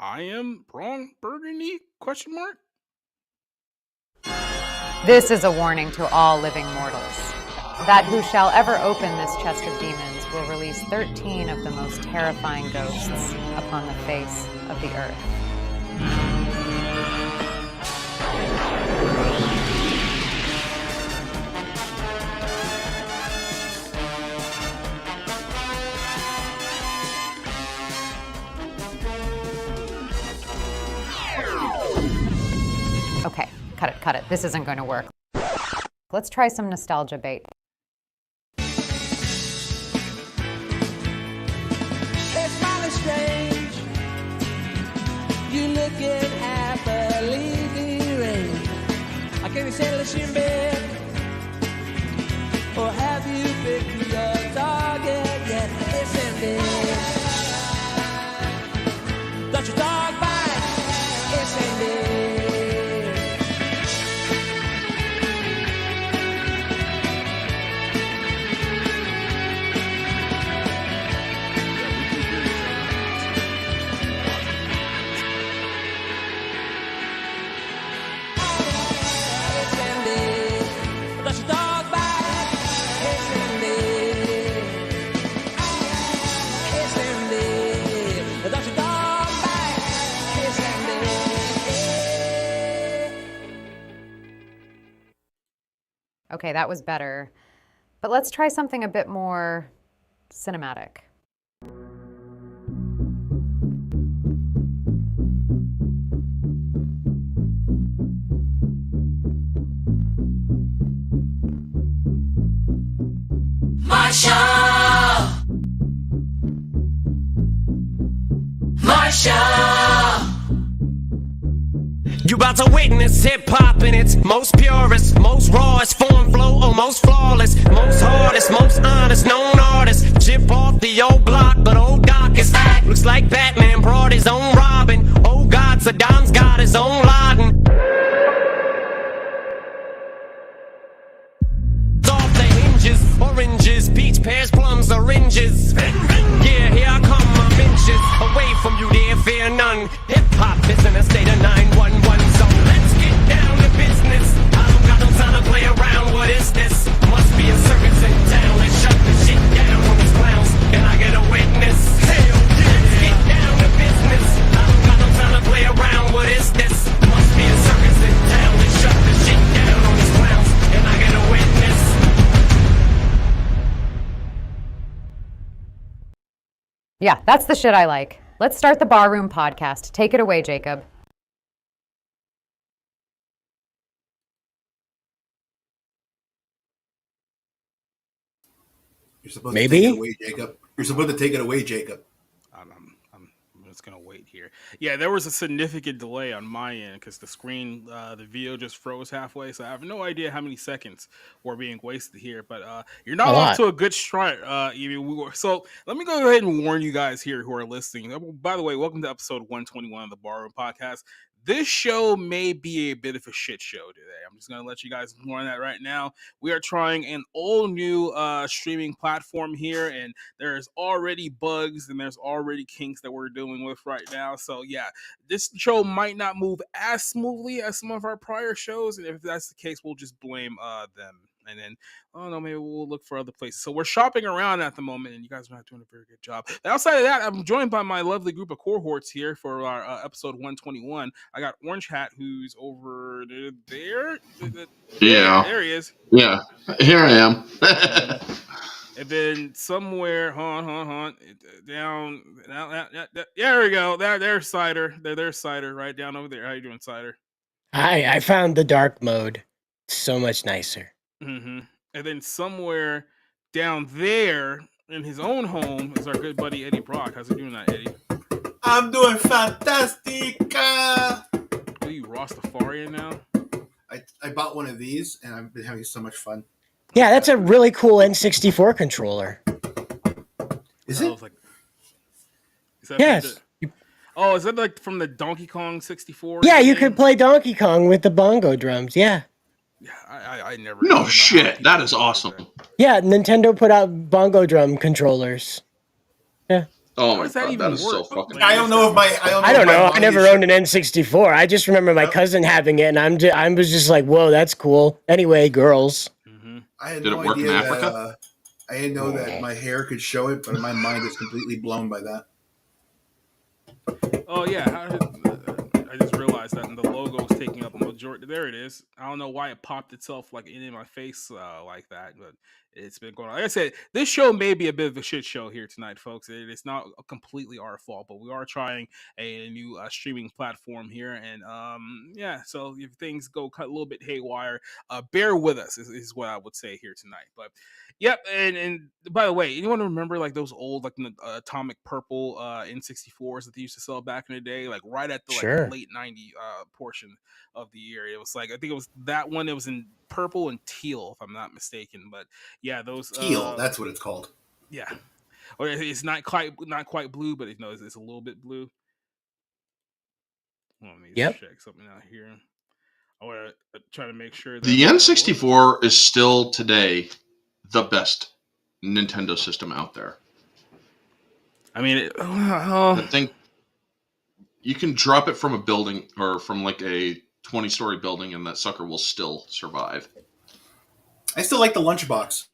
I am wrong. Burgundy? Question mark. This is a warning to all living mortals, that who shall ever open this chest of demons will release 13 of the most terrifying ghosts upon the face of the earth. Okay, cut it. This isn't going to work. Let's try some nostalgia bait. It's mighty strange. You looking happily deranged. I can't settle this in bed. Or have you picked your target yet? Listen, dear. Don't your dog bite? Listen, dear. Okay, that was better. But let's try something a bit more cinematic. You about to witness hip-hop in its most purest, most rawest form, flow, almost flawless, most hardest, most honest, known artist. Chip off the old block, but old Doc is back. Looks like Batman brought his own Robin. Oh God, Saddam's got his own Laden. Off the hinges, oranges, peach, pears, plums, oranges. Yeah, here I come, I'm inches away from you, there, fear none. Hip-hop is in a state of 911 zone. Let's get down to business. I don't got no time to play around. What is this? Must be a circus in town. Let's shut the shit down on these clowns. Can I get a witness? Hell yeah. Let's get down to business. I don't got no time to play around. What is this? Must be a circus in town. Let's shut the shit down on these clowns. Can I get a witness? Yeah, that's the shit I like. Let's start the Barroom podcast. Take it away, Jacob. You're supposed Maybe? to take it away, Jacob. You're supposed to take it away, Jacob. I'm just gonna wait here. Yeah, there was a significant delay on my end because the screen, the video just froze halfway. So I have no idea how many seconds were being wasted here. But you're not off to a good start. So let me go ahead and warn you guys here who are listening. By the way, welcome to episode 121 of the Barroom Podcast. This show may be a bit of a shit show today. I'm just going to let you guys warn that right now. We are trying an all new streaming platform here, and there's already bugs and there's already kinks that we're dealing with right now. So yeah, this show might not move as smoothly as some of our prior shows, and if that's the case, we'll just blame them. And then, oh no, maybe we'll look for other places. So we're shopping around at the moment, and you guys are not doing a very good job. Outside of that, I'm joined by my lovely group of cohorts here for our episode 121. I got Orange Hat, who's over there. Yeah. There he is. Yeah, here I am. And then somewhere, down, there we go. There's Cider. There's Cider right down over there. How you doing, Cider? Hi, I found the dark mode. It's so much nicer. Mm-hmm. And then somewhere down there in his own home is our good buddy Eddie Brock. How's he doing that, Eddie? I'm doing fantastic. Are you Rastafarian now? I bought one of these, and I've been having so much fun. Yeah, that's a really cool N64 controller. Is it? Yes. Is that like from the Donkey Kong 64? Yeah, you could play Donkey Kong with the bongo drums. Yeah. Yeah, I never. No shit, that is awesome. Yeah, Nintendo put out bongo drum controllers. Yeah. Oh How my does that god, that even is so work? fucking. I don't know if my I don't know. I mind never is owned an N64. I just remember my cousin having it, and I was just like, "Whoa, that's cool." Anyway, girls. Mm-hmm. I had Did no it work in idea that Africa? I didn't know that my hair could show it, but my mind is completely blown by that. Oh yeah, I just realized that, and the logo is taking up a majority. There it is. I don't know why it popped itself like in my face like that, but it's been going on. Like I said, this show may be a bit of a shit show here tonight, folks. It's not completely our fault, but we are trying a new streaming platform here, and yeah. So if things go cut a little bit haywire, bear with us is what I would say here tonight. But yep, and by the way, anyone remember like those old like atomic purple N64s that they used to sell back in the day, like right at the like Sure. late '90 portion of the year? It was like I think it was that one. It was in purple and teal, if I'm not mistaken. But yeah, those Teal, that's what it's called. yeah, or it's not quite blue, but it's a little bit blue. Let me Yep. check something out here. I want to try to make sure that The works. N64 is still today the best Nintendo system out there. I mean, I think you can drop it from a building or from like a 20-story building, and that sucker will still survive. I still like the lunchbox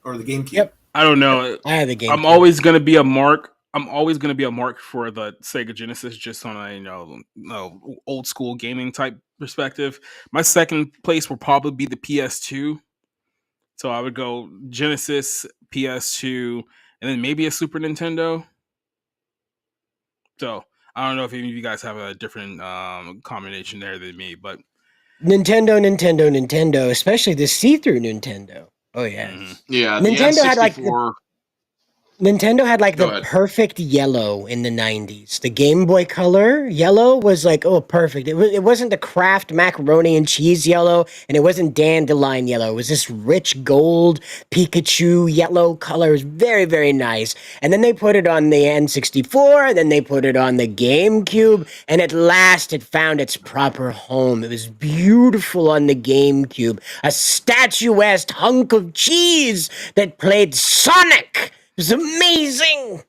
or the GameCube. Yep. I don't know. I had the game. I'm always gonna be a mark. I'm always gonna be a mark for the Sega Genesis, just on a no, old school gaming type perspective. My second place will probably be the PS2. So I would go Genesis, PS2, and then maybe a Super Nintendo. So I don't know if any of you guys have a different combination there than me, but Nintendo, especially the see-through Nintendo. Oh yes. mhm. Yeah, the Nintendo had like the N64. Nintendo had like Go the ahead. perfect yellow in the 90s. The Game Boy Color yellow was like, oh, perfect. It wasn't the Kraft macaroni and cheese yellow, and it wasn't dandelion yellow. It was this rich gold Pikachu yellow color. It was very, very nice. And then they put it on the N64, and then they put it on the GameCube, and at last it found its proper home. It was beautiful on the GameCube. A statuesque hunk of cheese that played Sonic. It was amazing.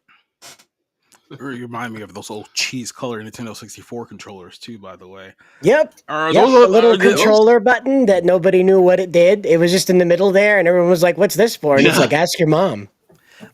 You remind me of those old cheese color Nintendo 64 controllers too. By the way, Yep. are Yep. those A little are those? controller button that nobody knew what it did. It was just in the middle there, and everyone was like, "What's this for?" And it's Yeah. like, "Ask your mom."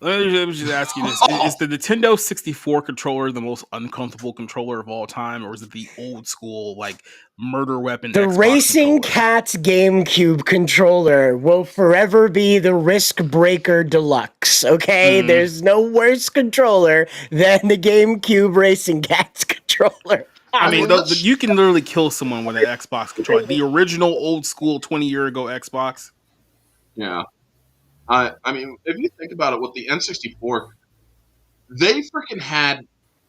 Let me just ask you this: is the Nintendo 64 controller the most uncomfortable controller of all time, or is it the old school like murder weapon The Xbox Racing controller? Cats GameCube controller will forever be the Risk Breaker Deluxe. Okay, Mm. there's no worse controller than the GameCube Racing Cats controller. I mean, Well, you can literally kill someone with an Xbox controller. The original old school 20-year ago Xbox. Yeah. I mean, if you think about it, with the N64, they freaking had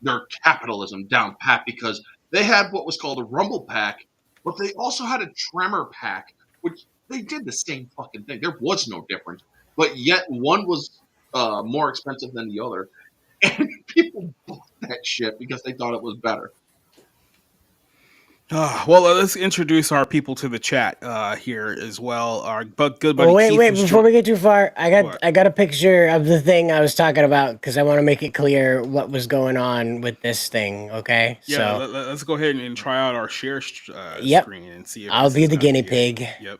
their capitalism down pat because they had what was called a rumble pack, but they also had a tremor pack, which they did the same fucking thing. There was no difference, but yet one was more expensive than the other, and people bought that shit because they thought it was better. Well, let's introduce our people to the chat here as well. Our good buddy Oh wait, Keith. before we get too far, What? I got a picture of the thing I was talking about because I want to make it clear what was going on with this thing. Okay, Yeah, so let's go ahead and try out our share Yep. screen and see if I'll this be is the gonna guinea be pig. Yep.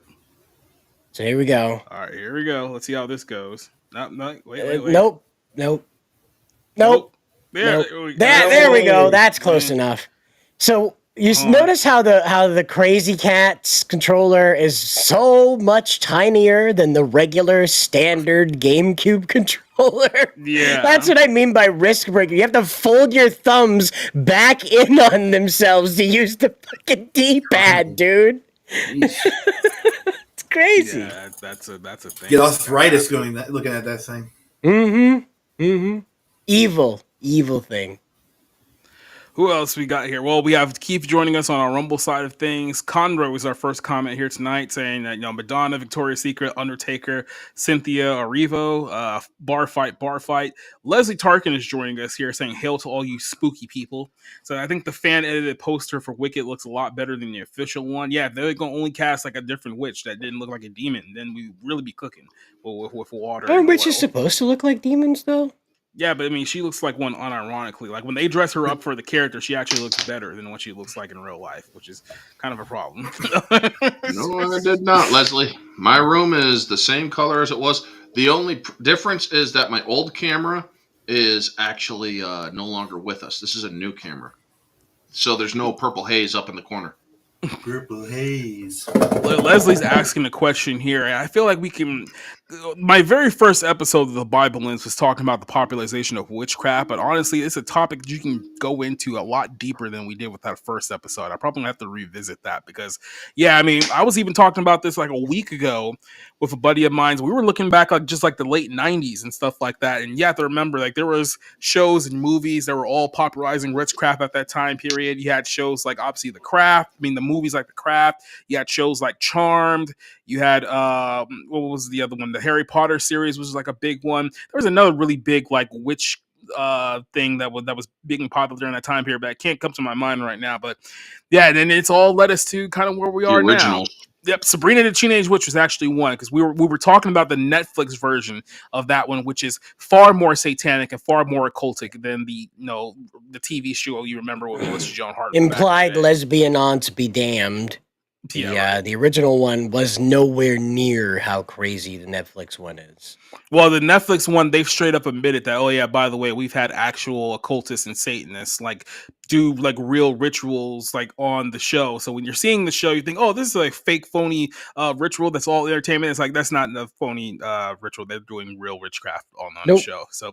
So here we go. All right, here we go. Let's see how this goes. No, wait. Nope, nope, nope, Nope. There, nope. there we There we go. Oh, That's close man. enough. So you Hold on. notice how the Crazy Cat's controller is so much tinier than the regular standard GameCube controller. Yeah. That's what I mean by risk breaker. You have to fold your thumbs back in on themselves to use the fucking D-pad, dude. It's crazy. Yeah, that's a thing. Get arthritis looking at that thing. Evil thing. Who else we got here? Well, we have Keith joining us on our Rumble side of things. Conroe was our first comment here tonight, saying that Madonna, Victoria's Secret, Undertaker, Cynthia Erivo, bar fight. Leslie Tarkin is joining us here, saying "Hail to all you spooky people." So I think the fan edited poster for Wicked looks a lot better than the official one. Yeah, if they're gonna only cast like a different witch that didn't look like a demon, then we really be cooking with water. Aren't and witches oil. supposed to look like demons, though? Yeah, but I mean, she looks like one unironically. Like when they dress her up for the character, she actually looks better than what she looks like in real life, which is kind of a problem. No, I did not, Leslie. My room is the same color as it was. The only difference is that my old camera is actually no longer with us. This is a new camera. So there's no purple haze up in the corner. Purple haze. Leslie's asking a question here, and I feel like we can. My very first episode of the Bible Lens was talking about the popularization of witchcraft, but honestly, it's a topic that you can go into a lot deeper than we did with that first episode. I probably have to revisit that because, yeah, I mean, I was even talking about this like a week ago with a buddy of mine. We were looking back like just like the late '90s and stuff like that, and you have to remember like there was shows and movies that were all popularizing witchcraft at that time period. You had shows like obviously The Craft. I mean, the movies like The Craft. You had shows like Charmed. You had what was the other one? The Harry Potter series was like a big one. There was another really big like witch thing that was big and popular during that time period, but I can't come to my mind right now. But yeah, and then it's all led us to kind of where we The are now. originals. Yep, Sabrina the Teenage Witch was actually one because we were talking about the Netflix version of that one, which is far more satanic and far more occultic than the TV show you remember with Melissa Joan Hart. Implied lesbian aunts be damned. The original one was nowhere near how crazy the Netflix one is. Well, the Netflix one, they've straight up admitted that, oh yeah, by the way, we've had actual occultists and Satanists like do like real rituals like on the show. So when you're seeing the show, you think, oh, this is like fake, phony ritual that's all entertainment. It's like that's not a phony ritual. They're doing real witchcraft on the show. So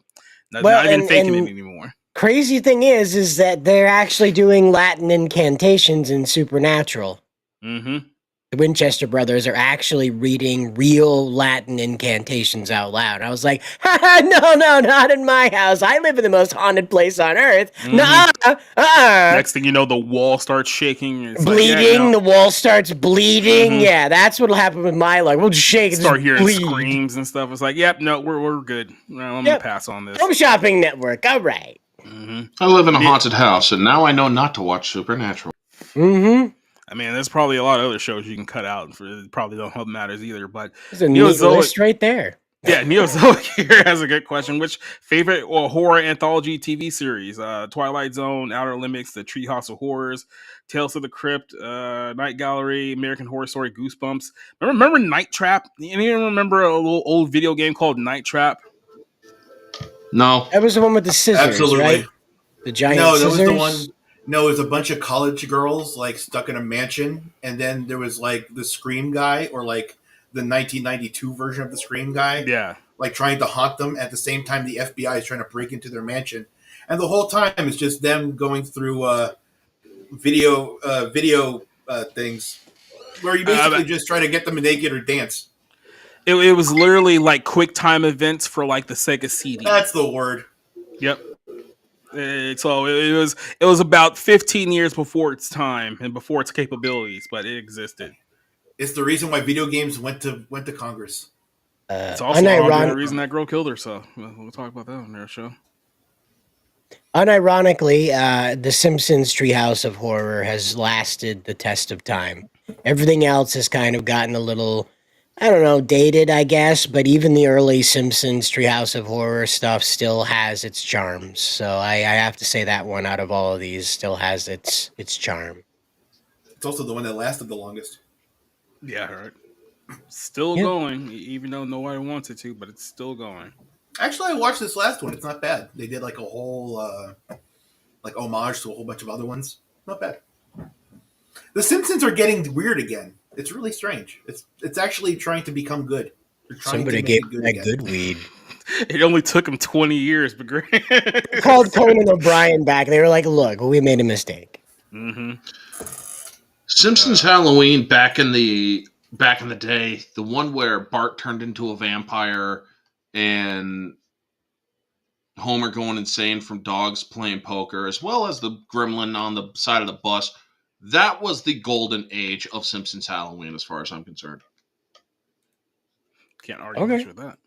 not even faking it anymore. Crazy thing is that they're actually doing Latin incantations in Supernatural. Mm-hmm. The Winchester brothers are actually reading real Latin incantations out loud. I was like, no, not in my house. I live in the most haunted place on earth. Mm-hmm. Next thing you know, the wall starts shaking. It's bleeding. The wall starts bleeding. Mm-hmm. Yeah, that's what'll happen with my life. We'll just shake and start hearing screams and stuff. It's like, yep, no, we're good. I'm gonna pass on this. Home Shopping Network. All right. Mm-hmm. I live in a haunted house, and now I know not to watch Supernatural. Mm-hmm. I mean, there's probably a lot of other shows you can cut out. It probably don't help matters either. But there's a neat list right there. Yeah, Neozoic here has a good question. Which favorite horror anthology TV series? Twilight Zone, Outer Limits, The Treehouse of Horrors, Tales of the Crypt, Night Gallery, American Horror Story, Goosebumps. Remember Night Trap? Anyone remember a little old video game called Night Trap? No. That was the one with the scissors, Absolutely. Right? The giant scissors? No, that was the one. No, it was a bunch of college girls like stuck in a mansion, and then there was like the Scream guy, or like the 1992 version of the Scream guy. Yeah, like trying to haunt them at the same time the FBI is trying to break into their mansion, and the whole time it's just them going through video things where you basically just try to get them naked or dance. It was literally like quick time events for like the Sega CD. That's the word. Yep. So it was about 15 years before its time and before its capabilities, but it existed. It's the reason why video games went to Congress. It's also the reason that girl killed herself. We'll talk about that on their show. Unironically, The Simpsons Treehouse of Horror has lasted the test of time. Everything else has kind of gotten a little, I don't know, dated, I guess, but even the early Simpsons Treehouse of Horror stuff still has its charms. So I have to say that one out of all of these still has its charm. It's also the one that lasted the longest. Yeah, right. Still going, even though nobody wants it to, but it's still going. Actually, I watched this last one. It's not bad. They did like a whole like homage to a whole bunch of other ones. Not bad. The Simpsons are getting weird again. It's really strange. It's actually trying to become good. Somebody gave that good weed. It only took them 20 years, but great. They called Conan O'Brien back. They were like, look, we made a mistake. Mm-hmm. Simpsons Halloween back in the day, the one where Bart turned into a vampire and Homer going insane from dogs playing poker, as well as the gremlin on the side of the bus. That was the golden age of Simpsons Halloween, as far as I'm concerned. Can't argue much with that.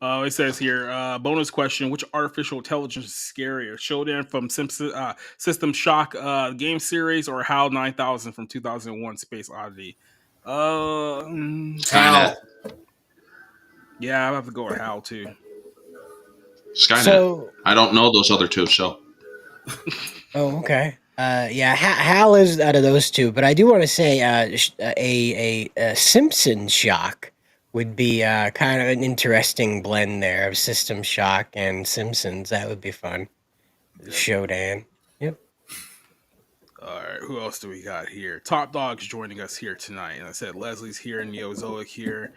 It says here, bonus question: which artificial intelligence is scarier, Showdown from System Shock game series, or HAL 9000 from 2001: Space Oddity? HAL. Yeah, I have to go with HAL too. Skynet. So, I don't know those other two, so oh, okay. Yeah, Hal is out of those two, but I do want to say a Simpson Shock would be kind of an interesting blend there of System Shock and Simpsons. That would be fun. Shodan. Yep. All right, who else do we got here? Top Dog's joining us here tonight. And I said Leslie's here, Neozoic here.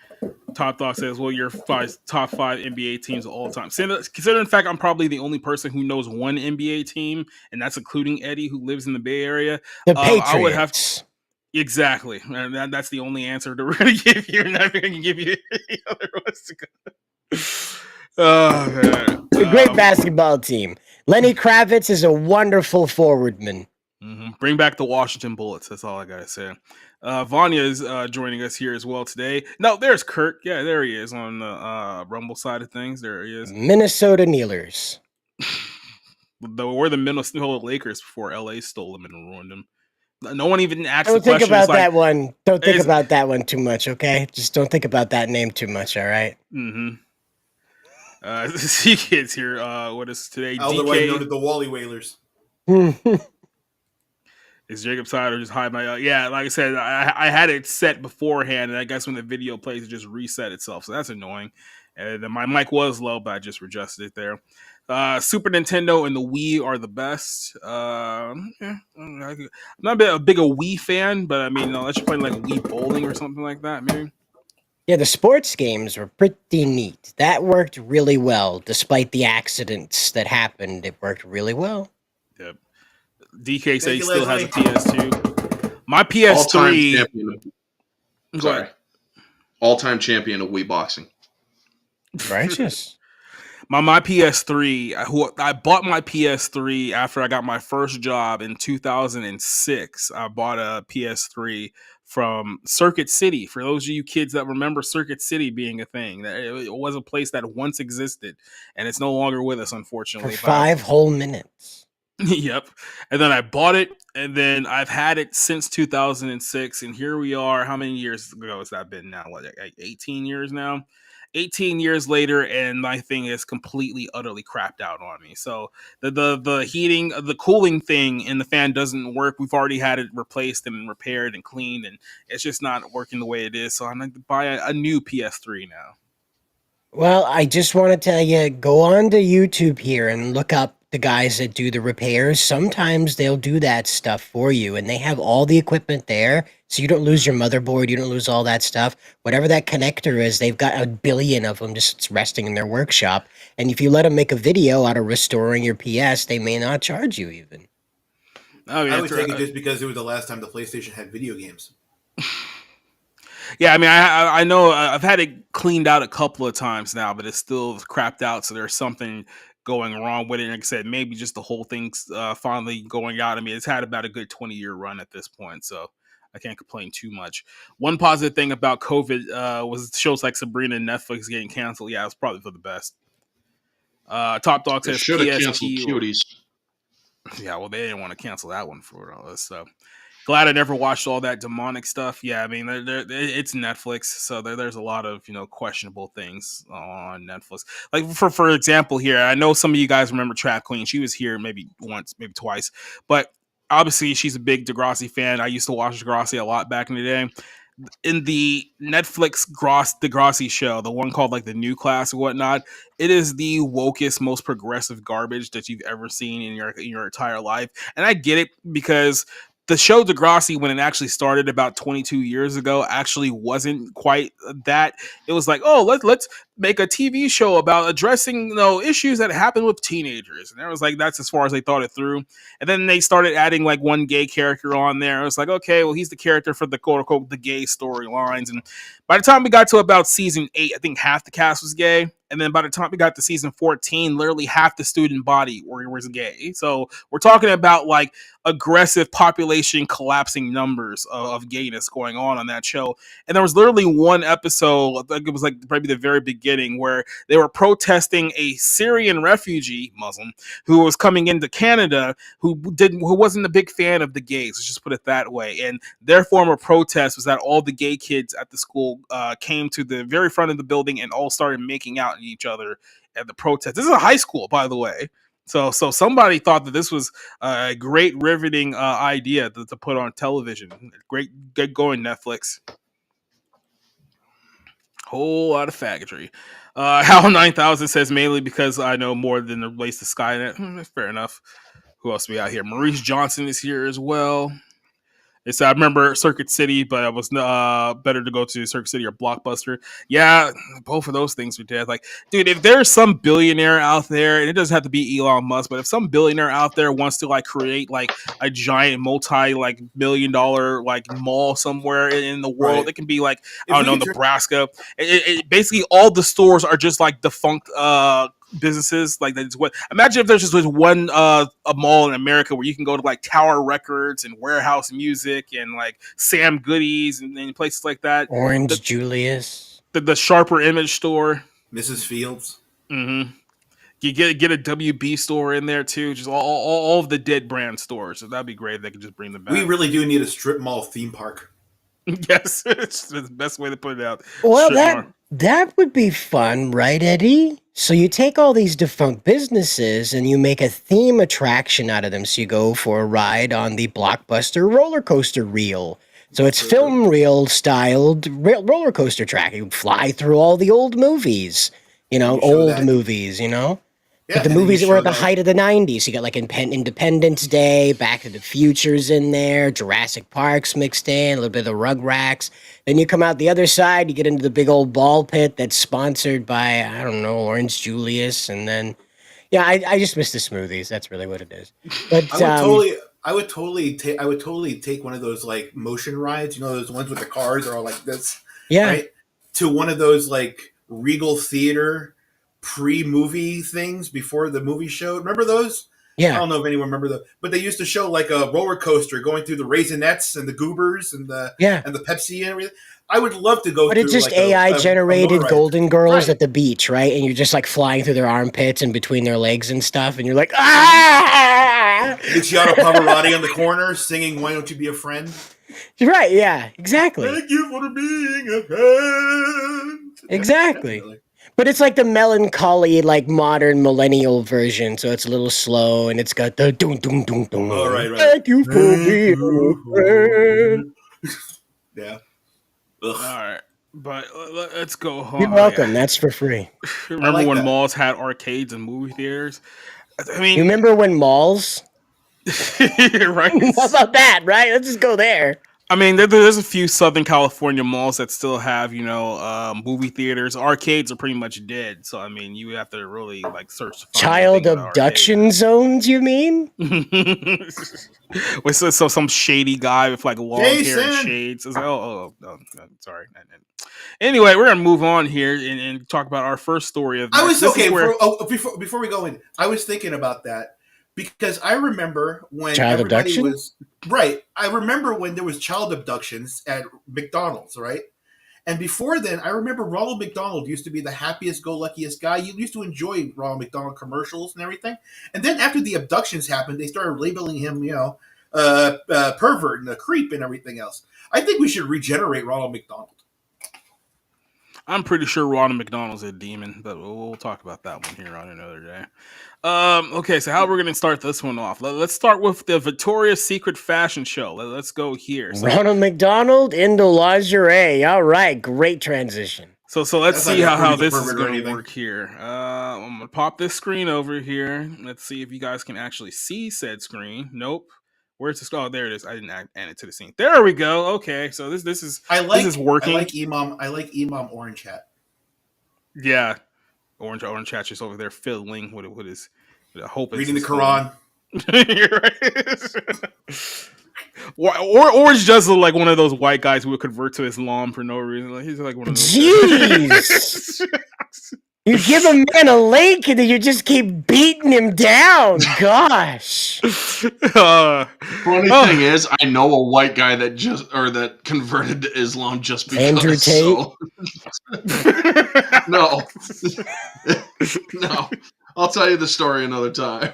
Top Dog says, well, your top five NBA teams of all time. Consider, in fact, I'm probably the only person who knows one NBA team, and that's including Eddie, who lives in the Bay Area. The I would have Patriots. exactly, and that's the only answer to really give you. And I'm going to give you any other ones to go. Oh man, It's a great basketball team. Lenny Kravitz is a wonderful forwardman. Bring back the Washington Bullets. That's all I gotta say. Vanya is joining us here as well today. No, there's Kurt. Yeah, there he is on the Rumble side of things. There he is. Minnesota Kneelers. We're the Minnesota Lakers before LA stole them and ruined them. No one even asked Don't the question. think about It's like, that one. Don't think about that one too much, okay? Just don't think about that name too much, all right? See kids here. What is today? Otherwise known DK as the Wally Whalers. is Jacob Side or just hide my. Yeah, like I said, I had it set beforehand, and I guess when the video plays, it just reset itself. So that's annoying. And then my mic was low, but I just adjusted it there. Super Nintendo and the Wii are the best. I'm not a big Wii fan, but I mean, let's just play like Wii bowling or something like that, maybe. Yeah, the sports games were pretty neat. That worked really well, despite the accidents that happened. It worked really well. Yep. DK said he you, still has a Leslie. PS2. My all-time PS3. champion. Go Sorry, ahead. all-time champion of Wii boxing. Righteous. My PS3. I bought my PS3 after I got my first job in 2006. I bought a PS3 from Circuit City. For those of you kids that remember Circuit City being a thing, it was a place that once existed, and it's no longer with us, For unfortunately. 5 whole minutes. Yep. And then I bought it, and then I've had it since 2006, and here we are. How many years ago has that been now? Like 18 years now? 18 years later, and my thing is completely, utterly crapped out on me. So the heating, the cooling thing in the fan doesn't work. We've already had it replaced and repaired and cleaned, and it's just not working the way it is. So I'm going to buy a new PS3 now. Well, I just want to tell you, go on to YouTube here and look up the guys that do the repairs. Sometimes they'll do that stuff for you, and they have all the equipment there, so you don't lose your motherboard, you don't lose all that stuff. Whatever that connector is, they've got a billion of them just resting in their workshop. And if you let them make a video out of restoring your PS, they may not charge you even. Oh, yeah, I would take it just because it was the last time the PlayStation had video games. Yeah, I mean, I know I've had it cleaned out a couple of times now, but it's still crapped out. So there's something going wrong with it. Like I said, maybe just the whole thing's finally going out. I mean, it's had about a good 20-year run at this point, so I can't complain too much. One positive thing about COVID was shows like Sabrina and Netflix getting canceled. Yeah, it's probably for the best. Top Dog They says should have PSP. canceled Cuties. Yeah, well, they didn't want to cancel that one for all this. So glad I never watched all that demonic stuff. Yeah, I mean, it's Netflix, so there's a lot of questionable things on Netflix. Like for example, here I know some of you guys remember Trap Queen. She was here maybe once, maybe twice, but obviously she's a big Degrassi fan. I used to watch Degrassi a lot back in the day. In the Netflix Degrassi show, the one called like the New Class or whatnot, it is the wokest, most progressive garbage that you've ever seen in your entire life. And I get it because the show Degrassi, when it actually started about 22 years ago, actually wasn't quite that. It was like, oh, let's make a TV show about addressing issues that happen with teenagers, and it was like that's as far as they thought it through. And then they started adding like one gay character on there. It was like, okay, well, he's the character for the quote unquote the gay storylines. And by the time we got to about season 8, I think half the cast was gay. And then by the time we got to season 14, literally half the student body was gay. So we're talking about like aggressive population collapsing numbers of gayness going on that show. And there was literally one episode, I think it was like maybe the very beginning, where they were protesting a Syrian refugee Muslim who was coming into Canada who wasn't a big fan of the gays. Let's just put it that way. And their form of protest was that all the gay kids at the school came to the very front of the building and all started making out on each other at the protest. This is a high school, by the way. So somebody thought that this was a great riveting idea to put on television. Great, get going, Netflix. Whole lot of faggotry. Hal 9000 says mainly because I know more than relates to Skynet. Fair enough. Who else we got here? Maurice Johnson is here as well. It's I remember Circuit City, but it was better to go to Circuit City or Blockbuster. Yeah, both of those things we did. Like, dude, if there's some billionaire out there, and it doesn't have to be Elon Musk, but if some billionaire out there wants to like create like a giant multi like $1 billion like mall somewhere in the world, Right. it can be like If I don't we know could Nebraska. Basically, all the stores are just like defunct businesses. Like that's what. Imagine if there's just one a mall in America where you can go to like Tower Records and Warehouse Music and like Sam Goody's and places like that. Orange Julius. The Sharper Image store. Mrs. Fields. Mm-hmm. You get a WB store in there too. Just all of the dead brand stores. So that'd be great if they could just bring them back. We really do need a strip mall theme park. Yes, it's the best way to put it out. Well, Strip mall. that would be fun, right, Eddie? So you take all these defunct businesses and you make a theme attraction out of them. So you go for a ride on the Blockbuster roller coaster reel. So it's film reel styled roller coaster track. You fly through all the old movies, show old that. movies, Yeah, But the and then movies you that were show at the that. height of the 90s. You got like Independence Day, Back to the Future's in there, Jurassic Park's mixed in, a little bit of the Rugrats. Then you come out the other side, you get into the big old ball pit that's sponsored by, I don't know, Orange Julius. And then, yeah, I just miss the smoothies. That's really what it is. But I would totally take one of those like motion rides, those ones with the cars are all like this, yeah. right? To one of those like Regal Theater pre-movie things before the movie showed. Remember those? I Yeah. don't know if anyone remember those, but they used to show like a roller coaster going through the Raisinets and the Goobers and the Yeah. Pepsi and everything. I would love to go But through it's just like a AI generated motor ride. golden girls Right. at the beach, right? And you're just like flying through their armpits and between their legs and stuff. And you're like, ah! Luciano Pavarotti on the corner singing "Why Don't You Be a Friend." Right, yeah, exactly. Thank you for being a friend. Exactly. Definitely. But it's like the melancholy, like modern millennial version. So it's a little slow and it's got the doom doom doom doom. Oh, right. Thank you for being a friend. Yeah. All Ugh. right, but let's go home. You're welcome. That's for free. Remember like when that. malls had arcades and movie theaters? I You mean, remember when malls? right? How about that, right? Let's just go there. I mean, there's a few Southern California malls that still have, movie theaters. Arcades are pretty much dead. So, I mean, you have to really, like, search to find Child anything with an abduction zones, you mean? arcade. Wait, so some shady guy with, like, long hair and Jason! shades. It's like, sorry. Anyway, we're going to move on here and talk about our first story of I was this is okay. where- Before we go in, I was thinking about that because I remember when Child everybody abduction? was right. I remember when there was child abductions at McDonald's, right? And before then, I remember Ronald McDonald used to be the happiest, go luckiest guy. You used to enjoy Ronald McDonald commercials and everything. And then after the abductions happened, they started labeling him, pervert and a creep and everything else. I think we should regenerate Ronald McDonald. I'm pretty sure Ronald McDonald's a demon, but we'll talk about that one here on another day. Okay, so how we're gonna start this one off? Let's start with the Victoria's Secret fashion show. Let's go here. So, Ronald McDonald into lingerie. All right, great transition. so let's That's see not how gonna prove this the is pervert or gonna anything. work here. I'm gonna pop this screen over here. Let's see if you guys can actually see said screen. Nope. Where's this? Oh, there it is. I didn't add it to the scene. There we go. Okay, so this is this is working. I like Imam Orange Hat. Yeah, orange chat just over there fiddling with his. I hope Reading the his Quran. You're right. Orange does look like one of those white guys who would convert to Islam for no reason. Like, he's like one of those. Jeez. You give a man a lake and then you just keep beating him down. Gosh. Funny thing is, I know a white guy that converted to Islam just because. Andrew Tate? So. No, no. I'll tell you the story another time.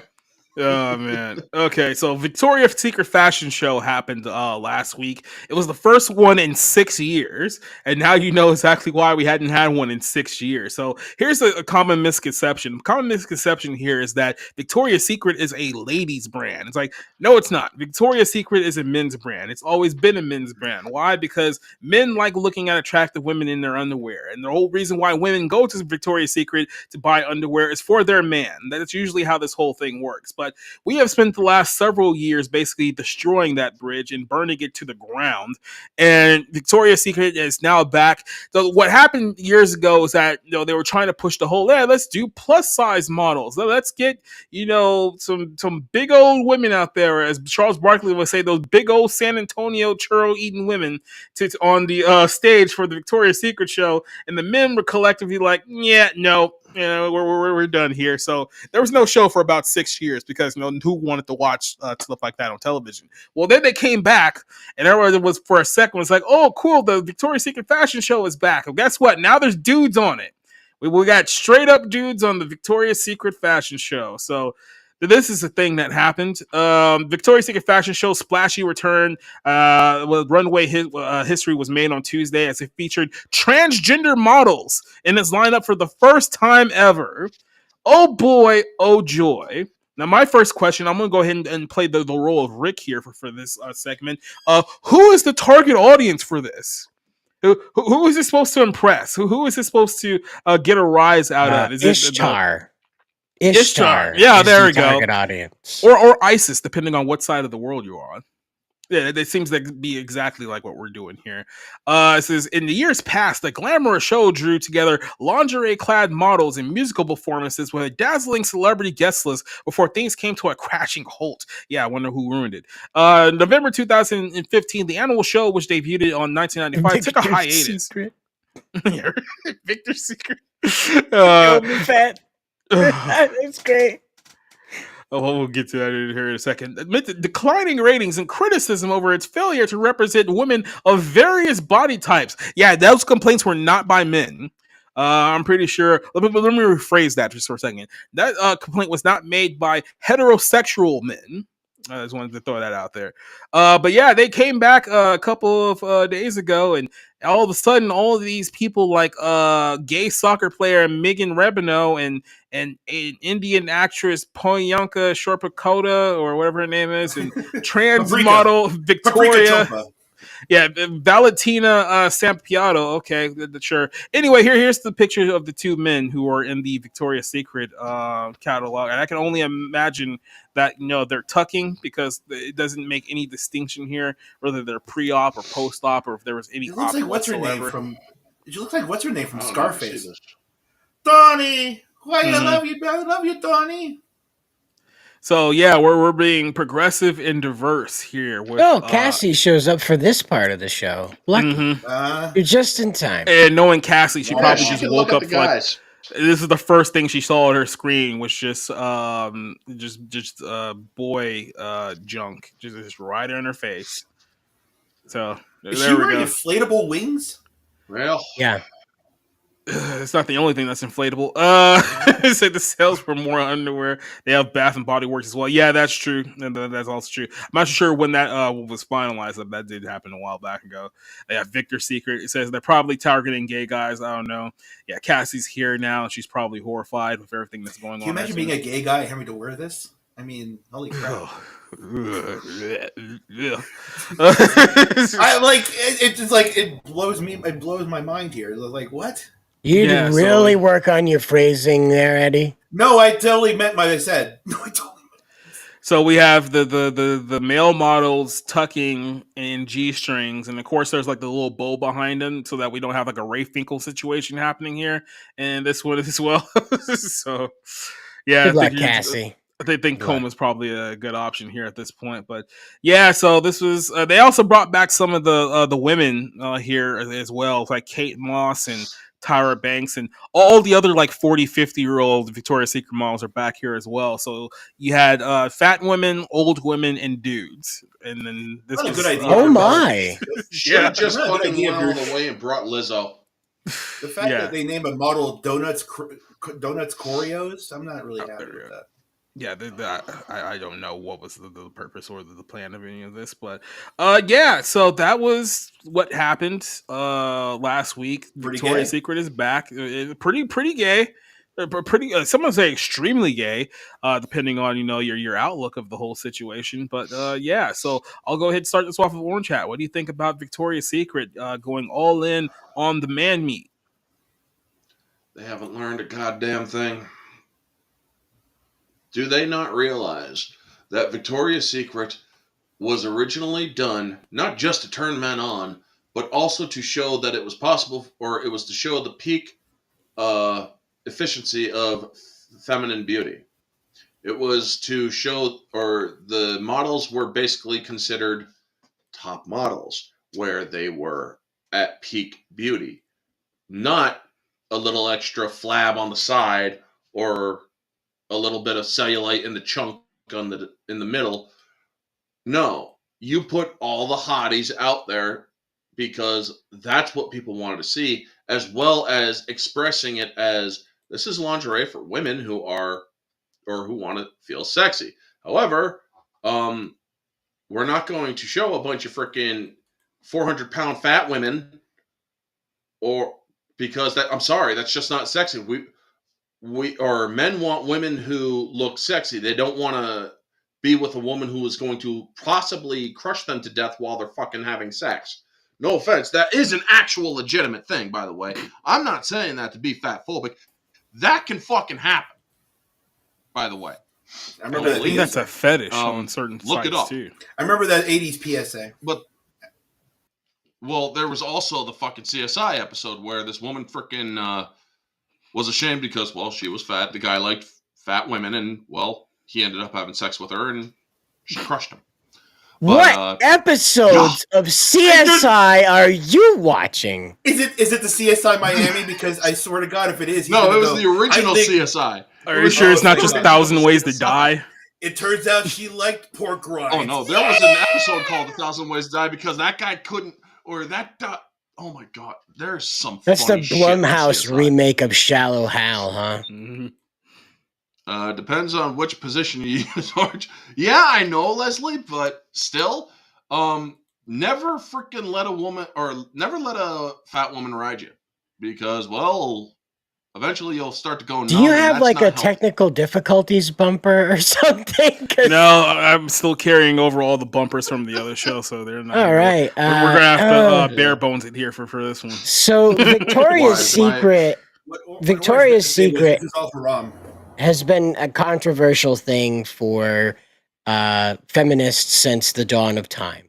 Oh man. Okay, so Victoria's Secret fashion show happened last week. It was the first one in 6 years, and now you know exactly why we hadn't had one in 6 years. So here's a common misconception. Common misconception here is that Victoria's Secret is a ladies' brand. It's like, no, it's not. Victoria's Secret is a men's brand. It's always been a men's brand. Why? Because men like looking at attractive women in their underwear, and the whole reason why women go to Victoria's Secret to buy underwear is for their man. That's usually how this whole thing works. But we have spent the last several years basically destroying that bridge and burning it to the ground. And Victoria's Secret is now back. So what happened years ago is that they were trying to push the whole, let's do plus size models. Let's get some big old women out there, as Charles Barkley would say, those big old San Antonio churro eating women on the stage for the Victoria's Secret show. And the men were collectively like, yeah, no. We're done here. So there was no show for about 6 years because who wanted to watch stuff like that on television? Well, then they came back, and everyone was for a second was like, "Oh, cool! The Victoria's Secret fashion show is back." Well, guess what? Now there's dudes on it. We got straight up dudes on the Victoria's Secret fashion show. So this is the thing that happened. Victoria's Secret fashion show splashy return. Runway history was made on Tuesday as it featured transgender models in its lineup for the first time ever. Oh boy, oh joy. Now, my first question, I'm going to go ahead and play the role of Rick here for this segment. Who is the target audience for this? Who is this supposed to impress? Who is this supposed to get a rise out of? Is Ishtar. Ishtar. Yeah, there we go. Target audience. Or ISIS, depending on what side of the world you are on. Yeah, it seems to be exactly like what we're doing here. It says, in the years past, the glamorous show drew together lingerie-clad models and musical performances with a dazzling celebrity guest list before things came to a crashing halt. Yeah, I wonder who ruined it. November 2015, the annual show, which debuted on 1995, took a hiatus. Yeah, Victor's Secret. Me fat. It's great. Oh, we'll get to that here in a second. Amid the declining ratings and criticism over its failure to represent women of various body types. Yeah, those complaints were not by men. I'm pretty sure. Let me rephrase that just for a second. That complaint was not made by heterosexual men. I just wanted to throw that out there. But yeah, they came back a couple of days ago, and all of a sudden, all of these people like gay soccer player Megan Rapinoe and an Indian actress Poyanka Shorpakota or whatever her name is, and trans model Victoria. Yeah, Valentina Sampiato. Okay, sure. Anyway, here's the picture of the two men who are in the Victoria's Secret catalog, and I can only imagine that they're tucking because it doesn't make any distinction here whether they're pre-op or post-op or if there was any. It looks like what's her name from? It looks like what's her name from Scarface? Donnie, why I love you, Donnie. So yeah, we're being progressive and diverse here. With, Cassie shows up for this part of the show. Lucky, you're just in time. And knowing Cassie, she probably just woke up for like, this is the first thing she saw on her screen was just boy junk, just right in her face. So is she wearing inflatable wings? Well, yeah. It's not the only thing that's inflatable. Said the sales for more underwear. They have Bath and Body Works as well. Yeah, that's true. That's also true. I'm not sure when that was finalized. That did happen a while back ago. They have Victor's Secret. It says they're probably targeting gay guys. I don't know. Yeah, Cassie's here now, and she's probably horrified with everything that's going on. Can you imagine being a gay guy and having to wear this? I mean, holy crap. I like it's just like it blows my mind here. Like what? You really work on your phrasing there, Eddie? No, I totally meant what I said. No, I totally meant. So we have the male models tucking in G-strings, and of course there's like the little bow behind them so that we don't have like a Ray Finkel situation happening here. And this one as well. So yeah, good luck, Cassie. I think comb is probably a good option here at this point, but yeah. So this was. They also brought back some of the women here as well, like Kate Moss and Tyra Banks and all the other like 40, 50-year-old Victoria's Secret models are back here as well. So you had fat women, old women, and dudes. And then this was a good idea. Oh my! Should have just fucking went all the way and brought Lizzo. The fact that they named a model Donuts Choreos, I'm not really happy with that. Yeah, I don't know what was the purpose or the plan of any of this, but yeah, so that was what happened last week. Pretty Victoria's gay. Secret is back. Pretty gay. Pretty someone say extremely gay, depending on your outlook of the whole situation. But yeah, so I'll go ahead and start this off with Orange Hat. What do you think about Victoria's Secret going all in on the man meat? They haven't learned a goddamn thing. Do they not realize that Victoria's Secret was originally done not just to turn men on, but also to show that it was possible, or it was to show the peak uh, efficiency of feminine beauty. It was to show, or the models were basically considered top models, where they were at peak beauty, not a little extra flab on the side or a little bit of cellulite in the chunk in the middle. No, you put all the hotties out there because that's what people wanted to see, as well as expressing it as this is lingerie for women who are or who want to feel sexy. However, um, we're not going to show a bunch of freaking 400-pound fat women, or because that I'm sorry, that's just not sexy. We or men want women who look sexy. They don't want to be with a woman who is going to possibly crush them to death while they're fucking having sex. No offense, that is an actual legitimate thing, by the way. I'm not saying that to be fat phobic. That can fucking happen, by the way. I remember I that. think that's a fetish Um, on certain look it sites up. too. I remember that '80s PSA. But well, there was also the fucking CSI episode where this woman freaking was ashamed because, well, she was fat. The guy liked fat women, and, well, he ended up having sex with her, and she crushed him. What episodes of CSI are you watching? Is it the CSI Miami? Because I swear to God, if it is, No, it was the original CSI. Are you sure it's not just 1,000 Ways to Die? It turns out she liked pork rinds. Oh no, there was an episode called 1,000 Ways to Die because that guy couldn't, or that. Oh my God, there's some. That's the funny shit in Blumhouse CSI. remake of Shallow Hal, huh? Depends on which position you use, Orange. Yeah, I know, Leslie, but still, never freaking let a woman or never let a fat woman ride you because, well, eventually you'll start to go numb. Do you and have that's like not a healthy. technical difficulties bumper or something? 'Cause- No, I'm still carrying over all the bumpers from the other show, so they're not. All right, we're gonna have to bare bones it here for this one. So Victoria's Why? Secret, Victoria's Secret This is all for Rom. has been a controversial thing for feminists since the dawn of time.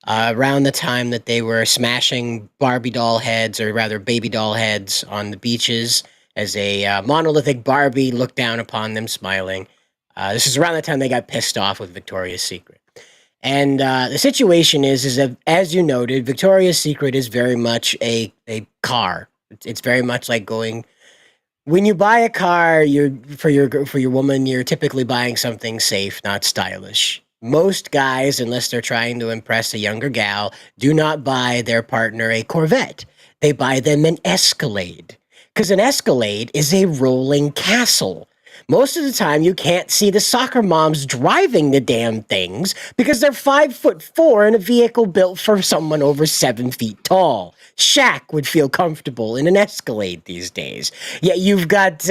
Around the time that they were smashing Barbie doll heads, or rather baby doll heads, on the beaches as a monolithic Barbie looked down upon them smiling. This is around the time they got pissed off with Victoria's Secret. And the situation is that, as you noted, Victoria's Secret is very much a car. It's very much like going. When you buy a car, for your woman, you're typically buying something safe, not stylish. Most guys, unless they're trying to impress a younger gal, do not buy their partner a Corvette. They buy them an Escalade. Because an Escalade is a rolling castle. Most of the time, you can't see the soccer moms driving the damn things because they're 5'4" in a vehicle built for someone over 7 feet tall. Shaq would feel comfortable in an Escalade these days. Yet you've got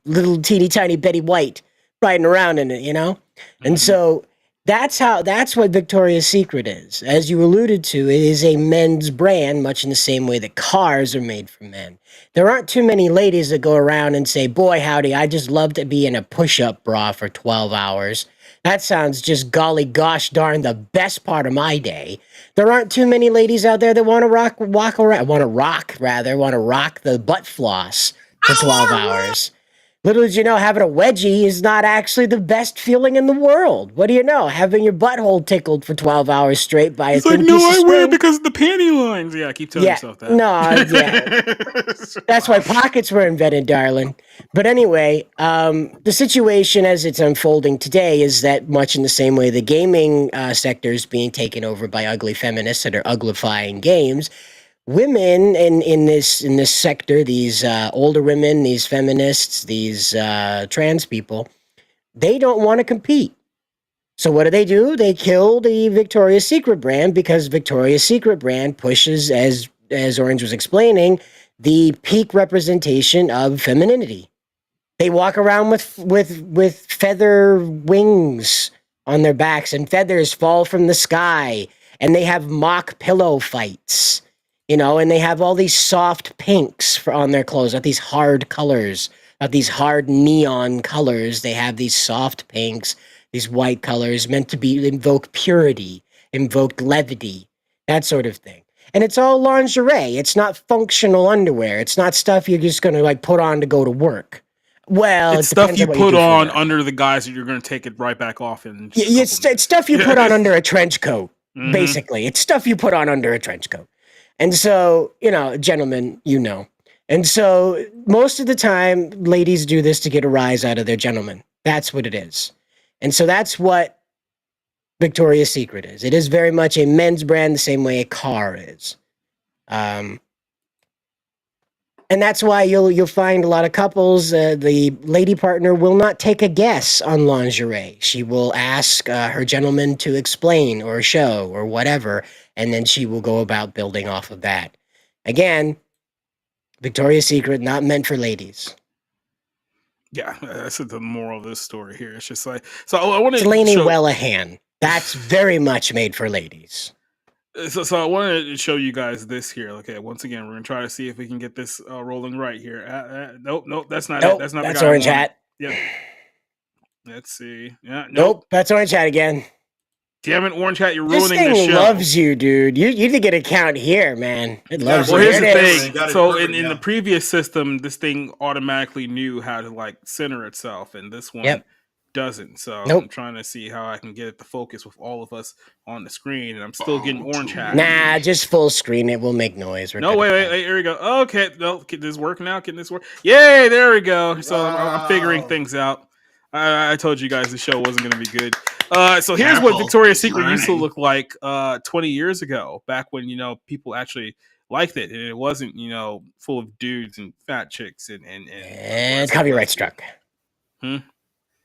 little teeny tiny Betty White riding around in it, you know? And so that's what Victoria's Secret is. As you alluded to, it is a men's brand, much in the same way that cars are made for men. There aren't too many ladies that go around and say, boy, howdy, I just love to be in a push-up bra for 12 hours. That sounds just golly gosh darn the best part of my day. There aren't too many ladies out there that want to rock the butt floss for 12 hours. Little did you know, having a wedgie is not actually the best feeling in the world. What do you know? Having your butthole tickled for 12 hours straight by It's a like, thin no, piece of I wear string. it because of the panty lines. Yeah, keep telling yourself that. That's why pockets were invented, darling. But anyway, the situation as it's unfolding today is that, much in the same way the gaming sector is being taken over by ugly feminists that are uglifying games, women in this sector, these older women, these feminists, these trans people, They don't want to compete. So what do? They kill the Victoria's Secret brand because Victoria's Secret brand pushes, as Orange was explaining, the peak representation of femininity. They walk around with feather wings on their backs, and feathers fall from the sky, and they have mock pillow fights, and they have all these soft pinks on their clothes, not these hard colors, not these hard neon colors. They have these soft pinks, these white colors meant to invoke purity, invoke levity, that sort of thing. And it's all lingerie. It's not functional underwear. It's not stuff you're just going to like put on to go to work. Well, it's stuff you put on under the guise that you're going to take it right back off. It's stuff you put on under a trench coat, basically. It's stuff you put on under a trench coat. And so, gentlemen, And so most of the time, ladies do this to get a rise out of their gentlemen. That's what it is. And so that's what Victoria's Secret is. It is very much a men's brand the same way a car is. And that's why you'll find a lot of couples, the lady partner will not take a guess on lingerie. She will ask her gentleman to explain or show or whatever, and then she will go about building off of that. Again, Victoria's Secret, not meant for ladies. Yeah, that's the moral of this story here. It's just like, so I want to Delaney Wellahan. That's very much made for ladies. So I wanted to show you guys this here. Okay, once again, we're gonna try to see if we can get this rolling right here. Nope, that's not it. That's not. That's Orange Hat. Yep. Let's see. Yeah. Nope, that's Orange Hat again. Damn it, Orange Hat! You're ruining this the show. Loves you, dude. You need to get an account here, man. It loves you. Well, here's the thing. So in the previous system, this thing automatically knew how to like center itself, and this one doesn't. So I'm trying to see how I can get it to focus with all of us on the screen, and I'm still getting Orange Hat. Nah, just full screen. It will make noise. No, wait. Here we go. Okay, no, can this work now? Can this work? Yay! There we go. So I'm figuring things out. I told you guys the show wasn't going to be good. So here's what Victoria's Secret used to look like 20 years ago, back when people actually liked it, and it wasn't full of dudes and fat chicks and copyright struck.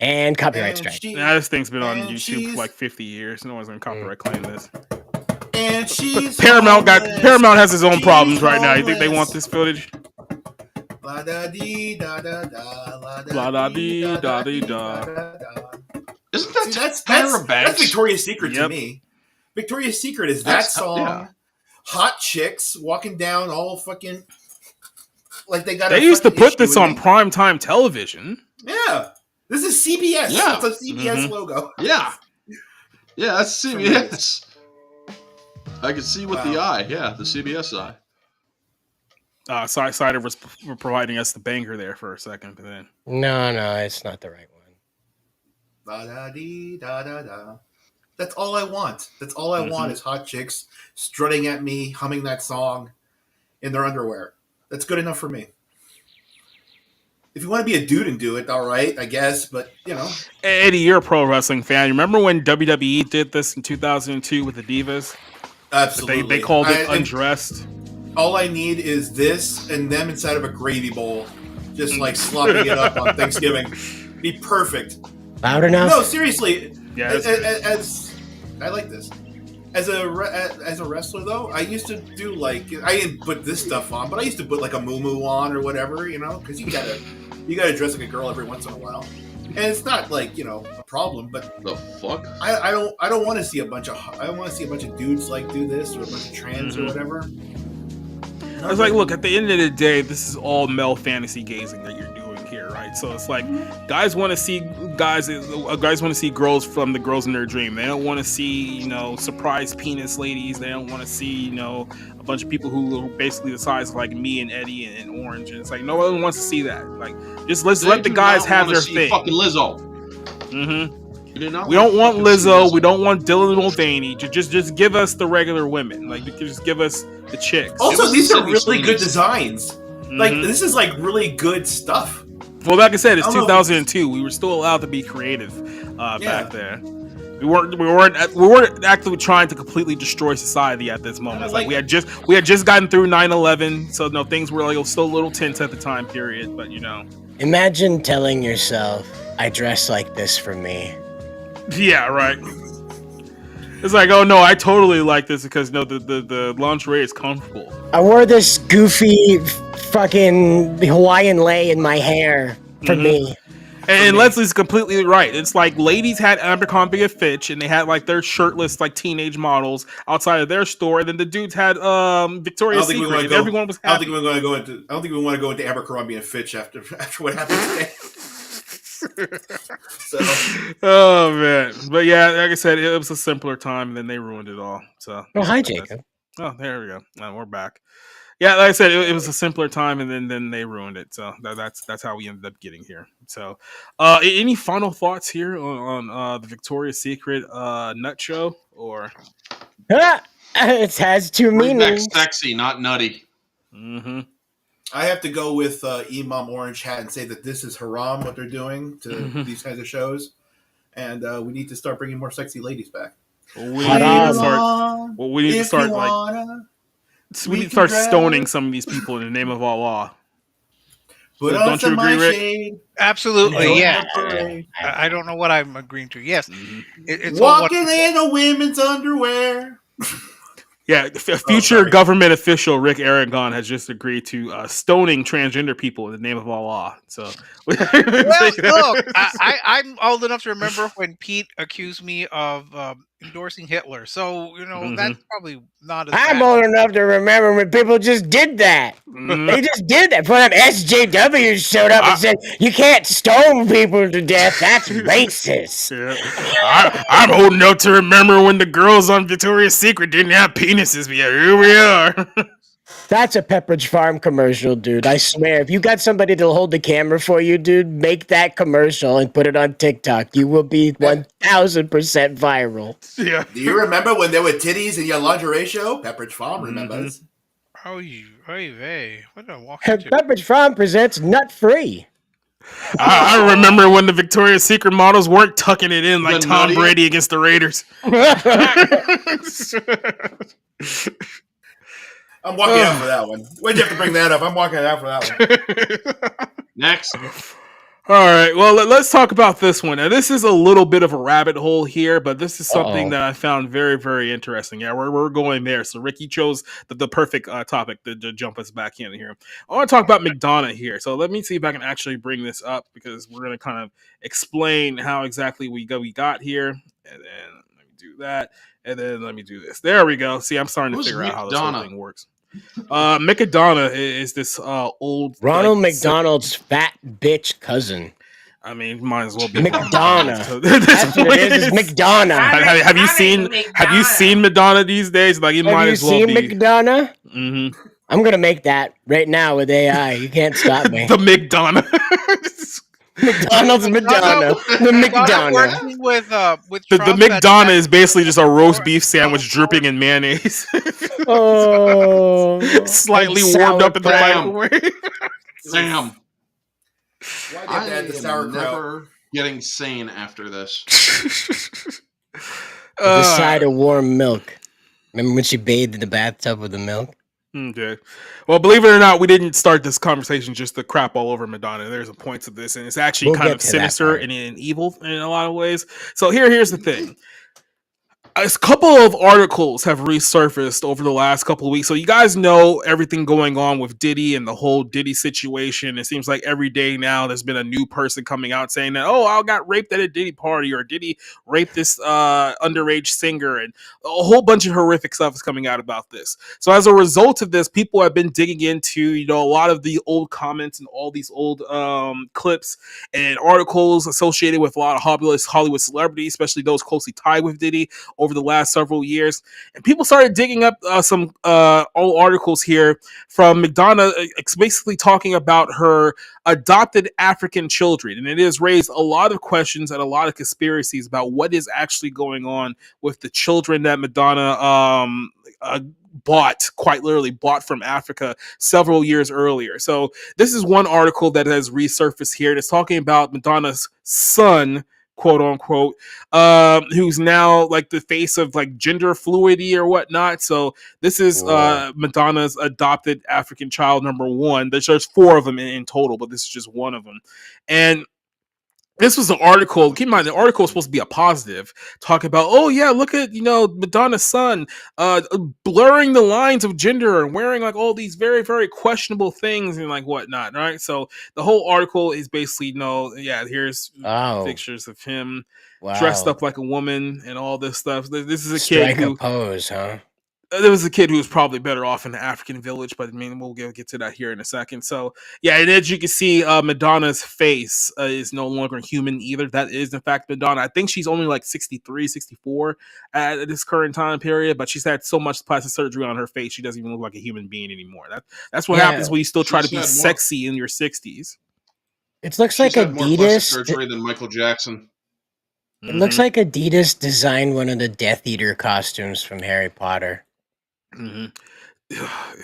And copyright strike. Now this thing's been on YouTube for like 50 years. No one's gonna copyright claim this. And she's Paramount has its own problems right now. You think they want this footage? La da dee da da da. La da dee da dee da. Isn't that that's Victoria's Secret to me. Victoria's Secret is that song. Yeah. Hot chicks walking down all fucking like they got. They used to put this on primetime television. Yeah, this is CBS. Yeah, it's a CBS logo. Yeah, that's CBS. I can see with the eye. Yeah, the CBS eye. Cider was providing us the banger there for a second, but then no, it's not the right one. Da da dee da da da. That's all I want. That's all I want is hot chicks strutting at me, humming that song in their underwear. That's good enough for me. If you want to be a dude and do it, all right, I guess. But Eddie, you're a pro wrestling fan. You remember when WWE did this in 2002 with the Divas? Absolutely. They called it Undressed. All I need is this and them inside of a gravy bowl, just like slopping it up on Thanksgiving. Be perfect. Loud enough? No, seriously. Yeah. As I like this. As a wrestler, though, I used to do I didn't put this stuff on, but I used to put like a muumuu on or whatever, because you gotta dress like a girl every once in a while, and it's not a problem. But the fuck, I don't want to see a bunch of dudes do this or a bunch of trans or whatever. I was like, look, at the end of the day, this is all male fantasy gazing that you're doing here, right? So it's like guys want to see girls from the girls in their dream. They don't want to see, surprise penis ladies. They don't want to see, a bunch of people who are basically the size of like me and Eddie and Orange. And it's like no one wants to see that. Like, just let the guys have their thing. Fucking Lizzo. We don't want Lizzo. We don't want Dylan Mulvaney. Just give us the regular women. Like, just give us the chicks. Also, these are really good designs. Like, this is really good stuff. Well, like I said, it's 2002. We were still allowed to be creative back there. We weren't actively trying to completely destroy society at this moment. We had just gotten through 9/11, so things were still a little tense at the time period. But imagine telling yourself I dress like this for me. Yeah, right. It's like, oh no, I totally like this because no, the lingerie is comfortable. I wore this goofy fucking Hawaiian lei in my hair for me. And Leslie's completely right. It's like ladies had Abercrombie and Fitch, and they had like their shirtless like teenage models outside of their store, and then the dudes had Victoria's Secret, and everyone was happy. I don't think we want to go into Abercrombie and Fitch after what happened today. So. Oh man, but yeah, like I said, it was a simpler time, and then they ruined it all. So, hi, Jacob. Oh, there we go. We're back. Yeah, like I said, it was a simpler time, and then they ruined it. So that's how we ended up getting here. So, any final thoughts here on the Victoria's Secret nut show or? It has two meanings. Sexy, not nutty. Mm-hmm. I have to go with Imam Orange Hat and say that this is haram what they're doing to these kinds of shows, and we need to start bringing more sexy ladies back. We need to start stoning some of these people in the name of Allah. But so don't you agree, Rick? Absolutely, yeah. I don't know what I'm agreeing to. Yes, it's walking in a women's underwear. Yeah, future government official Rick Aragon has just agreed to stoning transgender people in the name of Allah. So, well, look, I'm old enough to remember when Pete accused me of endorsing Hitler. So that's probably not. I'm old enough to remember when people just did that. They just did that. When SJW showed up and said, "You can't stone people to death. That's racist." Yeah. I'm old enough to remember when the girls on Victoria's Secret didn't have penises. But yeah, here we are. That's a Pepperidge Farm commercial, dude. I swear. If you got somebody to hold the camera for you, dude, make that commercial and put it on TikTok. You will be 1,000% viral. Yeah. Do you remember when there were titties in your lingerie show? Pepperidge Farm remembers. Oh, hey. What a walk Pepperidge Farm presents Nut Free. I remember when the Victoria's Secret models weren't tucking it in like Tom Brady against the Raiders. I'm walking out for that one. Why'd you have to bring that up? I'm walking out for that one. Next. All right. Well, let's talk about this one. Now, this is a little bit of a rabbit hole here, but this is something that I found very, very interesting. Yeah, we're going there. So, Ricky chose the perfect topic to jump us back in here. I want to talk about Madonna here. So, let me see if I can actually bring this up because we're going to kind of explain how exactly we got here. And then let me do that. And then let me do this. There we go. See, I'm starting to figure out how this whole thing works. Madonna is this old Ronald McDonald's fat bitch cousin. I mean, might as well be Madonna. That's what it is. Madonna. Have you seen Madonna these days? Like, might as well be. Have you seen Madonna? Mm-hmm. I'm gonna make that right now with AI. You can't stop me. The Madonna. McDonald's Madonna. The Madonna. Working with the Madonna is basically just a roast beef sandwich dripping in mayonnaise. Slightly warmed up in the microwave. Damn. Why did they add the sauerkraut? Never getting sane after this. The side of warm milk. Remember when she bathed in the bathtub with the milk? Okay. Well, believe it or not, we didn't start this conversation just to crap all over Madonna. There's a point to this, and it's actually kind of sinister and evil in a lot of ways. So here's the thing. A couple of articles have resurfaced over the last couple of weeks. So you guys know everything going on with Diddy and the whole Diddy situation. It seems like every day now there's been a new person coming out saying that, oh, I got raped at a Diddy party, or Diddy raped this underage singer, and a whole bunch of horrific stuff is coming out about this. So as a result of this, people have been digging into, a lot of the old comments and all these old clips and articles associated with a lot of Hollywood celebrities, especially those closely tied with Diddy over the last several years, and people started digging up some old articles here from Madonna, basically talking about her adopted African children, and it has raised a lot of questions and a lot of conspiracies about what is actually going on with the children that Madonna quite literally bought from Africa several years earlier. So this is one article that has resurfaced here that's talking about Madonna's son, quote unquote, who's now like the face of like gender fluidity or whatnot. So this is Madonna's adopted African child number one. There's 4 of them in total, but this is just one of them. And this was an article. Keep in mind, the article was supposed to be a positive, talk about, oh yeah, look at Madonna's son, blurring the lines of gender and wearing like all these very very questionable things and like whatnot, right? So the whole article is basically yeah, here's Oh, pictures of him dressed wow. up like a woman and all this stuff. This is a kid Strike a who pose, huh? there was a kid who was probably better off in the African village, but I mean, we'll get to that here in a second. So, yeah, and as you can see, Madonna's face is no longer human either. That is, in fact, Madonna. I think she's only like 63, 64 at this current time period, but she's had so much plastic surgery on her face, she doesn't even look like a human being anymore. That's what Yeah, happens when you still try to She's be had more. sexy in your 60s. it looks like She's had more plastic Adidas. surgery than Michael Jackson. It looks like Adidas designed one of the Death Eater costumes from Harry Potter. Mm-hmm.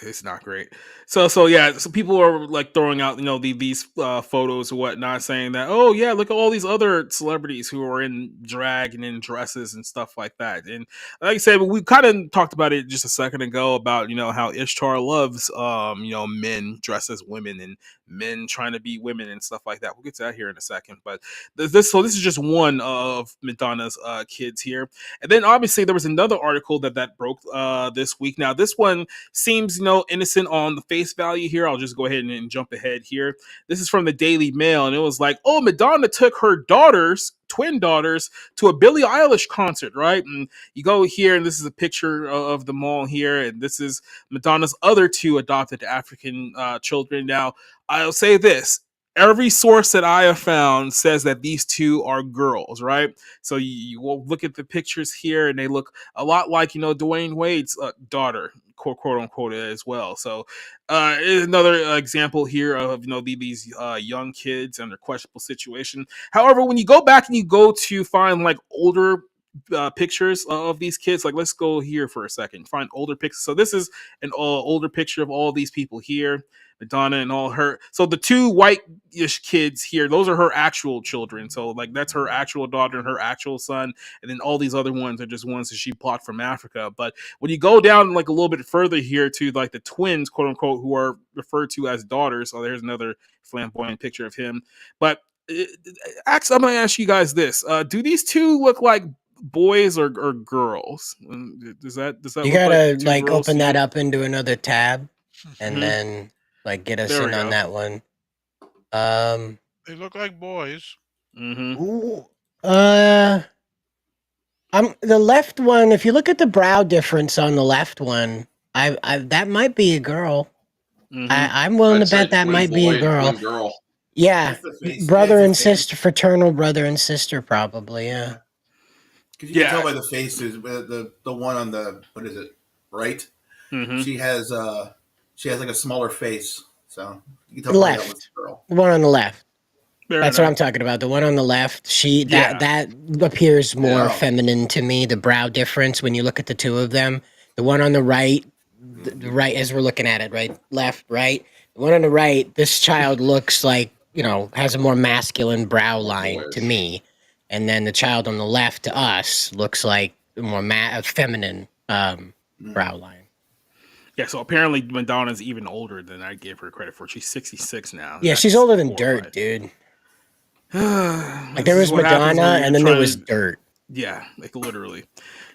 It's not great. So yeah, so people are like throwing out these photos or whatnot, saying that, oh yeah, look at all these other celebrities who are in drag and in dresses and stuff like that. And like I said, we kind of talked about it just a second ago about how Ishtar loves men dressed as women and men trying to be women and stuff like that. We'll get to that here in a second. But this is just one of Madonna's kids here. And then obviously there was another article that broke this week. Now this one seems innocent on the face value here. I'll just go ahead and jump ahead here. This is from the Daily Mail, and it was like, oh, Madonna took her twin daughters, to a Billie Eilish concert, right? And you go here, and this is a picture of them all here, and this is Madonna's other two adopted African children. Now, I'll say this. Every source that I have found says that these two are girls, right? So you will look at the pictures here, and they look a lot like Dwayne Wade's daughter, quote unquote, as well. So another example here of these young kids and their questionable situation. However, when you go back and you go to find like older pictures of these kids, like let's go here for a second, find older pictures. So this is an older picture of all these people here. Madonna and all her. So the two white-ish kids here, those are her actual children. So like that's her actual daughter and her actual son, and then all these other ones are just ones that she bought from Africa. But when you go down like a little bit further here to like the twins, quote unquote, who are referred to as daughters. So there's another flamboyant picture of him. But I'm gonna ask you guys this: do these two look like boys or girls? Does that You look like gotta two like girls open to that you? up into another tab and Mhm. then like get us There we in on go. that one. Um, They look like boys. Mm-hmm. ooh, I'm the left one. If you look at the brow difference on the left one, I that might be a girl. Mm-hmm. I'm willing I'd to bet say that twin might be boy a and girl. twin girl. Yeah, That's the face. brother Yeah, and it's the face. sister, fraternal brother and sister, probably. Yeah. Because you can tell Yeah. by the faces. The one on the what is it? Right. Mm-hmm. She has like a smaller face, so you can tell probably that was Left, a girl. the one on the left. Fair That's what I'm enough. talking about. The one on the left, she Yeah. that appears more Yeah. feminine to me. The brow difference when you look at the two of them. The one on the right, the right as we're looking at it, right, left, right. The one on the right, this child looks like has a more masculine brow More line to boyish. me, and then the child on the left to us looks like a more feminine brow line. Yeah. So apparently Madonna's even older than I gave her credit for. She's 66 now. Yeah, she's That's older than dirt, horrifying. dude. Like This there is was what happens when Madonna, you're and then there trying was to. dirt. Yeah, like literally.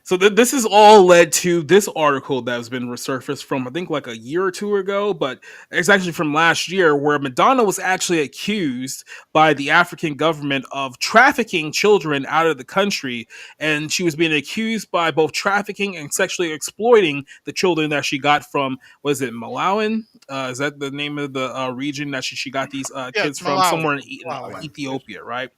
So this has all led to this article that has been resurfaced from I think like a year or two ago, but it's actually from last year where Madonna was actually accused by the African government of trafficking children out of the country, and she was being accused by both trafficking and sexually exploiting the children that she got from was it Malawi? Is that the name of the region that she got these Yeah, kids it's from? Malawi. Somewhere in Malawi. Ethiopia, right?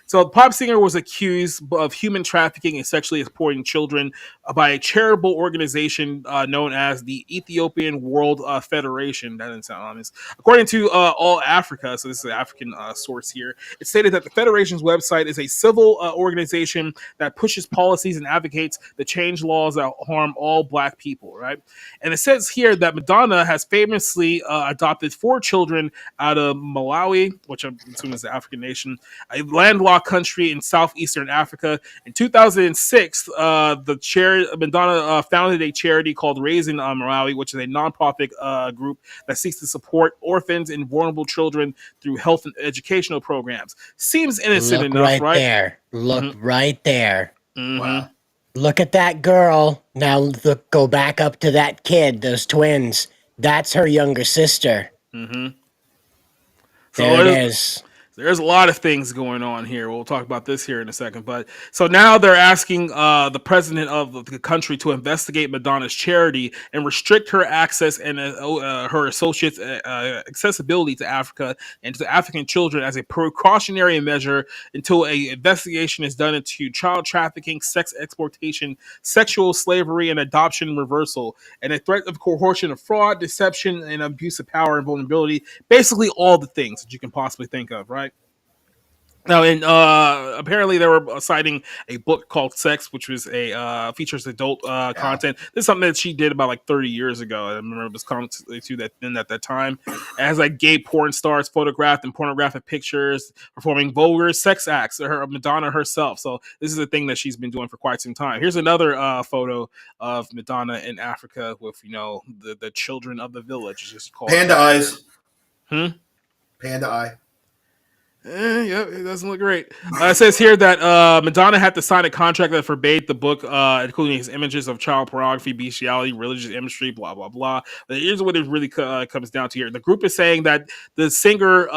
So, the pop singer was accused of human trafficking and sexually exploiting children by a charitable organization known as the Ethiopian World Federation. That doesn't sound honest. According to All Africa, so this is an African source here, it stated that the Federation's website is a civil organization that pushes policies and advocates to change laws that harm all Black people, right? And it says here that Madonna has famously adopted 4 children out of Malawi, which I'm assuming is the African nation, a landlocked country in southeastern Africa. In 2006, Madonna founded a charity called Raising Malawi, which is a nonprofit group that seeks to support orphans and vulnerable children through health and educational programs. Seems innocent Look enough, right right? there. Look Mm-hmm. right there. Mm-hmm. Wow. Look at that girl. Now look, go back up to that kid, those twins. That's her younger sister. Mm-hmm. So There it is. there's a lot of things going on here. We'll talk about this here in a second. But so now they're asking the president of the country to investigate Madonna's charity and restrict her access and her associates' accessibility to Africa and to African children as a precautionary measure until a investigation is done into child trafficking, sex exploitation, sexual slavery, and adoption reversal, and a threat of coercion of fraud, deception, and abuse of power and vulnerability. Basically, all the things that you can possibly think of, right? Now, and apparently they were citing a book called Sex, which was a features adult Yeah. content. This is something that she did about like 30 years ago. I remember it was coming to that then at that time. It has like gay porn stars photographed in pornographic pictures, performing vulgar sex acts. Her Madonna herself. So this is a thing that she's been doing for quite some time. Here's another photo of Madonna in Africa with the children of the village. It's just called Panda eyes. Hmm? Panda eye. Yeah, it doesn't look great. It says here that Madonna had to sign a contract that forbade the book, including his images of child pornography, bestiality, religious imagery, blah blah blah. But here's what it really comes down to here. The group is saying that the singer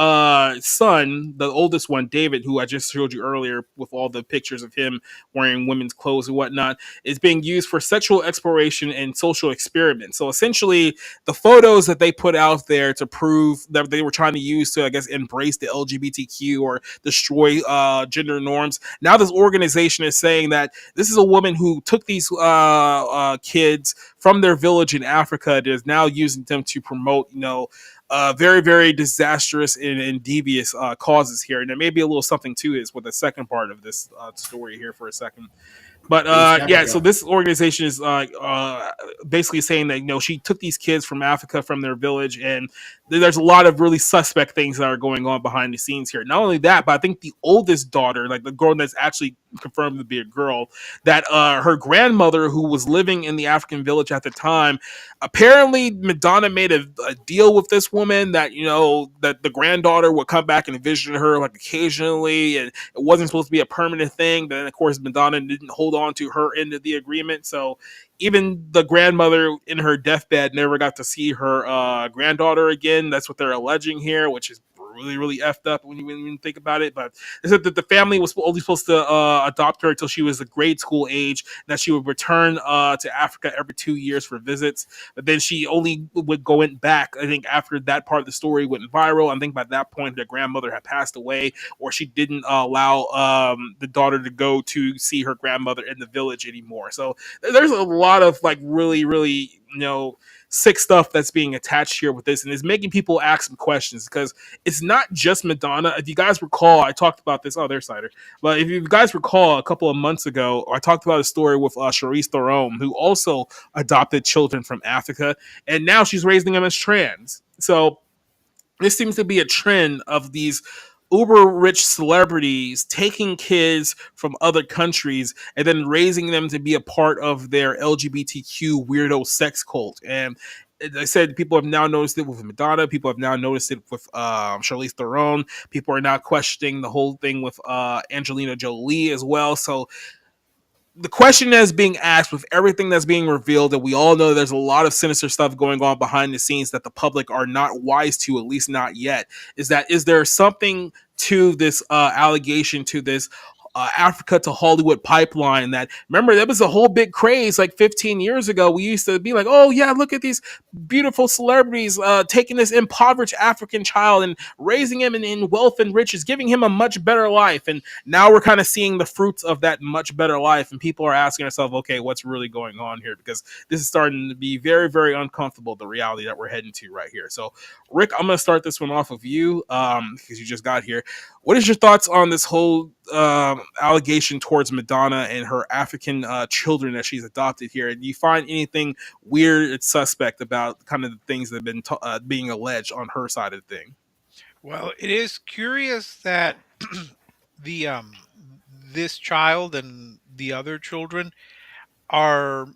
son, the oldest one, David, who I just showed you earlier with all the pictures of him wearing women's clothes and whatnot, is being used for sexual exploration and social experiments. So essentially, the photos that they put out there to prove that they were trying to use to, I guess, embrace the LGBTQ or destroy gender norms. Now this organization is saying that this is a woman who took these kids from their village in Africa and is now using them to promote, very, very disastrous and devious causes here. And there may be a little something to it with the second part of this story here for a second. But yeah, so this organization is basically saying that she took these kids from Africa from their village, and there's a lot of really suspect things that are going on behind the scenes here. Not only that, but I think the oldest daughter, like the girl that's actually confirmed to be a girl, that her grandmother, who was living in the African village at the time, apparently Madonna made a deal with this woman that that the granddaughter would come back and visit her like occasionally, and it wasn't supposed to be a permanent thing. Then of course Madonna didn't hold on to her end of the agreement, so even the grandmother in her deathbed never got to see her granddaughter again. That's what they're alleging here, which is really, really effed up when you think about it. But they said that the family was only supposed to adopt her until she was a grade school age, that she would return to Africa every 2 years for visits. But then she only would go back, I think, after that part of the story went viral. I think by that point, the grandmother had passed away, or she didn't allow the daughter to go to see her grandmother in the village anymore. So there's a lot of like really, really, sick stuff that's being attached here with this, and it's making people ask some questions because it's not just Madonna. If you guys recall, I talked about this. Oh, there's Cider. But if you guys recall, a couple of months ago, I talked about a story with Charlize Theron, who also adopted children from Africa, and now she's raising them as trans. So this seems to be a trend of these uber rich celebrities taking kids from other countries and then raising them to be a part of their LGBTQ weirdo sex cult. And as I said, people have now noticed it with Madonna. People have now noticed it with Charlize Theron. People are now questioning the whole thing with Angelina Jolie as well. So the question that's being asked with everything that's being revealed, and we all know there's a lot of sinister stuff going on behind the scenes that the public are not wise to, at least not yet, is there something to this allegation, to this Africa to Hollywood pipeline? That, remember, there was a whole big craze like 15 years ago. We used to be like, oh yeah, look at these beautiful celebrities taking this impoverished African child and raising him in wealth and riches, giving him a much better life. And now we're kind of seeing the fruits of that much better life, and people are asking themselves, okay, what's really going on here? Because this is starting to be very, very uncomfortable, the reality that we're heading to right here. So Rick, I'm going to start this one off of you because you just got here. What is your thoughts on this whole allegation towards Madonna and her African children that she's adopted here? Do you find anything weird and suspect about kind of the things that have been being alleged on her side of the thing? Well, it is curious that the this child and the other children are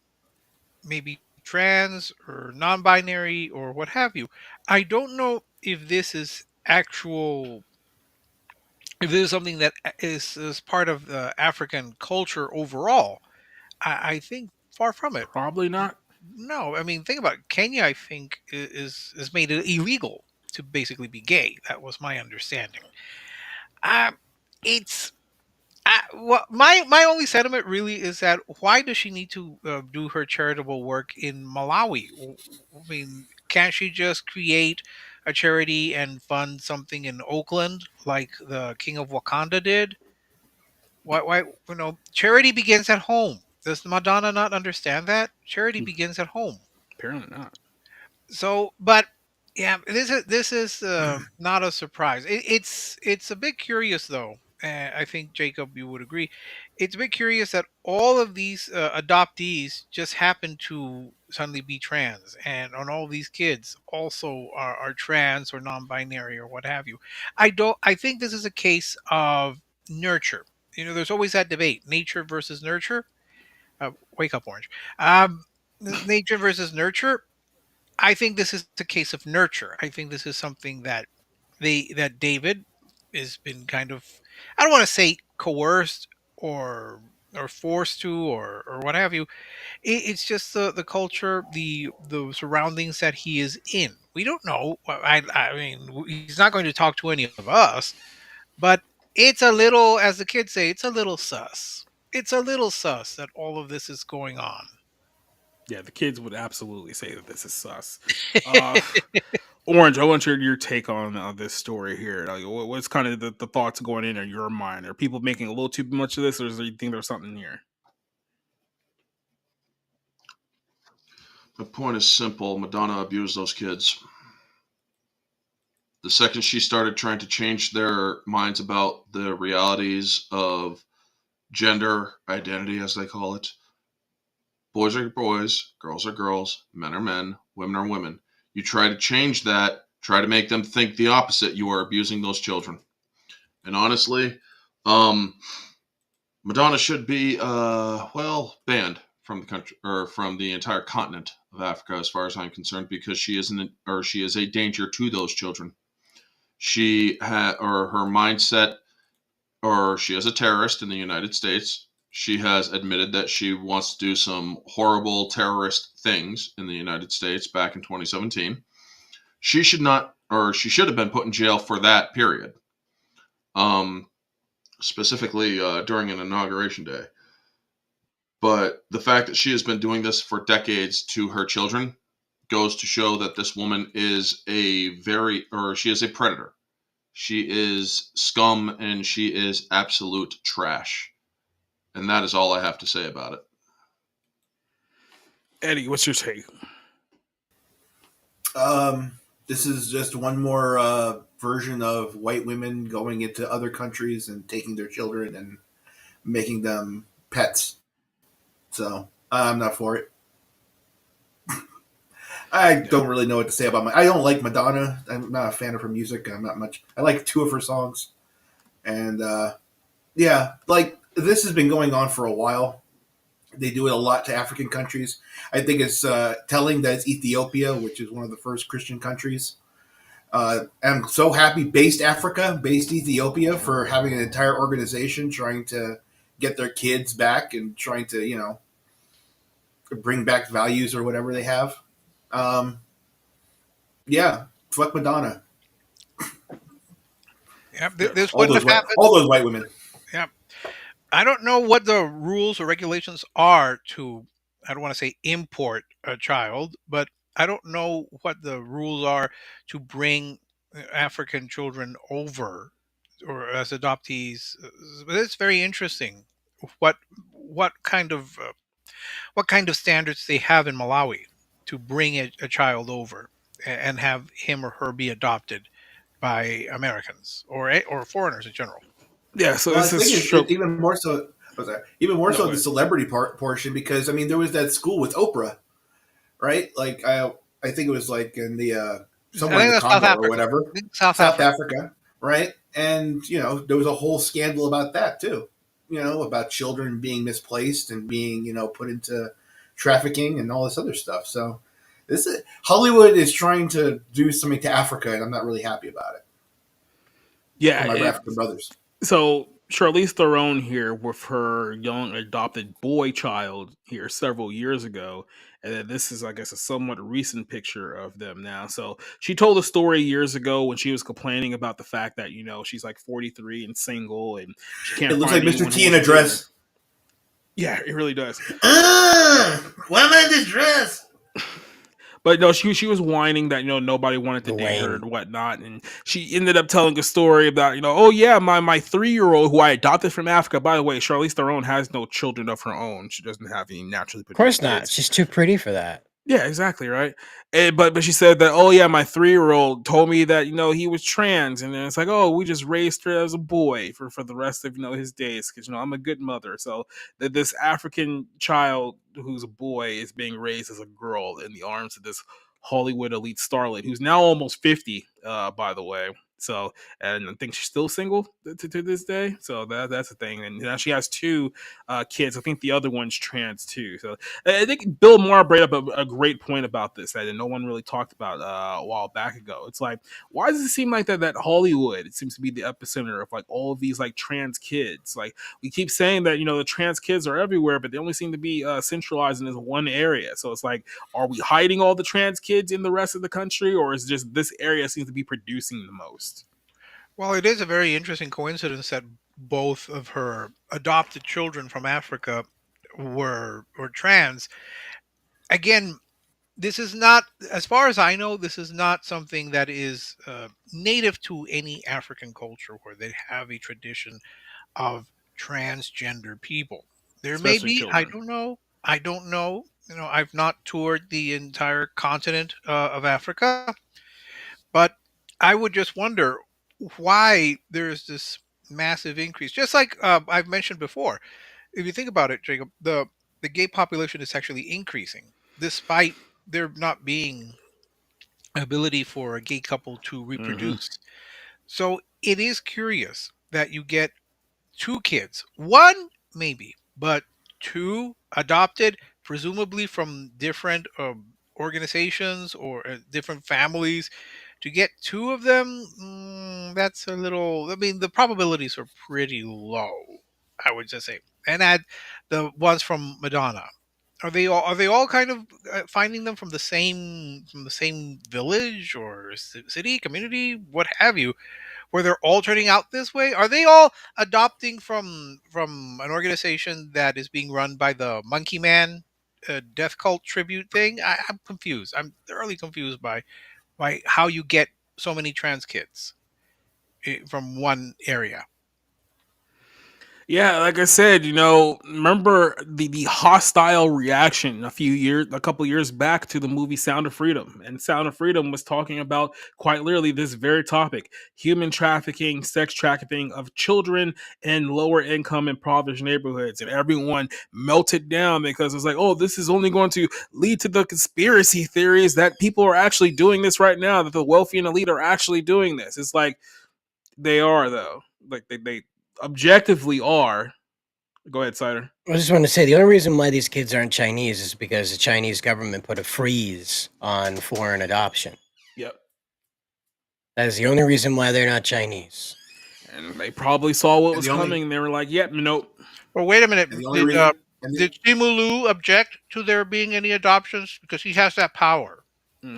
maybe trans or non-binary or what have you. I don't know if this is actual, if this is something that is part of the African culture overall. I think far from it. Probably not. No, I mean, think about it. Kenya. I think is made it illegal to basically be gay. That was my understanding. Um, it's well, my only sentiment really is that why does she need to do her charitable work in Malawi? I mean, can't she just create a charity and fund something in Oakland like the King of Wakanda did? Why, charity begins at home. Does Madonna not understand that? Charity begins at home. Apparently not. So, but yeah, this is not a surprise. It's a bit curious though. I think Jacob, you would agree. It's a bit curious that all of these adoptees just happen to suddenly be trans, and on all these kids also are trans or non-binary or what have you. I don't. I think this is a case of nurture. There's always that debate: nature versus nurture. Wake up, Orange. Um, nature versus nurture. I think this is a case of nurture. I think this is something that David has been kind of, I don't want to say coerced or forced to or what have you. It's just the culture, the surroundings that he is in. We don't know. I mean, he's not going to talk to any of us, but it's a little, as the kids say, it's a little sus. It's a little sus that all of this is going on. Yeah, the kids would absolutely say that this is sus. Uh, Orange, I want your take on this story here. Like, what's kind of the thoughts going in your mind? Are people making a little too much of this, or do you think there's something here? The point is simple. Madonna abused those kids. The second she started trying to change their minds about the realities of gender identity, as they call it, boys are boys, girls are girls, men are men, women are women. You try to change that, try to make them think the opposite, you are abusing those children. And honestly, um, Madonna should be banned from the country or from the entire continent of Africa, as far as I'm concerned, because she is a danger to those children. She had or her mindset, or she is a terrorist in the United States. She has admitted that she wants to do some horrible terrorist things in the United States back in 2017. She should not, or she should have been put in jail for that period. Um, Specifically during an inauguration day. But the fact that she has been doing this for decades to her children goes to show that this woman is she is a predator. She is scum and she is absolute trash. And that is all I have to say about it. Eddie, what's your take? This is just one more version of white women going into other countries and taking their children and making them pets. So I'm not for it. I don't really know what to say about I don't like Madonna. I'm not a fan of her music. I'm not much. I like two of her songs, and yeah, like this has been going on for a while. They do it a lot to African countries. I think it's telling that it's Ethiopia, which is one of the first Christian countries. I'm so happy, based Ethiopia, for having an entire organization trying to get their kids back and trying to, bring back values or whatever they have. Um, yeah, fuck Madonna. Yeah, this wouldn't have happened. All those white women. Yeah, I don't know what the rules or regulations are to, I don't want to say import a child, but I don't know what the rules are to bring African children over or as adoptees. But it's very interesting what what kind of uh, what kind of standards they have in Malawi to bring a child over and have him or her be adopted by Americans or foreigners in general. Yeah, so Well, I this is think it's even more so. Even more so the celebrity portion, because I mean there was that school with Oprah, right? Like I think it was like in the I somewhere in think the that's South Congo or Africa. whatever, I think South South Africa. Africa. right? And there was a whole scandal about that too. About children being misplaced and being put into trafficking and all this other stuff. So Hollywood is trying to do something to Africa, and I'm not really happy about it for Yeah, my African brothers. so Charlize Theron here with her young adopted boy child here several years ago, and then this is, I guess, a somewhat recent picture of them now. So she told a story years ago when she was complaining about the fact that she's like 43 and single, and she It can't looks find like Mr. anyone who T in wants a to date her. dress. Yeah, it really does. Why am I in this dress? But no, she was whining that nobody wanted to date her Dwayne. and whatnot, and she ended up telling a story about oh yeah, my 3-year-old who I adopted from Africa. By the way, Charlize Theron has no children of her own. She doesn't have any naturally Of course produced not. kids. She's too pretty for that. Yeah, exactly right. But she said that my 3-year-old told me that he was trans, and then it's like we just raised her as a boy for the rest of his days because I'm a good mother. So that this African child who's a boy is being raised as a girl in the arms of this Hollywood elite starlet who's now almost 50. By the way. So, and I think she's still single to this day. So that's the thing. And now she has 2 kids. I think the other one's trans too. So I think Bill Maher brought up a great point about this that no one really talked about a while back ago. It's like, why does it seem like that Hollywood, it seems to be the epicenter of like all of these like trans kids? Like we keep saying that the trans kids are everywhere, but they only seem to be centralized in this one area. So it's like, are we hiding all the trans kids in the rest of the country, or is just this area seems to be producing the most? Well, it is a very interesting coincidence that both of her adopted children from Africa were trans. Again, this is not, as far as I know, this is not something that is native to any African culture where they have a tradition of transgender people. There may Especially be, I children. don't know. I don't know. I've not toured the entire continent of Africa, but I would just wonder why there's this massive increase. Just like I've mentioned before, if you think about it, Jacob, the gay population is actually increasing despite there not being ability for a gay couple to Hmm. reproduce. So it is curious that you get 2 kids, one maybe, but 2 adopted, presumably from different organizations or different families. To get 2 of them, that's a little. I mean, the probabilities are pretty low, I would just say. And add the ones from Madonna. Are they all kind of finding them from the same village or city, community, what have you? Where they're all turning out this way? Are they all adopting from an organization that is being run by the Monkey Man death cult tribute thing? I'm confused. I'm thoroughly confused by how you get so many trans kids from one area. Yeah, like I said, remember the hostile reaction a couple years back to the movie Sound of Freedom, and Sound of Freedom was talking about quite literally this very topic: human trafficking, sex trafficking of children in lower income, impoverished neighborhoods, and everyone melted down because it's like, oh, this is only going to lead to the conspiracy theories that people are actually doing this right now, that the wealthy and elite are actually doing this. It's like they are though, like they objectively are. Go ahead, Cider. I just want to say the only reason why these kids aren't Chinese is because the Chinese government put a freeze on foreign adoption. Yep. That is the only reason why they're not Chinese. And they probably saw what And was the only coming. And they were like, "Yep, nope." Well, wait a minute. and the only Did reason and the, did Shimulu object to there being any adoptions because he has that power?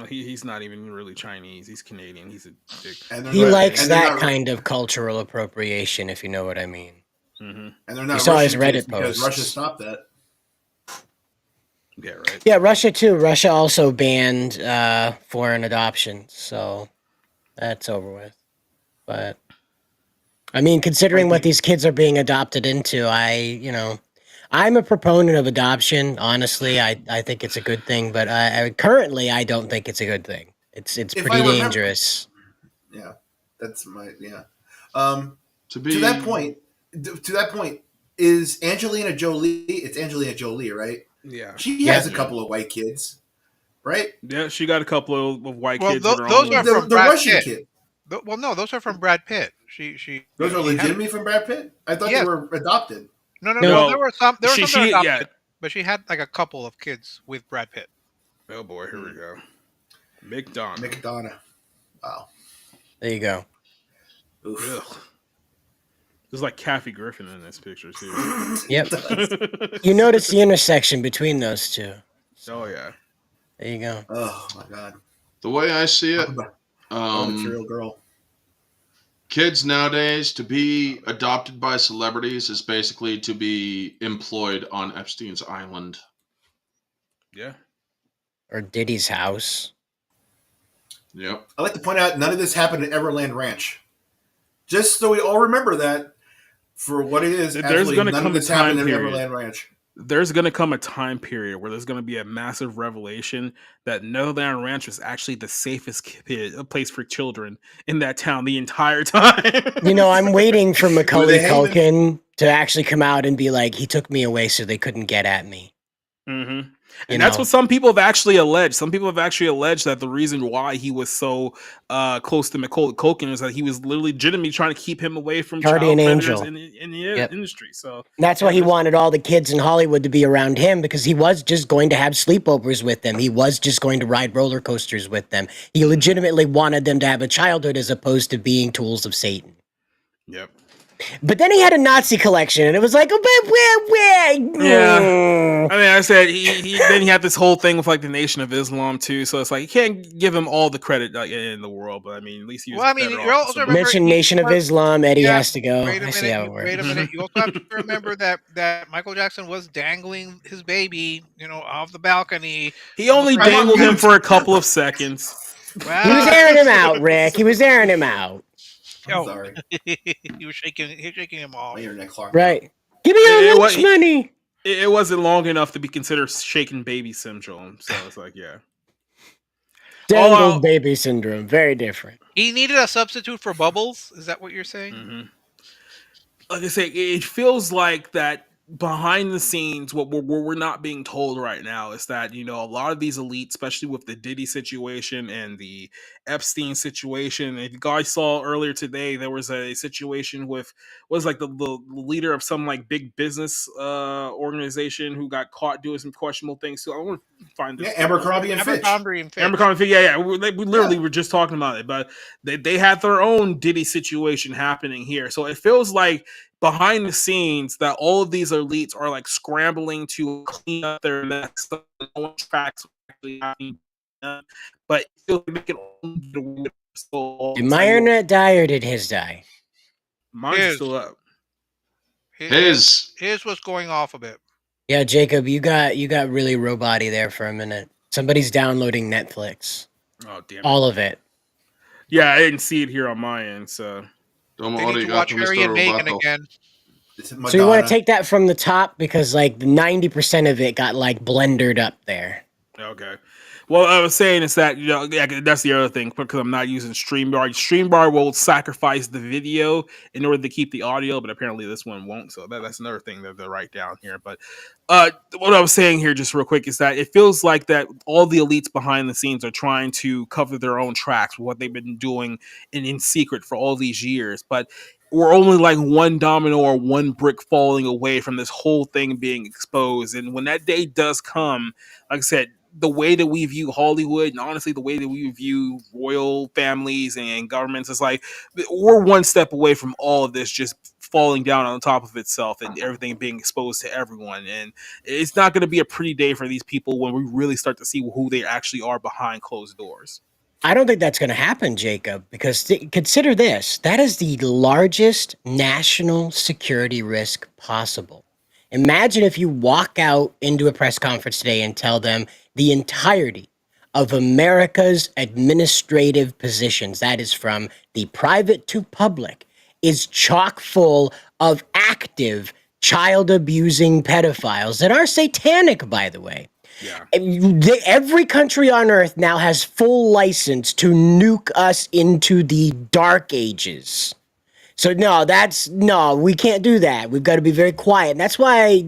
He's not even really Chinese. He's Canadian. He's a dick. and they're He not likes and they're that not kind of cultural appropriation, if you know what I mean. Mm-hmm. and they're You not saw his Russian kids Reddit because Russia posts. stopped that. Yeah, right. Yeah, Russia too. Russia also banned foreign adoptions, so that's over with. But I mean, considering what these kids are being adopted into, I'm a proponent of adoption. Honestly, I think it's a good thing, but currently I don't think it's a good thing. It's If pretty I remember, dangerous. yeah, that's my yeah. Um, To to that be point, is Angelina Jolie? It's Angelina Jolie, right? Yeah. She Yeah. has a couple of white kids, right? Yeah, she got a couple of white Well, kids of her those own. are The, from the Brad Russian Pitt. kid. Well, no, those are from Brad Pitt. Those are He had legitimately from Brad Pitt. I thought they yes. were adopted. No. No, Well, No, there were some that are yeah. adopted, but she had like a couple of kids with Brad Pitt. Oh boy, here we go. McDonough. McDonough. Wow. there you go. Oof. Ugh. There's like Kathy Griffin in this picture too. Yep. You notice the intersection between those two. Oh yeah. There you go. Oh my god. The way I see it, What a material girl. kids nowadays, to be adopted by celebrities is basically to be employed on Epstein's Island. Yeah. Or Diddy's house. Yep. I'd like to point out none of this happened at Everland Ranch. Just so we all remember that for what it is. There's going to none come of a this happened time at period. Everland Ranch. There's going to come a time period where there's going to be a massive revelation that Netherland Ranch is actually the safest place for children in that town the entire time. You know, I'm waiting for Macaulay they hang them? Culkin to actually come out and be like, he took me away so they couldn't get at me. Mm-hmm. You And that's know. what some people have actually alleged. Some people have actually alleged that the reason why he was so close to Macaulay Culkin is that he was literally legitimately trying to keep him away from Guardian child predators angel. in the Yep. industry. So That's why he wanted all the kids in Hollywood to be around him, because he was just going to have sleepovers with them. He was just going to ride roller coasters with them. He legitimately wanted them to have a childhood as opposed to being tools of Satan. Yep. But then he had a Nazi collection, and it was like, Yeah. I mean, I said then he had this whole thing with like the Nation of Islam too. So it's like you can't give him all the credit like, in the world, but I mean, at least he was. Well, I mean, better you off also than remember Mention he- Nation of Islam, Eddie Yeah, has to go. Wait a I see how it minute. works. Wait a minute. You also have to remember that Michael Jackson was dangling his baby, off the balcony. He only Come on, dangled him dude. for a couple of seconds. He was Well, airing him out, Rick. He was airing him out. I'm sorry. he was shaking him off. My internet clock. Right. Give me It your was- lunch money. It wasn't long enough to be considered shaken baby syndrome. So it's like, yeah. Dangled Oh, baby syndrome. Very different. He needed a substitute for Bubbles. Is that what you're saying? Mm-hmm. Like I say, it feels like that behind the scenes, what we're not being told right now is that, a lot of these elites, especially with the Diddy situation and the Epstein situation, and you guys saw earlier today, there was a situation with, was like the leader of some like big business organization who got caught doing some questionable things. So I want to find this. Yeah, Abercrombie and Fitch. Abercrombie and Fitch. Abercrombie, yeah. We literally were just talking about it, but they had their own Diddy situation happening here. So it feels like behind the scenes that all of these elites are like scrambling to clean up their mess. So no one tracks what's actually happening. But it feels like they can only get away with it for so long. Did my internet die or did his die? Mine's His. still up. His. His was going off a bit. Yeah, Jacob, you got really robot-y there for a minute. Somebody's downloading Netflix. Oh damn it. All of it. Yeah, I didn't see it here on my end. So Don't They know what need you to got watch from Harry and Mr. Meghan Roboto. again. It's So you want to Madonna. take that from the top because like 90% of it got like blendered up there. okay. Well, I was saying is that that's the other thing because I'm not using StreamYard. StreamYard will sacrifice the video in order to keep the audio, but apparently this one won't. So that's another thing that they'll write down here. But what I was saying here, just real quick, is that it feels like that all the elites behind the scenes are trying to cover their own tracks with what they've been doing in secret for all these years, but we're only like one domino or one brick falling away from this whole thing being exposed. And when that day does come, like I said, the way that we view Hollywood and honestly the way that we view royal families and governments is like we're one step away from all of this just falling down on top of itself and everything being exposed to everyone. And it's not going to be a pretty day for these people when we really start to see who they actually are behind closed doors. I don't think that's going to happen, Jacob, because consider this. That is the largest national security risk possible. Imagine if you walk out into a press conference today and tell them the entirety of America's administrative positions, that is from the private to public, is chock full of active child abusing pedophiles that are satanic, by the way. Yeah. Every country on earth now has full license to nuke us into the dark ages. So no, we can't do that. We've got to be very quiet. And that's why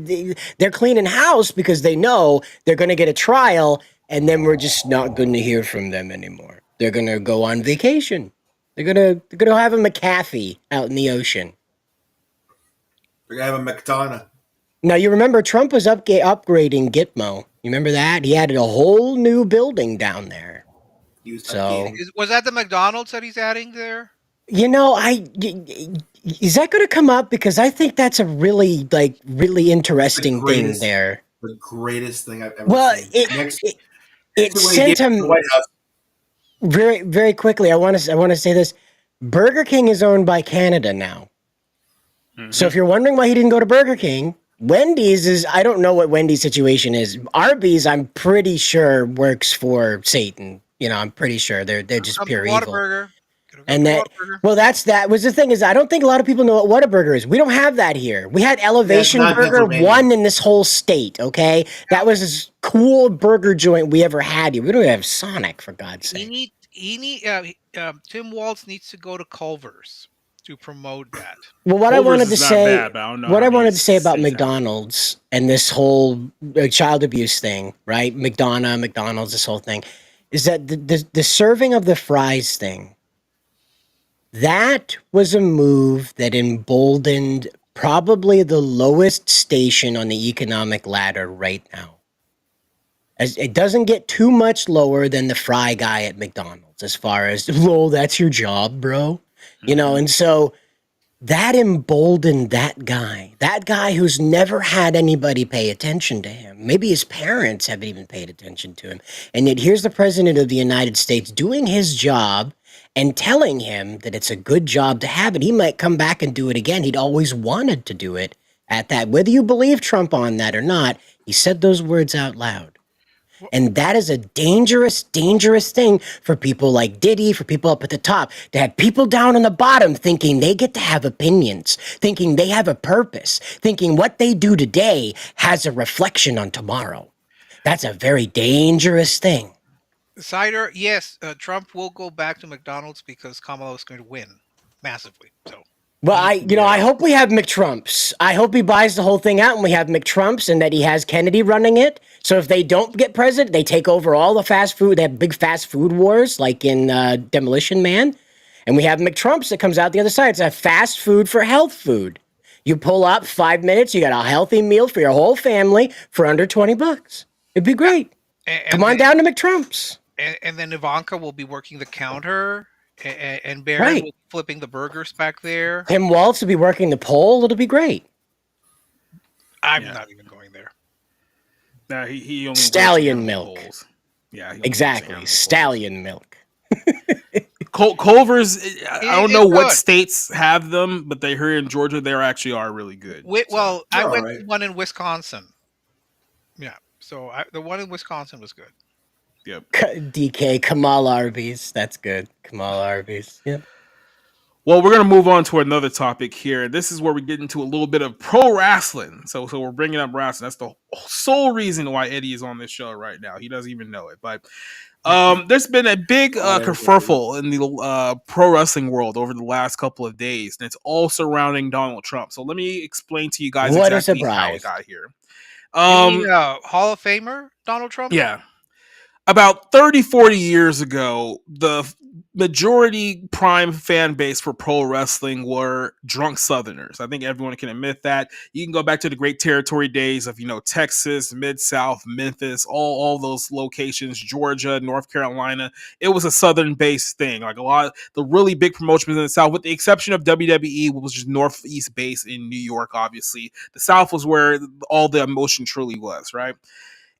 they're cleaning house, because they know they're going to get a trial and then we're just not going to hear from them anymore. They're going to go on vacation. They're gonna have a McAfee out in the ocean. They're gonna have a McDonough. Now you remember Trump was upgrading Gitmo. You remember that? He added a whole new building down there. He was So updating. Was that the McDonald's that he's adding there? you know, is that going to come up? Because I think that's a really interesting thing greatest- there. The greatest thing I've ever Well, seen. it Next to when he sent gave the him White House. very very quickly. I want to say this: Burger King is owned by Canada now. So if you're wondering why he didn't go to Burger King, Wendy's is, I don't know what Wendy's situation is. Arby's, I'm pretty sure, works for Satan. You know, I'm pretty sure they're just Come pure to evil. Whataburger. And that, well, that was the thing, is I don't think a lot of people know what Whataburger is. We don't have that here. We had Elevation not Burger, Pennsylvania. one in this whole state. Okay, that was as cool burger joint we ever had here. We don't even have Sonic, for God's sake. Tim Waltz needs to go to Culver's to promote that. Well, what Culver's I wanted to is not say, bad, but I don't know what how I wanted many to say about states have it. McDonald's and this whole child abuse thing, right? McDonald's, this whole thing, is that the serving of the fries thing, that was a move that emboldened probably the lowest station on the economic ladder right now. As it doesn't get too much lower than the fry guy at McDonald's, as far as, well, that's your job, bro. You know, and so that emboldened that guy who's never had anybody pay attention to him. Maybe his parents haven't even paid attention to him. And yet here's the president of the United States doing his job and telling him that it's a good job to have it. He might come back and do it again. He'd always wanted to do it at that. Whether you believe Trump on that or not, he said those words out loud. And that is a dangerous, dangerous thing for people like Diddy, for people up at the top, to have people down on the bottom thinking they get to have opinions, thinking they have a purpose, thinking what they do today has a reflection on tomorrow. That's a very dangerous thing. Cider, yes, Trump will go back to McDonald's because Kamala is going to win massively. So Well, I hope we have McTrumps. I hope he buys the whole thing out and we have McTrumps, and that he has Kennedy running it. So if they don't get president, they take over all the fast food. They have big fast food wars like in Demolition Man. And we have McTrumps that comes out the other side. It's a fast food for health food. You pull up 5 minutes, you got a healthy meal for your whole family for under $20. It'd be great. Come on down to McTrumps. And then Ivanka will be working the counter, and Barron Right. will be flipping the burgers back there. Tim Waltz will be working the pole. It'll be great. I'm not even going there. Nah, he only Stallion works milk. animal poles. Yeah, he only works Exactly. animal Stallion milk. Culver's, I don't know It's what good. states have them, but they here in Georgia, they actually are really good. Well, I They're went alright. to one in Wisconsin. Yeah, so the one in Wisconsin was good. Yep. DK Kamal Arby's. That's good. Kamal Arby's. Yep. Well, we're gonna move on to another topic here. This is where we get into a little bit of pro wrestling. So we're bringing up wrestling. That's the sole reason why Eddie is on this show right now. He doesn't even know it, but there's been a big kerfuffle in the pro wrestling world over the last couple of days, and it's all surrounding Donald Trump. So let me explain to you guys What a exactly how surprise. it got here. You mean, Hall of Famer Donald Trump? Yeah. About 30, 40 years ago, the majority prime fan base for pro wrestling were drunk Southerners. I think everyone can admit that. You can go back to the great territory days of, Texas, Mid-South, Memphis, all those locations, Georgia, North Carolina. It was a Southern-based thing. Like a lot of the really big promotions in the South, with the exception of WWE, which was just Northeast based in New York, obviously. The South was where all the emotion truly was, right?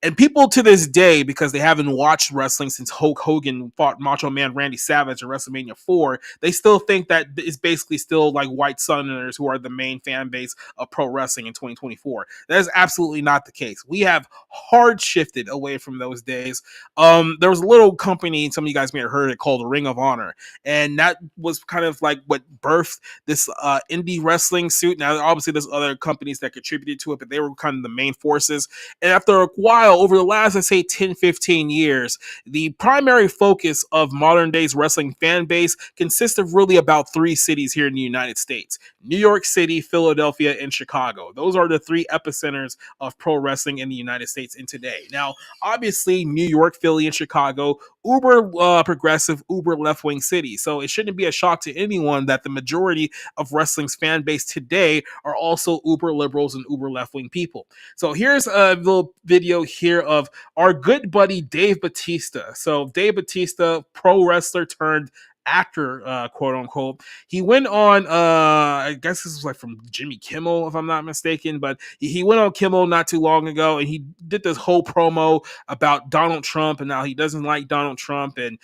And people to this day, because they haven't watched wrestling since Hulk Hogan fought Macho Man Randy Savage at WrestleMania 4, they still think that it's basically still like white Southerners who are the main fan base of pro wrestling in 2024. That is absolutely not the case. We have hard shifted away from those days. There was a little company, some of you guys may have heard it, called Ring of Honor. And that was kind of like what birthed this indie wrestling suit. Now, obviously, there's other companies that contributed to it, but they were kind of the main forces. And after a while, over the last, I'd say 10, 15 years, the primary focus of modern day's wrestling fan base consists of really about 3 cities here in the United States: New York City, Philadelphia, and Chicago. Those are the 3 epicenters of pro wrestling in the United States in today. Now, obviously, New York, Philly, and Chicago uber progressive, uber left wing city. So it shouldn't be a shock to anyone that the majority of wrestling's fan base today are also uber liberals and uber left wing people. So here's a little video here of our good buddy Dave Bautista. So Dave Bautista, pro wrestler turned actor, quote unquote. He went on, I guess this was like from Jimmy Kimmel, if I'm not mistaken, but he went on Kimmel not too long ago, and he did this whole promo about Donald Trump and now he doesn't like Donald Trump, and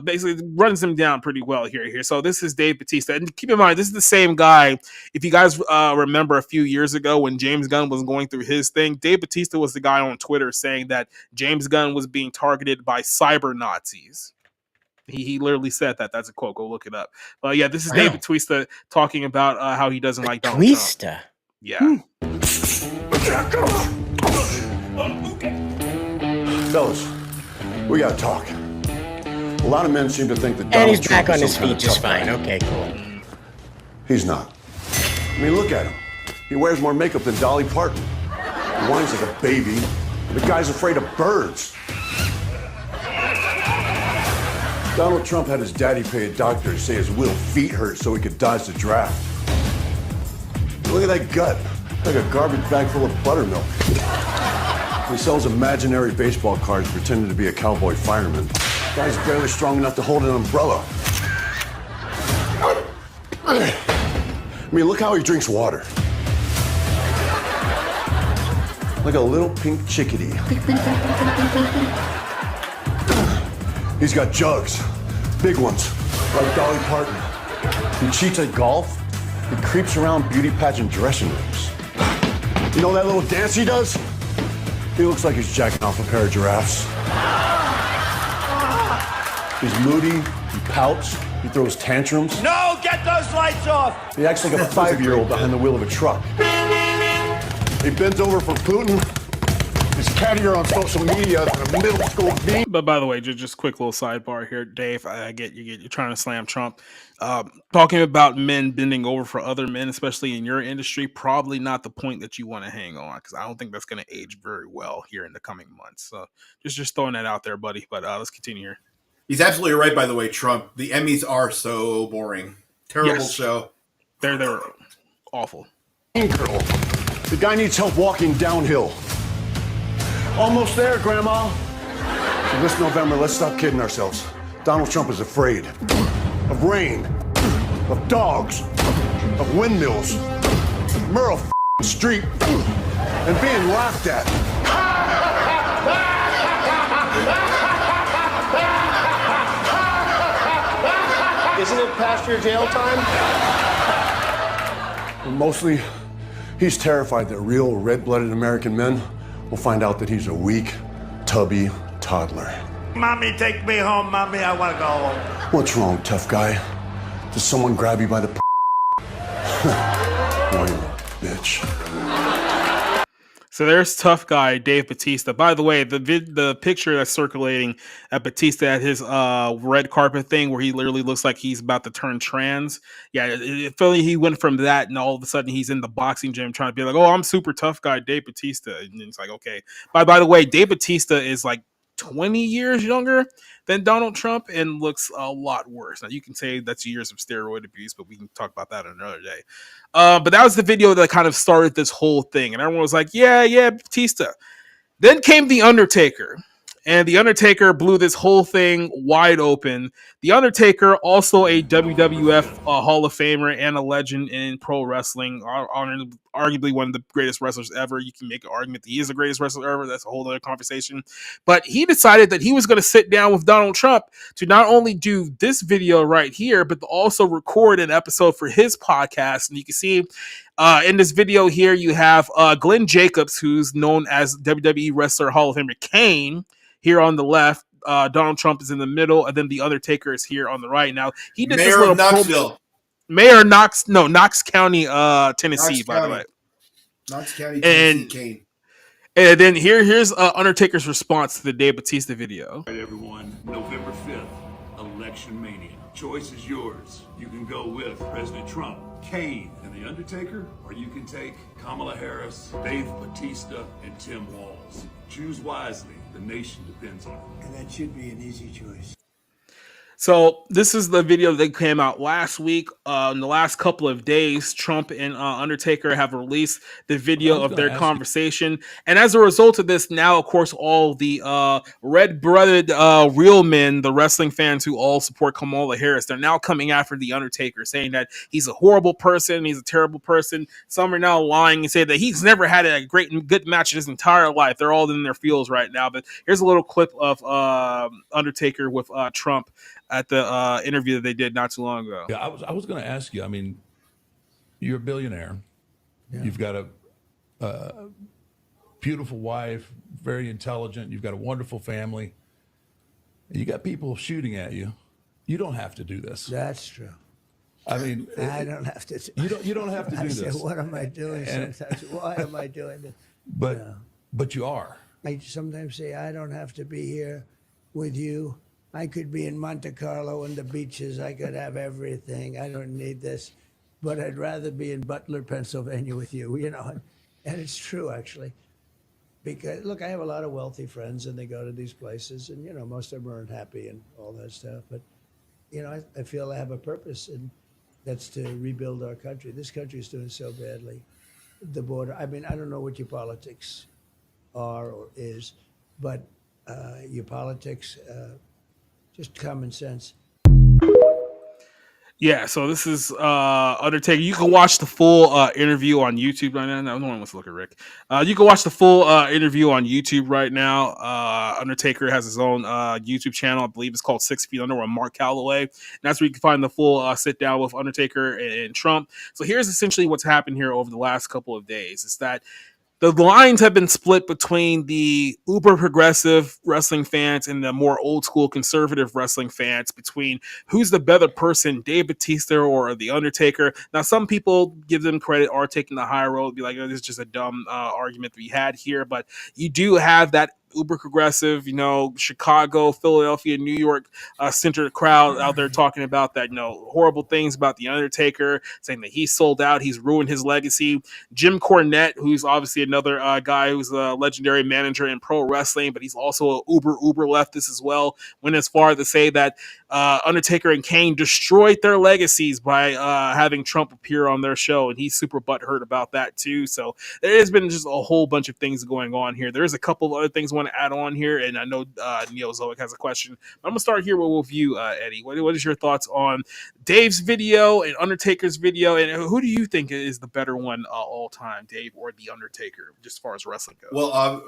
basically runs him down pretty well here. So this is Dave Bautista, and keep in mind, this is the same guy. If you guys remember a few years ago when James Gunn was going through his thing, Dave Bautista was the guy on Twitter saying that James Gunn was being targeted by cyber Nazis. He literally said that. That's a quote. Go look it up. Yeah, this is Dave Bautista talking about how he doesn't like Donald Trump. Yeah. Fellas, we gotta talk. A lot of men seem to think that And Donald he's Trump back is on some his kind feet of just tough fine. guy. Okay, cool. He's not. I mean, look at him. He wears more makeup than Dolly Parton. He whines like a baby. The guy's afraid of birds. Donald Trump had his daddy pay a doctor to say his little feet hurt so he could dodge the draft. Look at that gut, like a garbage bag full of buttermilk. He sells imaginary baseball cards pretending to be a cowboy fireman. Guy's barely strong enough to hold an umbrella. I mean, look how he drinks water. Like a little pink chickadee. He's got jugs, big ones, like Dolly Parton. He cheats at golf. He creeps around beauty pageant dressing rooms. You know that little dance he does? He looks like he's jacking off a pair of giraffes. He's moody, he pouts, he throws tantrums. No, get those lights off! He acts like a 5-year-old behind the wheel of a truck. He bends over for Putin. He's cattier on social media than a middle school bean. But by the way, just quick little sidebar here, Dave. I get you're trying to slam Trump. Talking about men bending over for other men, especially in your industry, probably not the point that you want to hang on, because I don't think that's going to age very well here in the coming months. So just throwing that out there, buddy. But let's continue here. He's absolutely right, by the way, Trump. The Emmys are so boring. Terrible show. They're awful. Girl. The guy needs help walking downhill. Almost there, Grandma. So this November, let's stop kidding ourselves. Donald Trump is afraid of rain, of dogs, of windmills, Merle Street, and being laughed at. Isn't it past your jail time? Mostly, he's terrified that real red-blooded American men will find out that he's a weak, tubby toddler. Mommy, take me home. Mommy, I want to go home. What's wrong, tough guy? Does someone grab you by the No, you bitch. So there's tough guy Dave Bautista. By the way, the picture that's circulating at Bautista at his red carpet thing, where he literally looks like he's about to turn trans. Yeah, it felt like he went from that, and all of a sudden he's in the boxing gym trying to be like, "Oh, I'm super tough guy Dave Bautista," and it's like, okay. By the way, Dave Bautista is like 20 years younger than Donald Trump and looks a lot worse. Now you can say that's years of steroid abuse, but we can talk about that another day. But that was the video that kind of started this whole thing, and everyone was like, yeah, Bautista. Then came The Undertaker, and The Undertaker blew this whole thing wide open. The Undertaker, also a WWF Hall of Famer and a legend in pro wrestling, arguably one of the greatest wrestlers ever. You can make an argument that he is the greatest wrestler ever. That's a whole other conversation. But he decided that he was going to sit down with Donald Trump to not only do this video right here, but to also record an episode for his podcast. And you can see in this video here, you have Glenn Jacobs, who's known as WWE Wrestler Hall of Famer Kane, here on the left. Donald Trump is in the middle, and then The Undertaker is here on the right. Now, he did Mayor of Knoxville. Knox County, Tennessee, by the way. Knox County, Tennessee, Kane. And then here's Undertaker's response to the Dave Bautista video. All right, everyone, November 5th, Election Mania. Choice is yours. You can go with President Trump, Kane, and The Undertaker, or you can take Kamala Harris, Dave Bautista, and Tim Walz. Choose wisely. The nation depends on it. And that should be an easy choice. So this is the video that came out last week. In the last couple of days, Trump and Undertaker have released the video of their conversation, and as a result of this, now of course all the red-blooded real men, the wrestling fans who all support Kamala Harris, they're now coming after the Undertaker, saying that he's a horrible person, he's a terrible person. Some are now lying and say that he's never had a great and good match in his entire life. They're all in their feels right now. But here's a little clip of Undertaker with Trump at the interview that they did not too long ago. Yeah, I was going to ask you. I mean, you're a billionaire. Yeah. You've got a beautiful wife, very intelligent. You've got a wonderful family. You got people shooting at you. You don't have to do this. That's true. I mean, I don't have to. You don't have to do this. I say, what am I doing? Sometimes, why am I doing this? But you are. I sometimes say, I don't have to be here with you. I could be in Monte Carlo and the beaches. I could have everything. I don't need this. But I'd rather be in Butler, Pennsylvania with you, you know. And it's true, actually. Because, look, I have a lot of wealthy friends, and they go to these places, and, you know, most of them aren't happy and all that stuff. But, you know, I feel I have a purpose, and that's to rebuild our country. This country is doing so badly. The border, I mean, I don't know what your politics are or is, but your politics... just common sense. Yeah, so this is Undertaker. You can watch the full interview on YouTube right now. No one wants to look at Rick. You can watch the full interview on YouTube right now. Undertaker has his own YouTube channel. I believe it's called 6 Feet Under with Mark Calloway. And that's where you can find the full sit down with Undertaker and Trump. So here's essentially what's happened here over the last couple of days. Is that the lines have been split between the uber progressive wrestling fans and the more old school conservative wrestling fans, between who's the better person, Dave Bautista or the Undertaker. Now, some people give them credit, are taking the high road, be like, oh, this is just a dumb argument that we had here. But you do have that uber progressive, you know, Chicago, Philadelphia, New York centered crowd out there talking about that, you know, horrible things about the Undertaker, saying that he's sold out, he's ruined his legacy. Jim Cornette, who's obviously another guy who's a legendary manager in pro wrestling, but he's also a uber leftist as well, went as far to say that Undertaker and Kane destroyed their legacies by having Trump appear on their show, and he's super butthurt about that too. So there has been just a whole bunch of things going on here. There's a couple of other things I want to add on here, and I know Neozoic has a question. I'm gonna start here with you, Eddie. What is your thoughts on Dave's video and Undertaker's video, and who do you think is the better one all time, Dave or the Undertaker, just as far as wrestling goes? Well,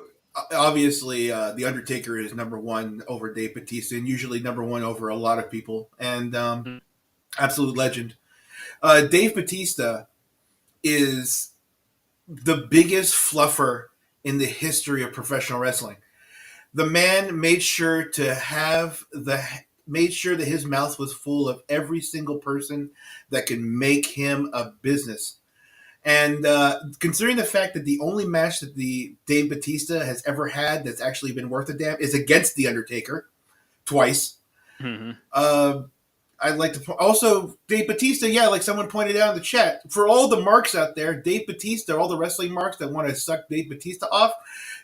obviously, the Undertaker is number one over Dave Bautista, and usually number one over a lot of people, and absolute legend. Dave Bautista is the biggest fluffer in the history of professional wrestling. The man made sure that his mouth was full of every single person that could make him a business. And considering the fact that the only match that the Dave Bautista has ever had that's actually been worth a damn is against the Undertaker twice. Mm-hmm. I'd like to also Dave Bautista. Yeah, like someone pointed out in the chat, for all the marks out there, Dave Bautista, all the wrestling marks that want to suck Dave Bautista off.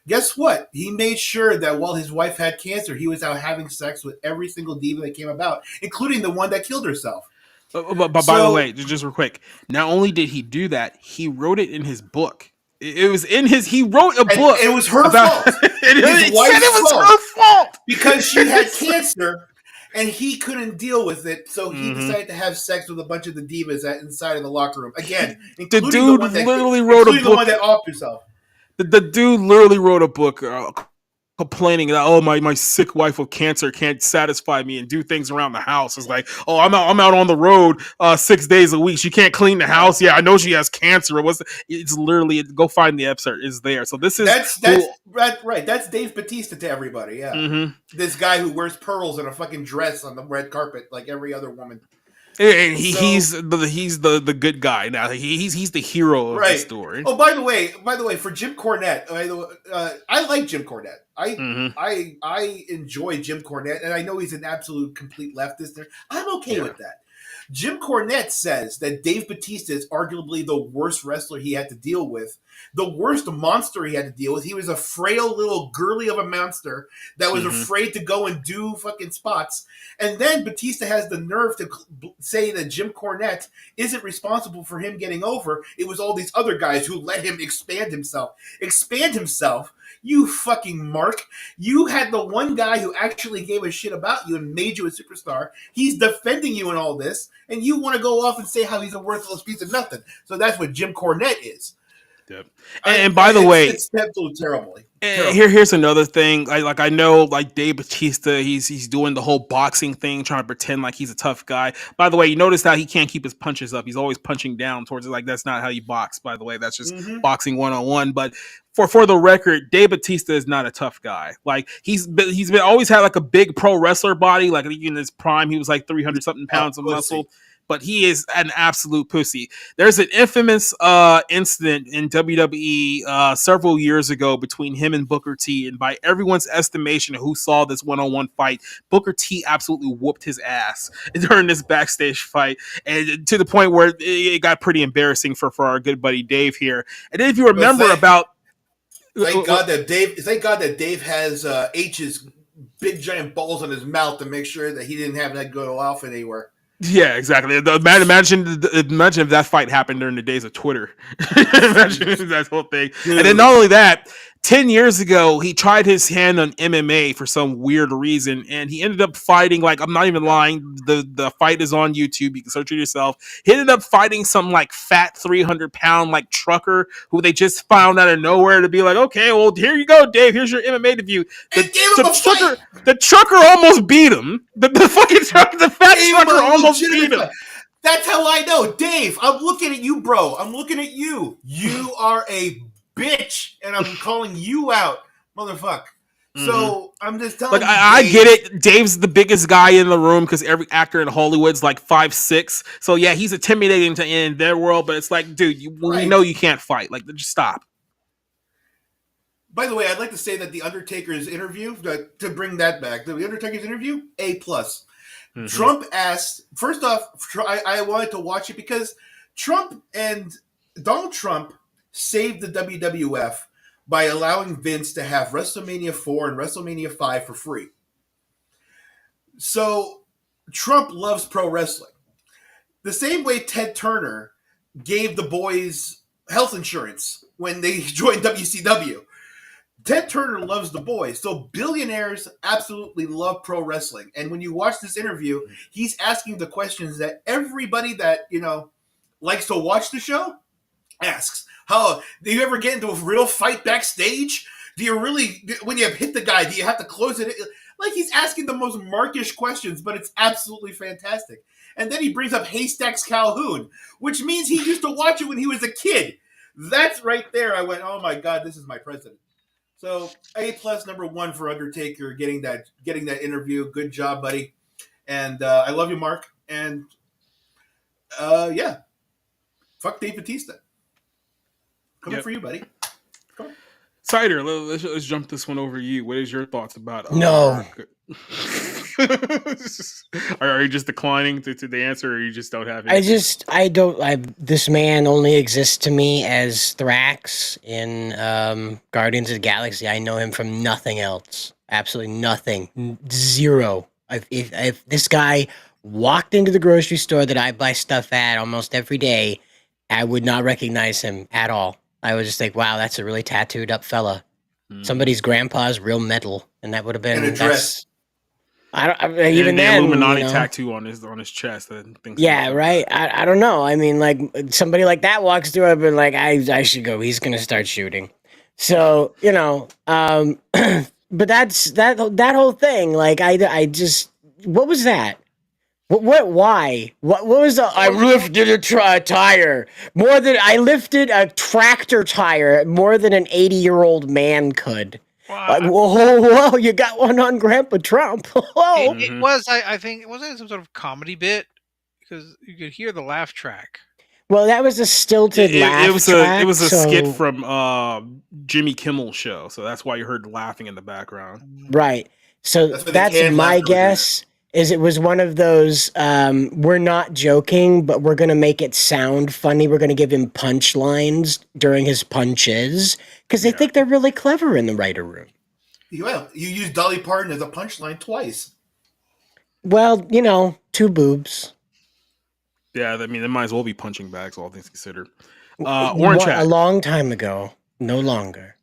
Guess what? He made sure that while his wife had cancer, he was out having sex with every single diva that came about, including the one that killed herself. But by the way, just real quick, not only did he do that, he wrote it in his book. It was in his. He wrote a book. It was her fault. His wife's her fault because she had cancer. And he couldn't deal with it, so he decided to have sex with a bunch of the divas inside of the locker room. Again, the dude literally wrote a book. The one that offed himself. The dude literally wrote a book complaining that, oh, my sick wife with cancer can't satisfy me and do things around the house. It's like, oh, I'm out on the road 6 days a week. She can't clean the house. Yeah, I know she has cancer. It's literally, go find the excerpt. It's there. So this is that's right. That's Dave Bautista to everybody. Yeah, This guy who wears pearls and a fucking dress on the red carpet like every other woman. And he's the good guy now. He's the hero of the story. Oh, by the way, for Jim Cornette, I like Jim Cornette. I enjoy Jim Cornette, and I know he's an absolute complete leftist. I'm okay with that. Jim Cornette says that Dave Bautista is arguably the worst wrestler he had to deal with, the worst monster he had to deal with. He was a frail little girly of a monster that was afraid to go and do fucking spots. And then Batista has the nerve to say that Jim Cornette isn't responsible for him getting over. It was all these other guys who let him expand himself. Expand himself? You fucking mark. You had the one guy who actually gave a shit about you and made you a superstar. He's defending you in all this, and you want to go off and say how he's a worthless piece of nothing. So that's what Jim Cornette is. Yep. And by the way, it's terribly. Here's another thing. I know like Dave Bautista, he's doing the whole boxing thing, trying to pretend like he's a tough guy. By the way, you notice how he can't keep his punches up. He's always punching down towards it. Like that's not how you box. By the way, that's just boxing 101. But for the record, Dave Bautista is not a tough guy. Like he's been always had like a big pro wrestler body. Like in his prime, he was like 300 something pounds of muscle. But he is an absolute pussy. There's an infamous incident in WWE several years ago between him and Booker T. And by everyone's estimation of who saw this one-on-one fight, Booker T absolutely whooped his ass during this backstage fight. And to the point where it got pretty embarrassing for our good buddy Dave here. And then if you remember Thank God that Dave has H's big giant balls on his mouth to make sure that he didn't have that go off anywhere. Yeah, exactly. Imagine if that fight happened during the days of Twitter. Imagine that whole thing. Dude. And then not only that, 10 years ago, he tried his hand on MMA for some weird reason, and he ended up fighting, like, I'm not even lying, the fight is on YouTube, you can search it yourself. He ended up fighting some, like, fat 300-pound, like, trucker who they just found out of nowhere to be like, okay, well, here you go, Dave, here's your MMA debut. The trucker almost beat him. The fucking trucker, the fat trucker almost beat him. That's how I know. Dave, I'm looking at you, bro. I'm looking at you. You are a bitch, and I'm calling you out, motherfucker. So I'm just telling you. I get it. Dave's the biggest guy in the room because every actor in Hollywood's like 5'6". So yeah, he's intimidating in their world, but it's like, dude, we know you can't fight. Like, just stop. By the way, I'd like to say that the Undertaker's interview, to bring that back, the Undertaker's interview, A+. Trump asked, first off, I wanted to watch it because Donald Trump saved the WWF by allowing Vince to have WrestleMania 4 and WrestleMania 5 for free. So Trump loves pro wrestling. The same way Ted Turner gave the boys health insurance when they joined WCW. Ted Turner loves the boys. So billionaires absolutely love pro wrestling. And when you watch this interview, he's asking the questions that everybody that, likes to watch the show asks. How do you ever get into a real fight backstage? Do you really, when you hit the guy, do you have to close it? Like, he's asking the most markish questions, but it's absolutely fantastic. And then he brings up Haystacks Calhoun, which means he used to watch it when he was a kid. That's right there. I went, oh my God, this is my president. So A+ #1 for Undertaker, getting that interview. Good job, buddy. And I love you, Mark. And yeah, fuck Dave Bautista. Coming for you, buddy. Come on. Cider, let's jump this one over to you. What is your thoughts about? No. Are you just declining to the answer, or you just don't have anything? This man only exists to me as Thrax in Guardians of the Galaxy. I know him from nothing else. Absolutely nothing. Zero. If this guy walked into the grocery store that I buy stuff at almost every day, I would not recognize him at all. I was just like, wow, that's a really tattooed up fella. Somebody's grandpa's real metal, and that would have been and a dress. Even the Illuminati tattoo on his chest. Right. I don't know. I mean, like, somebody like that walks through, I've been like, I should go. He's gonna start shooting. So but that's that whole thing. Like, I just, what was that? What? Why? What was the? I lifted a tire more than I lifted a tractor tire more than an 80-year-old man could. Wow. Like, whoa! You got one on Grandpa Trump. Whoa! It was. I think it wasn't some sort of comedy bit because you could hear the laugh track. Well, that was a stilted laugh. It was a skit from Jimmy Kimmel's show, so that's why you heard laughing in the background. Right. So that's my guess. is it was one of those we're not joking, but we're gonna make it sound funny. We're gonna give him punchlines during his punches because they think they're really clever in the writer room. Well, you used Dolly Parton as a punchline twice. Well, you know, two boobs. Yeah, I mean, they might as well be punching bags, all things considered. Orange A Hat, long time ago, no longer.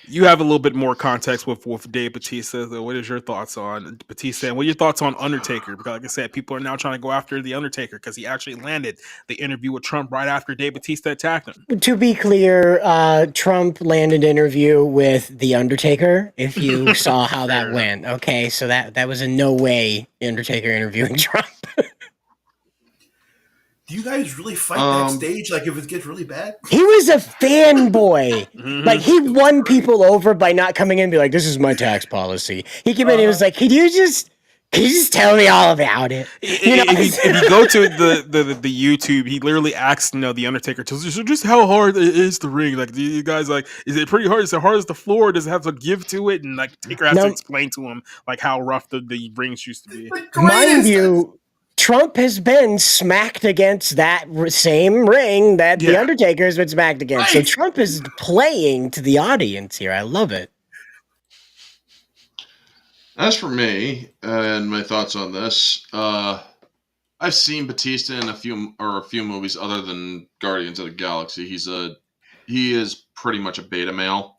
you have a little bit more context with Dave Bautista. So what is your thoughts on Bautista, and what are your thoughts on Undertaker? Because, like I said, people are now trying to go after the Undertaker because he actually landed the interview with Trump right after Dave Bautista attacked him. To be clear, Trump landed an interview with the Undertaker. If you saw how that went, okay, so that was in no way Undertaker interviewing Trump. Do you guys really fight backstage? Like if it gets really bad? He was a fanboy. Like he won people over by not coming in and be like, "This is my tax policy." He came in and he was like, Can you just tell me all about it?" You know? If you go to the YouTube, he literally asks, the Undertaker, just how hard it is to ring. Like, do you guys like? Is it pretty hard? Is it hard as the floor? Does it have to give to it? And like, Taker has to explain to him like how rough the rings used to be. Mind you, Trump has been smacked against that same ring that the Undertaker has been smacked against. So Trump is playing to the audience here. I love it. As for me and my thoughts on this, I've seen Bautista in a few movies other than Guardians of the Galaxy. He is pretty much a beta male.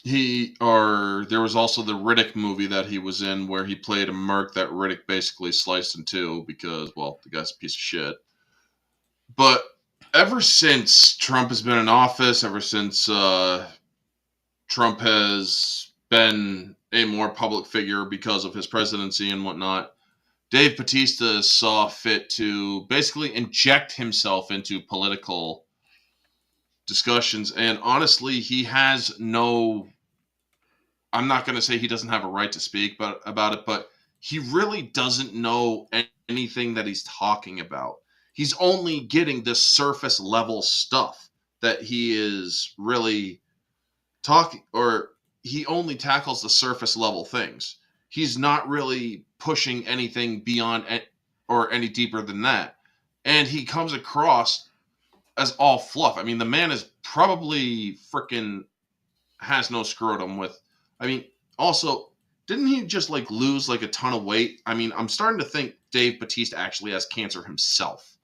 There was also the Riddick movie that he was in where he played a merc that Riddick basically sliced in two because, well, the guy's a piece of shit. But ever since Trump has been in office, ever since Trump has been a more public figure because of his presidency and whatnot, Dave Bautista saw fit to basically inject himself into political discussions. And honestly, he has no... I'm not going to say he doesn't have a right to speak about it, but he really doesn't know anything that he's talking about. He's only getting this surface level stuff that he is really talking, or he only tackles the surface level things. He's not really pushing anything beyond or any deeper than that. And he comes across as all fluff. I mean, the man is probably freaking has no scrotum with... I mean, also, didn't he just like lose like a ton of weight? I mean, I'm starting to think Dave Bautista actually has cancer himself,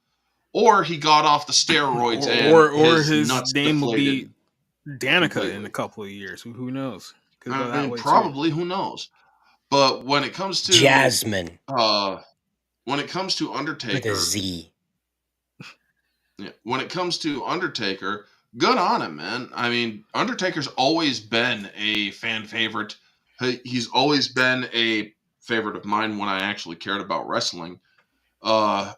or he got off the steroids, or his his name will be Danica in a couple of years. Who knows? I mean, probably who knows? But when it comes to Jasmine, when it comes to Undertaker, with a Z. Yeah, when it comes to Undertaker, good on him, man. I mean, Undertaker's always been a fan favorite. He's always been a favorite of mine when I actually cared about wrestling. I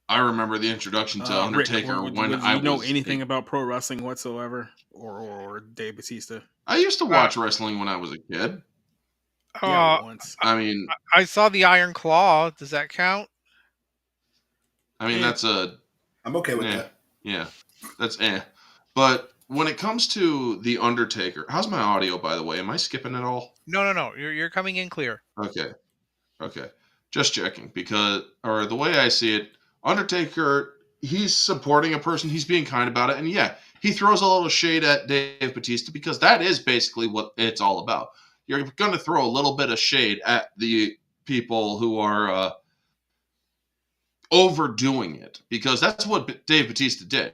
remember the introduction to Undertaker Rick, when I know anything about pro wrestling whatsoever, or Dave Bautista. I used to watch wrestling when I was a kid. Once. I mean, I saw the Iron Claw. Does that count? I mean, that's a... I'm okay with that. Yeah, that's But when it comes to the Undertaker, how's my audio, by the way? Am I skipping it all? No. You're coming in clear. Okay. Just checking, because, or the way I see it, Undertaker, he's supporting a person, he's being kind about it, and yeah, he throws a little shade at Dave Bautista because that is basically what it's all about. You're going to throw a little bit of shade at the people who are overdoing it, because that's what Dave Bautista did.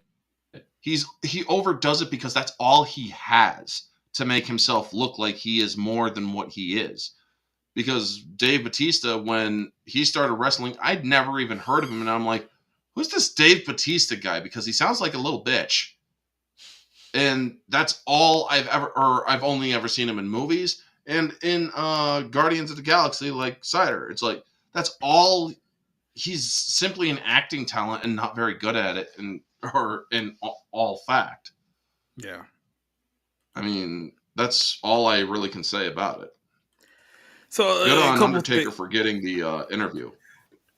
He overdoes it because that's all he has to make himself look like he is more than what he is. Because Dave Bautista, when he started wrestling, I'd never even heard of him, and I'm like, who's this Dave Bautista guy? Because he sounds like a little bitch. And that's all I've only ever seen him in movies and in Guardians of the Galaxy, like Cider. It's like, that's all. He's simply an acting talent and not very good at it, or in all fact. Yeah. I mean, that's all I really can say about it. So good on Undertaker for getting the interview.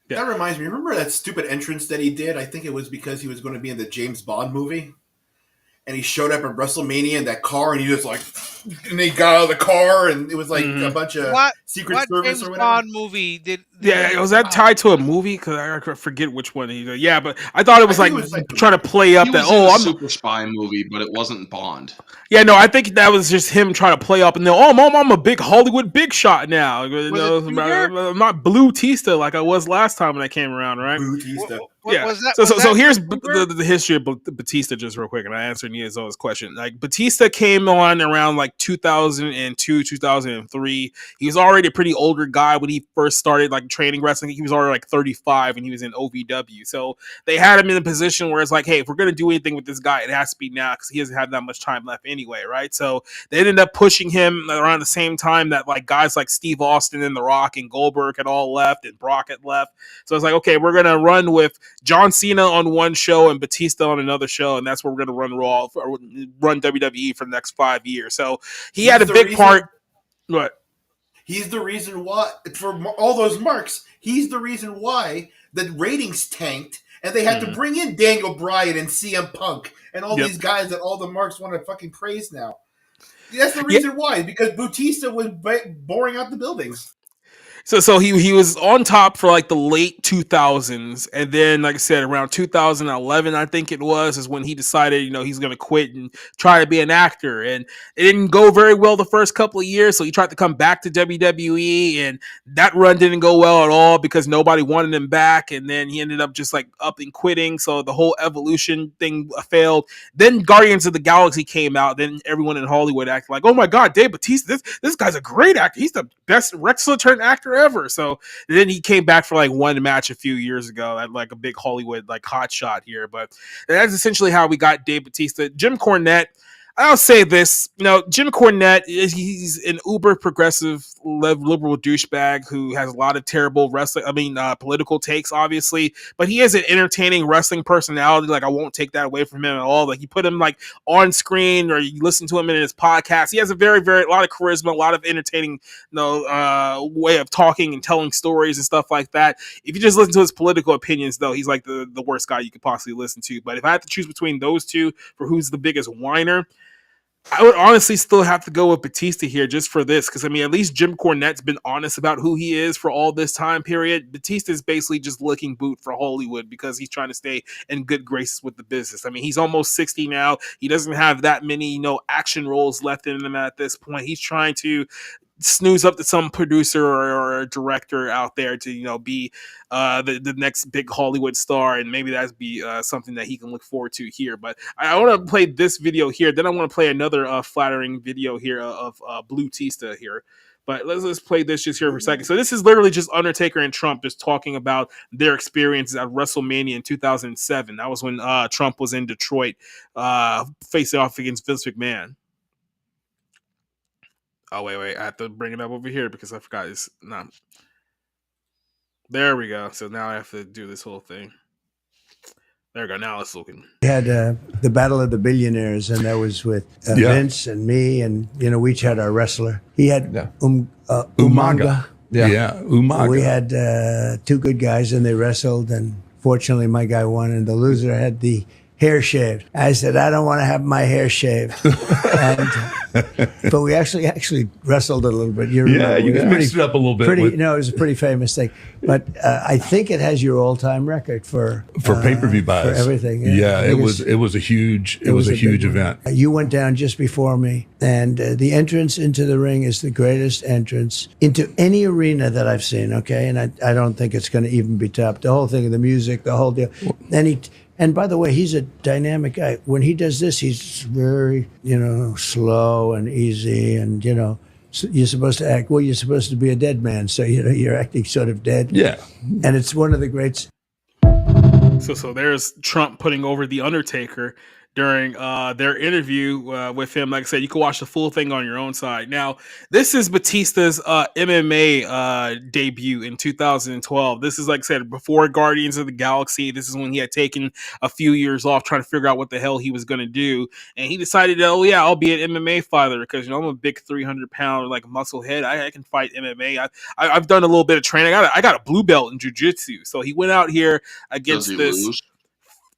Yeah. That reminds me. Remember that stupid entrance that he did? I think it was because he was going to be in the James Bond movie, and he showed up at WrestleMania in that car, and he just like and they got out of the car, and it was like a Mhm. bunch of What Secret what Service James or whatever. Bond movie did Yeah, was he come that out? tied to a movie? Because I forget which one. Yeah, but I thought it I was think like it was like trying to play He up that. was in Oh, a I'm. super spy movie, but it wasn't Bond. Yeah, no, I think that was just him trying to play up and then, oh, mom, I'm a big Hollywood big shot now. Was it Junior? I'm not Blue Tista like I was last time when I came around, right? Bautista. What Yeah. was that? So Was that here's Vancouver? the history of Batista just real quick, and I answered Niazo's question. Like Batista came on around like 2002, 2003. He was already a pretty older guy when he first started like training wrestling. He was already like 35 and he was in OVW. So they had him in a position where it's like, hey, if we're gonna do anything with this guy, it has to be now because he doesn't have that much time left anyway, right? So they ended up pushing him around the same time that like guys like Steve Austin and The Rock and Goldberg had all left and Brock had left. So it's like, okay, we're gonna run with John Cena on one show and Batista on another show, and that's where we're gonna run Raw, or run WWE for the next 5 years. So he had a big part. What? He's the reason why, for all those marks, he's the reason why the ratings tanked and they had to bring in Daniel Bryan and CM Punk and all these guys that all the marks want to fucking praise now. That's the reason why, because Bautista was boring out the buildings. So he was on top for like the late 2000s, and then like I said, around 2011, I think it was, is when he decided he's going to quit and try to be an actor, and it didn't go very well the first couple of years. So he tried to come back to WWE, and that run didn't go well at all because nobody wanted him back, and then he ended up just like up and quitting. So the whole evolution thing failed. Then Guardians of the Galaxy came out. Then everyone in Hollywood acted like, "Oh my God, Dave Bautista! This guy's a great actor. He's the best wrestler turned actor ever." So then he came back for like one match a few years ago at like a big Hollywood like hot shot here. But that's essentially how we got Dave Bautista. Jim Cornette. I'll say this, Jim Cornette he's an uber progressive liberal douchebag who has a lot of terrible political takes, obviously, but he is an entertaining wrestling personality. Like I won't take that away from him at all. Like you put him like on screen or you listen to him in his podcast. He has a very, very, a lot of charisma, a lot of entertaining, way of talking and telling stories and stuff like that. If you just listen to his political opinions, though, he's like the worst guy you could possibly listen to. But if I had to choose between those two for who's the biggest whiner, I would honestly still have to go with Batista here just for this, because at least Jim Cornette's been honest about who he is for all this time period. Batista is basically just looking boot for Hollywood because he's trying to stay in good graces with the business. He's almost 60 now. He doesn't have that many, action roles left in him at this point. He's trying to snooze up to some producer or director out there to be the next big Hollywood star, and maybe that'd be something that he can look forward to here. But I want to play this video here, then I want to play another flattering video here of Blue Tista here. But let's play this just here for a second. So this is literally just Undertaker and Trump just talking about their experiences at WrestleMania in 2007. That was when Trump was in Detroit facing off against Vince McMahon. Oh, wait. I have to bring it up over here because I forgot it's not. There we go. So now I have to do this whole thing. There we go. Now it's looking. We had the Battle of the Billionaires, and that was with Vince and me, and we each had our wrestler. He had Umaga. Yeah, Umaga. We had two good guys, and they wrestled, and fortunately my guy won, and the loser had the hair shaved. I said, I don't want to have my hair shaved. But we actually wrestled a little bit. You mixed it up a little bit. It was a pretty famous thing. But I think it has your all-time record for pay-per-view buys. For everything. Yeah, it was a huge event. You went down just before me, and the entrance into the ring is the greatest entrance into any arena that I've seen. Okay, and I don't think it's going to even be topped. The whole thing of the music, the whole deal, and by the way, he's a dynamic guy. When he does this, he's very, slow and easy, and so you're supposed to act. Well, you're supposed to be a dead man, so you're acting sort of dead. Yeah, and it's one of the greats. So there's Trump putting over the Undertaker during their interview with him. Like I said, you can watch the full thing on your own side. Now, this is Batista's MMA debut in 2012. This is, like I said, before Guardians of the Galaxy. This is when he had taken a few years off trying to figure out what the hell he was going to do. And he decided, I'll be an MMA fighter because, I'm a big 300-pound like muscle head. I can fight MMA. I've done a little bit of training. I got a blue belt in jiu-jitsu. So he went out here against this. Lose?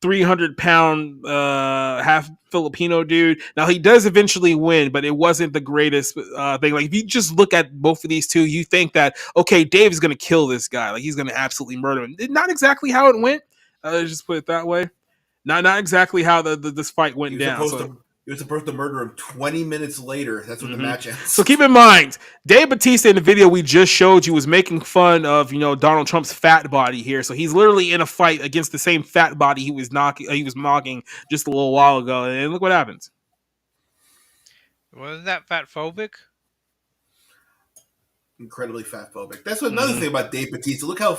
300-pound half Filipino dude. Now he does eventually win, but it wasn't the greatest thing. Like if you just look at both of these two, you think that okay, Dave is going to kill this guy, like he's going to absolutely murder him. Not exactly how it went. Let's just put it that way. Not exactly how this fight went down. He was supposed to murder him 20 minutes later. That's when the match ends. So keep in mind, Dave Bautista in the video we just showed you was making fun of Donald Trump's fat body here. So he's literally in a fight against the same fat body he was mocking just a little while ago, and look what happens. Wasn't that fat phobic? Incredibly fat phobic. That's another thing about Dave Bautista. Look how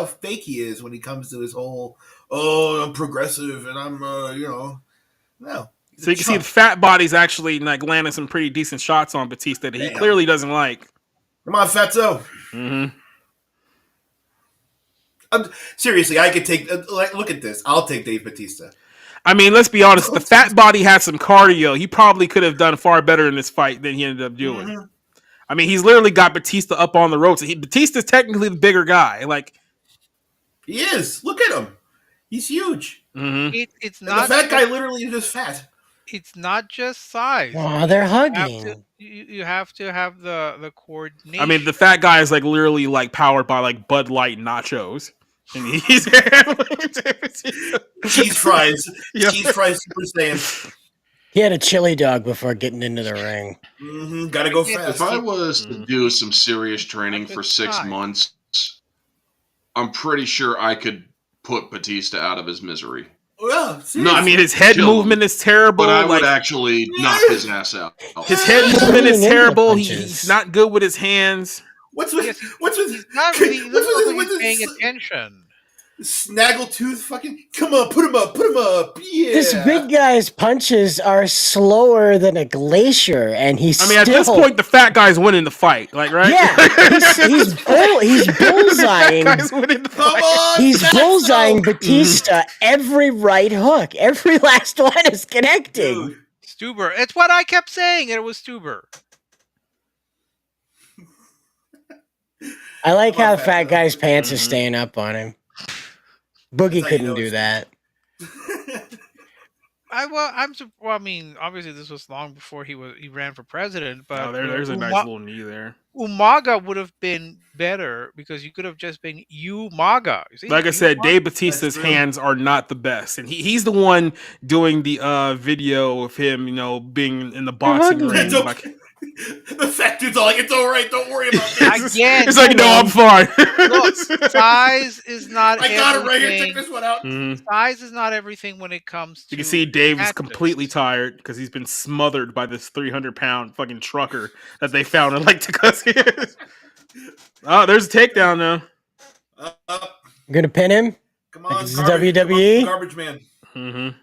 fake he is when he comes to his whole I'm progressive and I'm no. So you can see the fat body's actually like landing some pretty decent shots on Bautista that he clearly doesn't like. Come on, Fatso. Seriously, I could take. Look at this. I'll take Dave Bautista. I mean, let's be honest. The fat body had some cardio. He probably could have done far better in this fight than he ended up doing. I mean, he's literally got Bautista up on the ropes. Batista's technically the bigger guy. Like he is. Look at him. He's huge. It's not the fat guy. Literally is just fat. It's not just size. Oh, they're hugging. You have to have the coordination. I mean, the fat guy is like literally like powered by like Bud Light nachos, and he's cheese fries, cheese fries, Super Saiyan. He had a chili dog before getting into the ring. Gotta go fast. If I was to do some serious training for 6 months, I'm pretty sure I could put Bautista out of his misery. Well, no, I mean his head movement is terrible. But I would actually knock his ass out. His head movement is terrible. He's not good with his hands. What's with he's not really paying attention. Snaggletooth, fucking come on, put him up, yeah. This big guy's punches are slower than a glacier, and he's. I mean, at this point, the fat guy's winning the fight, like right? Yeah, he's bullseyeing. Guy's winning the fight. He's bullseyeing Bautista every right hook, every last one is connecting. Dude. Stuber, it's what I kept saying. It was Stuber. I like how the fat guy's pants are staying up on him. Boogie couldn't do that. I mean, obviously this was long before he ran for president, but there's a nice little knee there. Umaga would have been better because you could have just been Umaga. Like I said, Dave Bautista's hands are not the best, and he's the one doing the video of him, being in the boxing ring. Like, the fat dude's all like, "It's all right, don't worry about this." Again, it's like, "No, I'm fine." Look, size is not. I got it right here. Check this one out. Size is not everything when it comes to. You can see Dave is completely tired because he's been smothered by this 300-pound fucking trucker that they found in Lake Tucson. Oh, there's a takedown now. I'm gonna pin him. Come on, this is WWE. Garbage man.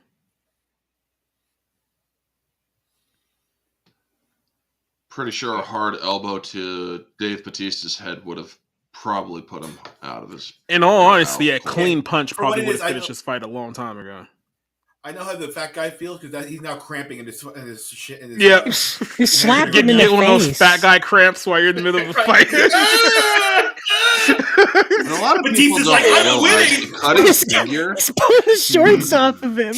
Pretty sure a hard elbow to Dave Bautista's head would have probably put him out of his. In all honesty, a clean punch probably would have finished this fight a long time ago. I know how the fat guy feels because he's now cramping in his shit. Yeah, he's slapping in the face. One of those fat guy cramps while you're in the middle of a fight. And a lot of people don't realize cutting figure. He's pulling the shorts off of him.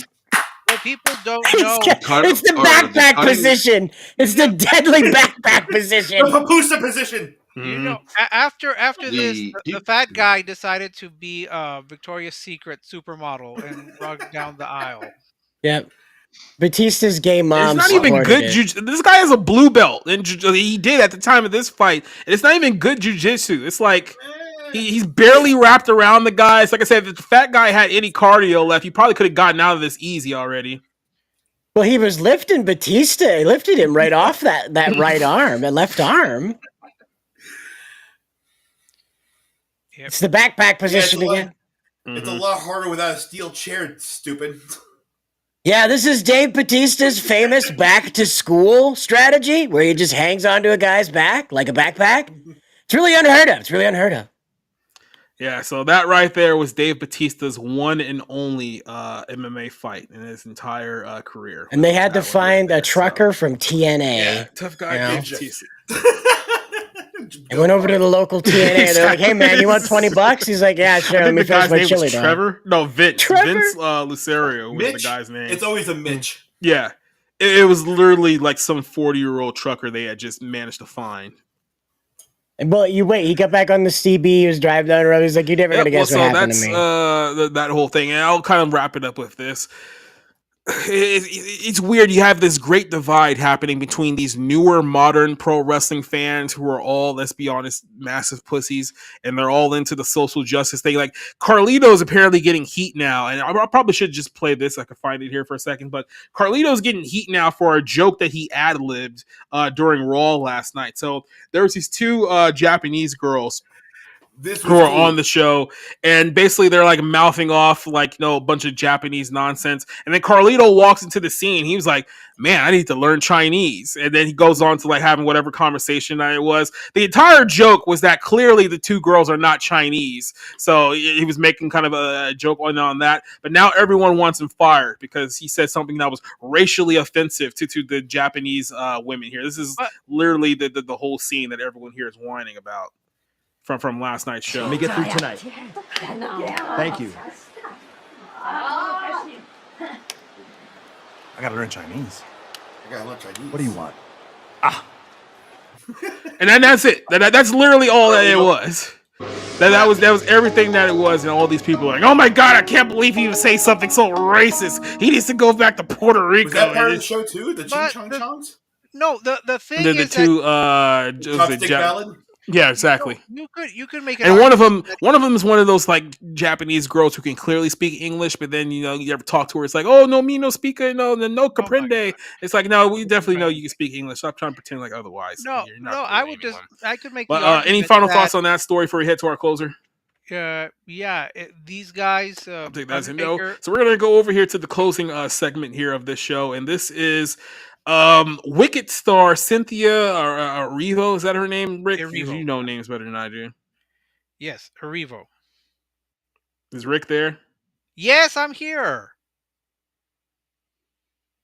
Well, people don't know. It's the backpack position. It's the deadly backpack position. The papusa position. You know, after this, the fat guy decided to be a Victoria's Secret supermodel and rug down the aisle. Yep. Batista's gay mom. It's not even good. This guy has a blue belt, and he did at the time of this fight. And it's not even good jujitsu. It's like he's barely wrapped around the guy. It's like I said, if the fat guy had any cardio left, he probably could have gotten out of this easy already. Well, he was lifting Bautista. He lifted him right off that right arm, that left arm. Yep. It's the backpack position again. It's a lot harder without a steel chair, stupid. Yeah, this is Dave Bautista's famous back to school strategy where he just hangs onto a guy's back like a backpack. It's really unheard of. Yeah, so that right there was Dave Bautista's one and only MMA fight in his entire career. And they had to find a trucker from TNA. Yeah, tough guy Dave Bautista. I went over to the local TNA. They're like, "Hey man, you want $20?" He's like, "Yeah, sure. I Let think me the finish guy's my name chili was dog." Trevor. No, Vince. Trevor? Vince Lucerio was the Mitch. guy's name. It's always a Mitch. Yeah. It was literally like some 40-year-old trucker they had just managed to find. Well, you wait. He got back on the CB. He was driving down the road. He's like, "You're never gonna guess what happened to me." That whole thing, and I'll kind of wrap it up with this. It's weird. You have this great divide happening between these newer modern pro wrestling fans who are all, let's be honest, massive pussies, and they're all into the social justice thing. Like Carlito's apparently getting heat now, and I probably should just play this. I could find it here for a second, but Carlito's getting heat now for a joke that he ad-libbed during Raw last night. So there was these two Japanese girls who are on the show, and basically they're like mouthing off like a bunch of Japanese nonsense, and then Carlito walks into the scene. He was like, "Man, I need to learn Chinese," and then he goes on to like having whatever conversation that it was. The entire joke was that clearly the two girls are not Chinese, so he was making kind of a joke on that. But now everyone wants him fired because he said something that was racially offensive to the Japanese women here. This is literally the whole scene that everyone here is whining about from last night's show. Let me get through tonight. Thank you. I gotta learn Chinese. What do you want? And then that's it. That's literally all that it was. That was everything that it was, and all these people are like, "Oh my god, I can't believe he would say something so racist. He needs to go back to Puerto Rico." Was that part of the show too? The Ching Chong Chongs? No, the thing The is two Chopstick Ballad? Yeah, exactly. you could make it. And one of them is one of those like Japanese girls who can clearly speak English, but then you ever talk to her, it's like, "Oh no, me no speaker, no comprende." It's like, no, we definitely know you can speak English. Stop trying to pretend like otherwise. I could make. But any final thoughts on that story before we head to our closer? These guys. I'll take that as a no. So we're gonna go over here to the closing segment here of this show, and this is Wicked star Cynthia Erivo. Is that her name, Rick? You know names better than I do. Yes, Erivo. Is Rick there? Yes, I'm here.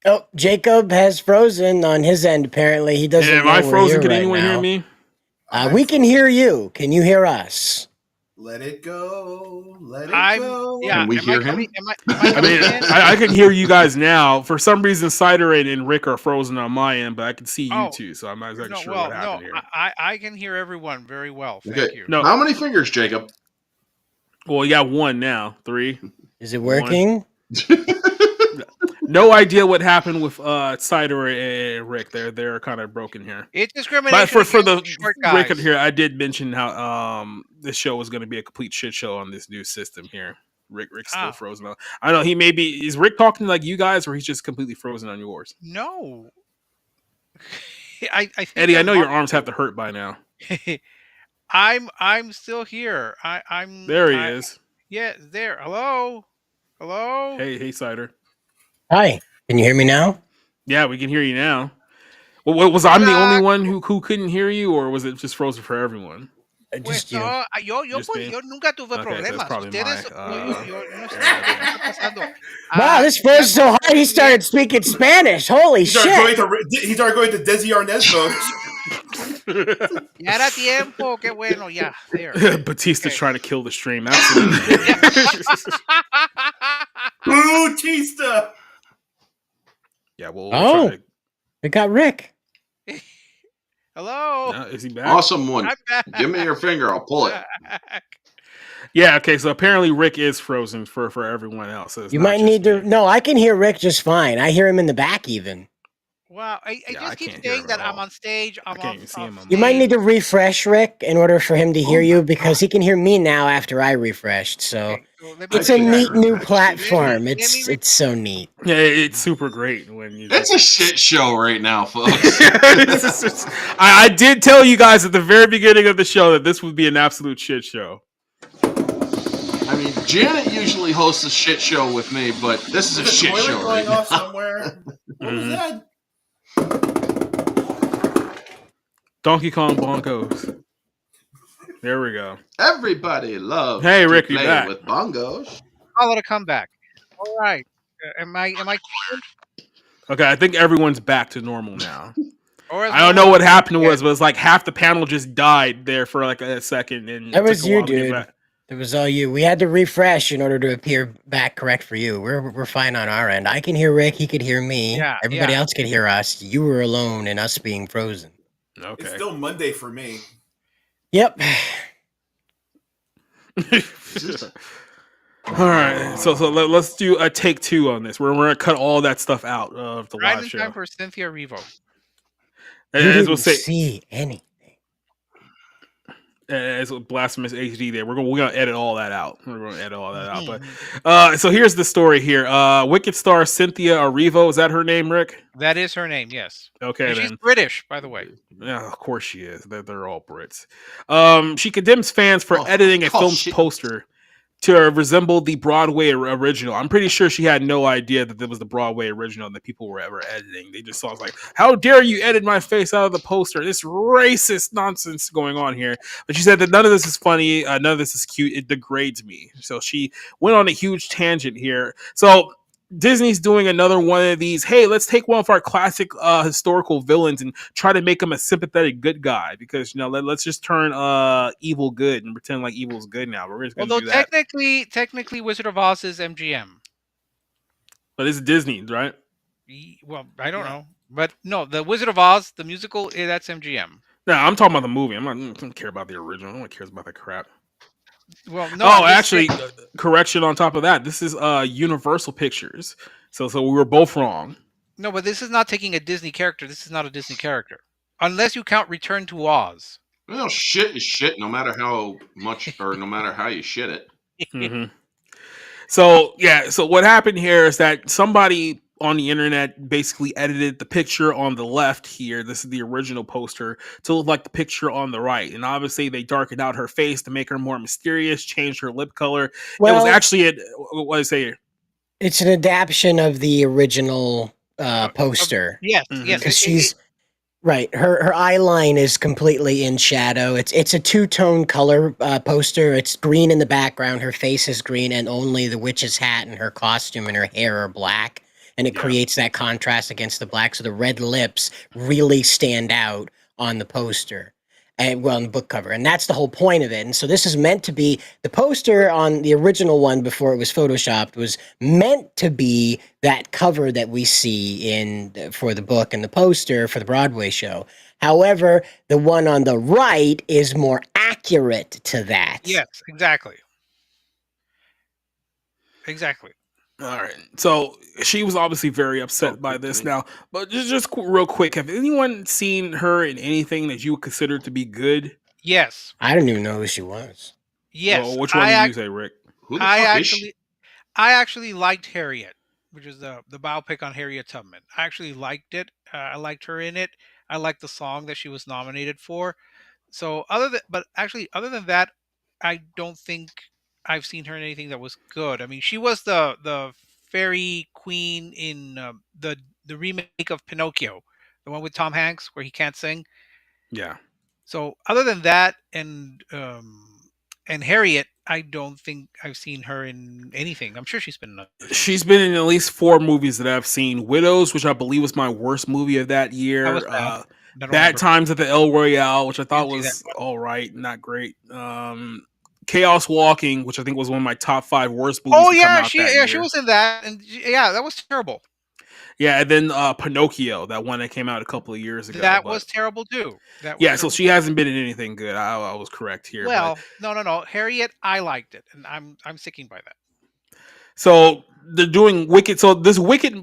Oh, Jacob has frozen on his end. Apparently, he doesn't. Am I frozen? Can anyone hear me? We can hear you. Can you hear us? Let it go. Let it go. Yeah. Can we hear him? I can hear you guys now. For some reason, Cider and Rick are frozen on my end, but I can see you too, so I'm not exactly sure what happened here. I can hear everyone very well. Thank you. No. How many fingers, Jacob? Well, you got one now. 3. Is it working? No idea what happened with Cider and Rick. They're kind of broken here. It's discrimination. But for the short guys. record here, I did mention how this show was going to be a complete shit show on this new system here. Rick's still frozen on. I don't know. He may be. Is Rick talking like you guys, or he's just completely frozen on yours? No. I think Eddie, I know your arms have to hurt by now. I'm still here. I'm. There he is. Yeah, there. Hello. Hey, Cider. Hi. Can you hear me now? Yeah, we can hear you now. Well, was I the only one who couldn't hear you, or was it just frozen for everyone? Just you. Yo nunca tuve problemas. Wow, this froze so hard he started speaking Spanish. Holy shit! He started going to Desi Arnaz mode. Ya era tiempo, qué bueno, ya. There. Batista's trying to kill the stream. Absolutely. Bautista. Yeah, well, we got Rick. Hello. Is he back? Awesome one. Give me your finger. I'll pull it. Yeah. Okay. So apparently Rick is frozen for everyone else. So you might need to. No, I can hear Rick just fine. I hear him in the back even. Wow. I just keep saying that I'm on stage. You might need to refresh Rick in order for him to hear you because he can hear me now after I refreshed. So it's a neat new platform. It's so neat. Yeah, it's super great when you. It's a shit show right now, folks. I did tell you guys at the very beginning of the show that this would be an absolute shit show. I mean, Janet usually hosts a shit show with me, but this is a shit show going right off now. somewhere. What was that? Donkey Kong Broncos. There we go. Everybody loves Hey, Rick, to you're play back. with bongos. I'll let it come back. All right. Am I? Okay, I think everyone's back to normal now. Or as I don't one know would what happened say, was, but it's like half the panel just died there for like a second, and That it took was a you, while to get dude. back. It was all you. We had to refresh in order to appear back correct for you. We're fine on our end. I can hear Rick. He could hear me. Yeah, Everybody yeah. else could hear us. You were alone and us being frozen. Okay. It's still Monday for me. Yep. All right, so let's do a take 2 on this. We're gonna cut all that stuff out of the Right live in show. time for Cynthia Erivo. You As we'll didn't say, see any. as with Blasphemous HD, there we're gonna edit all that out. We're gonna edit all that out. Mhm. But so here's the story here. Wicked star Cynthia Erivo, is that her name, Rick? That is her name, yes. Okay, And she's then. British, by the way. Yeah, of course she is. They're all Brits. She condemns fans for editing a film's shit. poster to resemble the Broadway original. I'm pretty sure she had no idea that it was the Broadway original and that people were ever editing. They just saw it like, how dare you edit my face out of the poster? This racist nonsense going on here. But she said that none of this is funny. None of this is cute. It degrades me. So she went on a huge tangent here. So Disney's doing another one of these. Hey, let's take one of our classic historical villains and try to make him a sympathetic good guy, because let's just turn evil good and pretend like evil's good now. We're just gonna Although do that. technically Wizard of Oz is MGM. But it's Disney, right? Well, I don't know. But no, the Wizard of Oz, the musical, that's MGM. No, I'm talking about the movie. I don't care about the original. No one cares about that crap. Well, no. Oh, actually, correction on top of that. This is Universal Pictures. So we were both wrong. No, but this is not taking a Disney character. This is not a Disney character. Unless you count Return to Oz. Well, shit is shit, no matter how much or no matter how you shit it. Mm-hmm. So what happened here is that somebody on the internet basically edited the picture on the left here. This is the original poster to look like the picture on the right. And obviously they darkened out her face to make her more mysterious, changed her lip color. Well, it was actually what I say. It's an adaptation of the original poster. Yes, Mhm. yes. Because she's right. Her eye line is completely in shadow. It's a two-tone color poster. It's green in the background. Her face is green, and only the witch's hat and her costume and her hair are black. And it creates that contrast against the black. So the red lips really stand out on the poster. And well, on the book cover. And that's the whole point of it. And so this is meant to be the poster on the original one before it was photoshopped was meant to be that cover that we see for the book and the poster for the Broadway show. However, the one on the right is more accurate to that. Yes, exactly. Exactly. All right. So she was obviously very upset by this now. But just real quick, have anyone seen her in anything that you would consider to be good? Yes. I didn't even know who she was. Yes. Well, which one did you say, Rick? Who the fuck is she? I actually liked Harriet, which is the biopic on Harriet Tubman. I actually liked it. I liked her in it. I liked the song that she was nominated for. So other than that, I don't think I've seen her in anything that was good. I mean, she was the fairy queen in the remake of Pinocchio, the one with Tom Hanks where he can't sing. Yeah. So other than that, and Harriet, I don't think I've seen her in anything. I'm sure she's been in other things. She's been in at least 4 movies that I've seen. Widows, which I believe was my worst movie of that year. That was bad. Bad Times at the El Royale, which I thought was all right, not great. Chaos Walking, which I think was one of my top 5 worst movies. Oh to come yeah, out she that year. she was in that, and that was terrible. Yeah, and then Pinocchio, that one that came out a couple of years ago. That was terrible too. So she hasn't been in anything good. I was correct here. Well, no. Harriet, I liked it, and I'm sticking by that. So they're doing Wicked. So this Wicked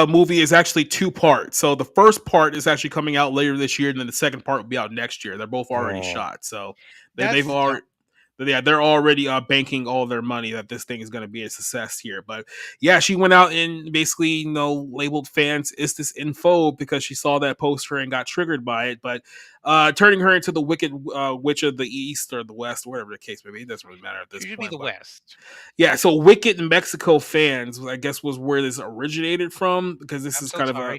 movie is actually 2 parts. So the first part is actually coming out later this year, and then the second part will be out next year. They're both already shot. So they've already. Yeah, they're already banking all their money that this thing is going to be a success here. But yeah, she went out and basically, labeled fans "Is this info?" because she saw that poster and got triggered by it. But turning her into the Wicked Witch of the East or the West, whatever the case may be, it doesn't really matter at this point. It should be the West. Yeah, so Wicked in Mexico fans, I guess, was where this originated from, because this is kind of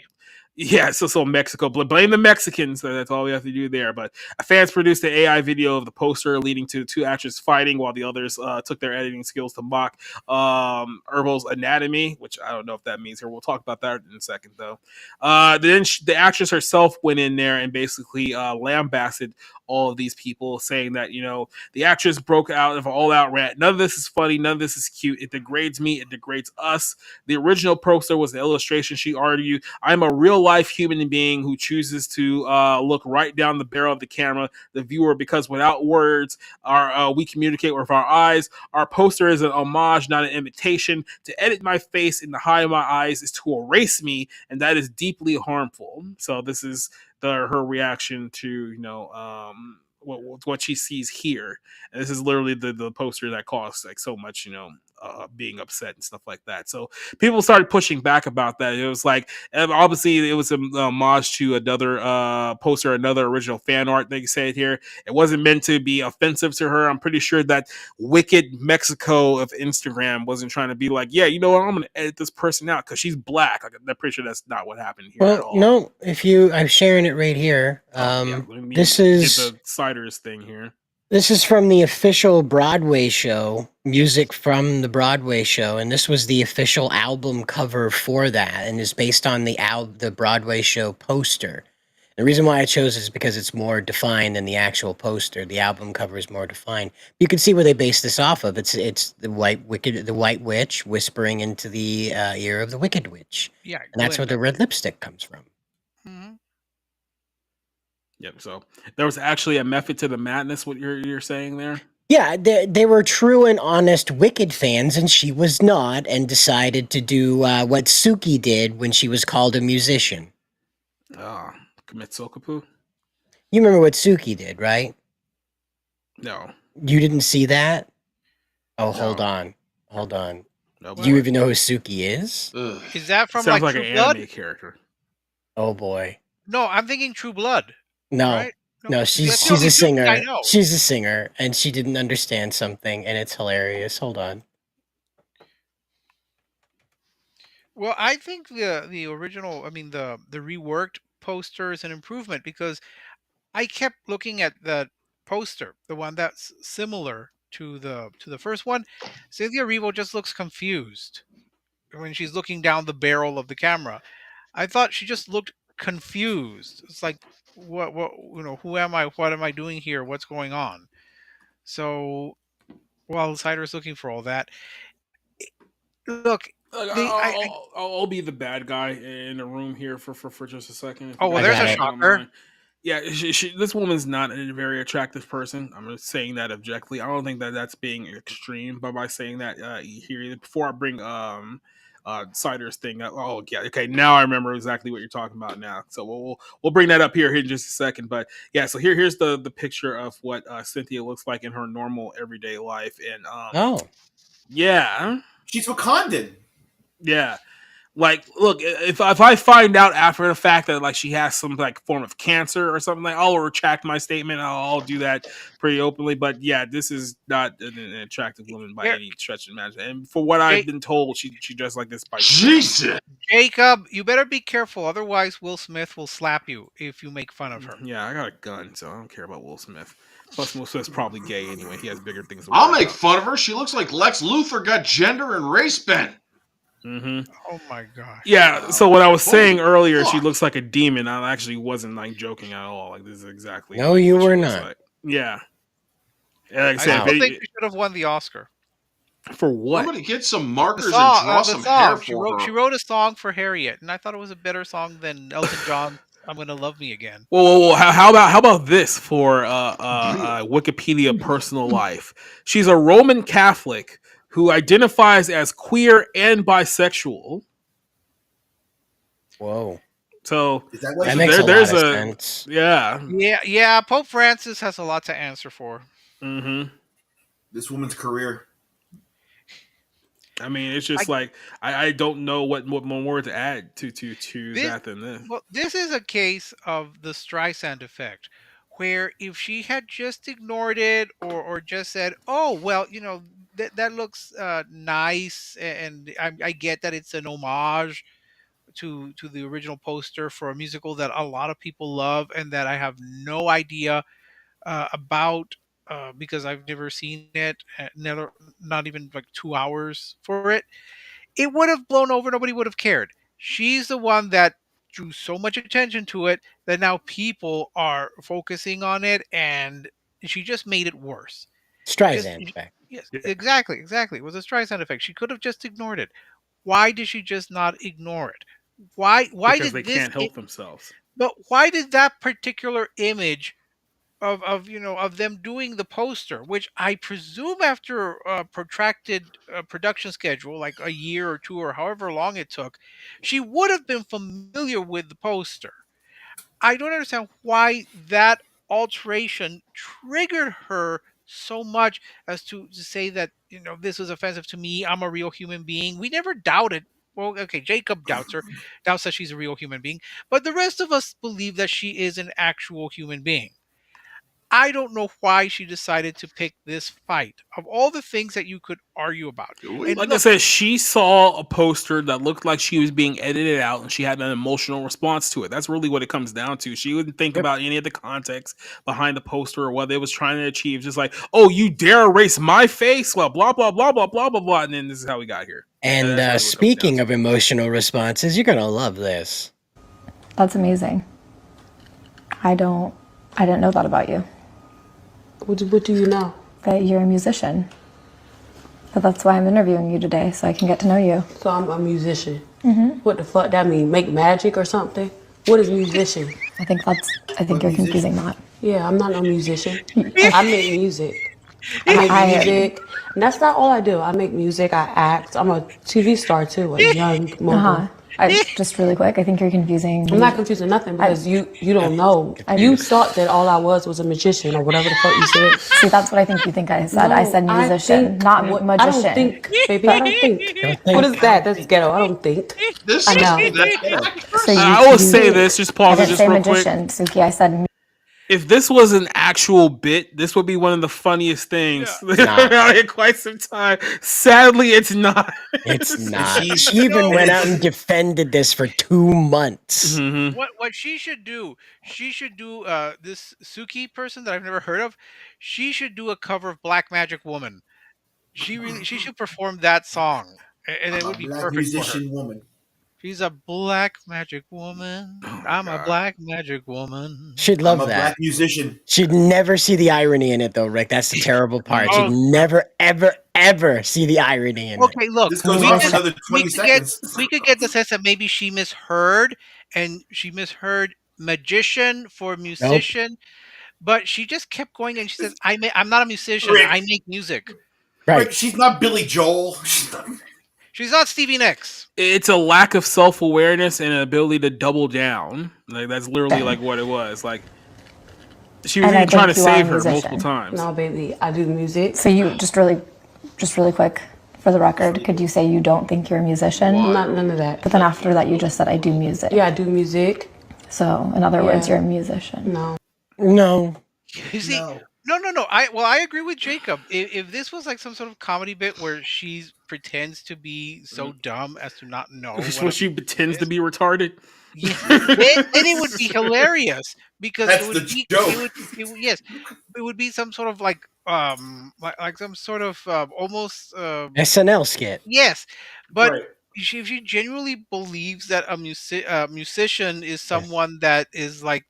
Yeah, so Mexico. Blame the Mexicans. That's all we have to do there. But fans produced an AI video of the poster leading to the two actors fighting, while the others took their editing skills to mock Herbal's anatomy, which I don't know if that means here. We'll talk about that in a second, though. Then the actress herself went in there and basically lambasted all of these people, saying that the actress broke out of all out rant. None of this is funny. None of this is cute. It degrades me. It degrades us. The original poster was the illustration. She argued, I'm a real life human being who chooses to look right down the barrel of the camera, the viewer, because without words, we communicate with our eyes. Our poster is an homage, not an imitation. To edit my face and to hide my eyes is to erase me, and that is deeply harmful. So this is her reaction to what she sees here, and this is literally the poster that costs like so much, being upset and stuff like that. So people started pushing back about that. It was like, obviously it was a homage to another poster, another original fan art. They said here it wasn't meant to be offensive to her. I'm pretty sure that wicked Mexico of Instagram wasn't trying to be like, yeah, you know what, I'm gonna edit this person out because she's black. Like, I'm pretty sure that's not what happened here at Well, all. no, I'm sharing it right here. This is the Ciders thing here. This is from the official Broadway show, music from the Broadway show, and this was the official album cover for that, and is based on the Broadway show poster. The reason why I chose is because it's more defined than the actual poster. The album cover is more defined. You can see where they based this off of. It's the white witch whispering into the ear of the wicked witch. Yeah, and that's where the red lipstick comes from. Mm-hmm. Yep. So there was actually a method to the madness. What you're saying there? Yeah, they were true and honest Wicked fans, and she was not, and decided to do what Suki did when she was called a musician. Commit Sokapu? You remember what Suki did, right? No. You didn't see that? Oh, No. Hold on. No, Do you even know who Suki is? Ugh. Is that from Sounds like True an Blood? anime character. Oh boy. No, I'm thinking True Blood. No. Right? No, That's she's the only a Suki singer. I know. She's a singer, and she didn't understand something, and it's hilarious. Hold on. Well, I think the original, I mean the reworked poster is an improvement, because I kept looking at the poster, the one that's similar to the first one. Cynthia Erivo just looks confused when she's looking down the barrel of the camera. I thought she just looked confused. It's like, what who am I? What am I doing here? What's going on? So while Cider's looking for all that, look, I'll be the bad guy in the room here for just a second. If oh you well, guys there's a don't shocker. mind. Yeah, this woman's not a very attractive person. I'm just saying that objectively. I don't think that that's being extreme, but by saying that here before I bring Cider's thing up. Oh yeah, okay. Now I remember exactly what you're talking about now. So we'll bring that up here in just a second. But yeah, so here's the picture of what Cynthia looks like in her normal everyday life, and yeah, she's Wakandan. Yeah. Like, look, if I find out after the fact that like she has some like form of cancer or something, like I'll retract my statement. I'll do that pretty openly. But yeah, this is not an attractive woman by any stretch of the imagination. And for what I've been told, she dressed like this by Jesus. Jacob, you better be careful, otherwise Will Smith will slap you if you make fun of her. Yeah, I got a gun, so I don't care about Will Smith. Plus, Will Smith's probably gay anyway. He has bigger things to worry I'll make about. fun of her. She looks like Lex Luthor got gender and race bent. Mm-hmm. Oh my gosh. Yeah, so what I was saying Holy earlier, fuck. she looks like a demon. I actually wasn't like joking at all. Like this is exactly. No, you what she were looks not. like. Yeah. Like I I said, still think she should have won the Oscar. for what? Somebody get some The markers song, and draw the some hair song. for She her. wrote a song for Harriet, and I thought it was a better song than Elton John's "I'm Gonna Love Me Again." Whoa. How about this for Wikipedia personal life? She's a Roman Catholic who identifies as queer and bisexual. Whoa. So Is that why That she- makes a there's lot of a sense. yeah. Yeah. Pope Francis has a lot to answer for. Mm-hmm. this woman's career? I mean, it's just like I don't know what more to add to that than this. Well, this is a case of the Streisand effect, where if she had just ignored it or just said, "Oh, well, that looks nice," and I get that it's an homage to the original poster for a musical that a lot of people love and that I have no idea about because I've never seen it, never, not even like 2 hours for it. It would have blown over. Nobody would have cared. She's the one that drew so much attention to it that now people are focusing on it, and she just made it worse. Streisand effect. Yes, exactly, exactly. It was a Streisand effect. She could have just ignored it. Why did she just not ignore it? Why because did they this? can't help themselves. But why did that particular image of them doing the poster, which I presume after a protracted production schedule, like a year or two or however long it took, she would have been familiar with the poster. I don't understand why that alteration triggered her so much as to say that this was offensive to me. I'm a real human being. We never doubted. Well, okay, Jacob doubts her, doubts that she's a real human being, but the rest of us believe that she is an actual human being. I don't know why she decided to pick this fight of all the things that you could argue about. And Like I look, said, she saw a poster that looked like she was being edited out, and she had an emotional response to it. That's really what it comes down to. She wouldn't think about any of the context behind the poster or what it was trying to achieve. Just like, oh, you dare erase my face? Well, blah blah blah blah blah blah blah. And then this is how we got here. And That's really what it comes down speaking to. of emotional responses, you're gonna love this. That's amazing. I didn't know that about you. What do you know? That you're a musician. But that's why I'm interviewing you today, so I can get to know you. So I'm a musician. Mm-hmm. What the fuck that mean? Make magic or something? What is musician? I think you're confusing that. Yeah, I'm not no musician. I make music. I make music. And that's not all I do. I make music, I act. I'm a TV star too, a young mogul. Just really quick, I think you're confusing. I'm not confusing nothing because you don't know. You thought that all I was a magician or whatever the fuck you said. See, that's what I think you think I said. No, I said musician, not magician. I don't think, baby. I don't think. What is that? That's ghetto. I don't think. This I know. So I will say this. Just pause it just real quick. Suki, I said. If this was an actual bit, this would be one of the funniest things in quite some time. Sadly, it's not. It's not. She even went out and defended this for 2 months. Mm-hmm. What she should do this Suki person that I've never heard of. She should do a cover of Black Magic Woman. She should perform that song, and it would be Black perfect musician for her. woman. She's a black magic woman. I'm a black magic woman. She'd love I'm a that. black musician. She'd never see the irony in it, though, Rick. That's the terrible part. She'd never, ever, ever see the irony in it. Okay, look, This goes on for another 20 seconds. We could get the sense that maybe she misheard, and she misheard magician for musician, but she just kept going, and she says, I'm not a musician. Rick. I make music. Right. Rick, she's not Billy Joel. She's not Stevie Nicks. It's a lack of self-awareness and an ability to double down. Like that's literally like what it was. Like she was even trying to save her multiple times. No, baby, I do music. So you just really quick for the record, could you say you don't think you're a musician? Not none of that. But then after that, you just said I do music. Yeah, I do music. So in other words, you're a musician. No. You see, no. I agree with Jacob. If this was like some sort of comedy bit where she pretends to be so dumb as to not know, When she pretends to be retarded. Yeah, then it would be hilarious because That's it would the be joke. it would be some sort of like some sort of almost SNL skit. yes, but Right. if she genuinely believes that a musician is someone that is like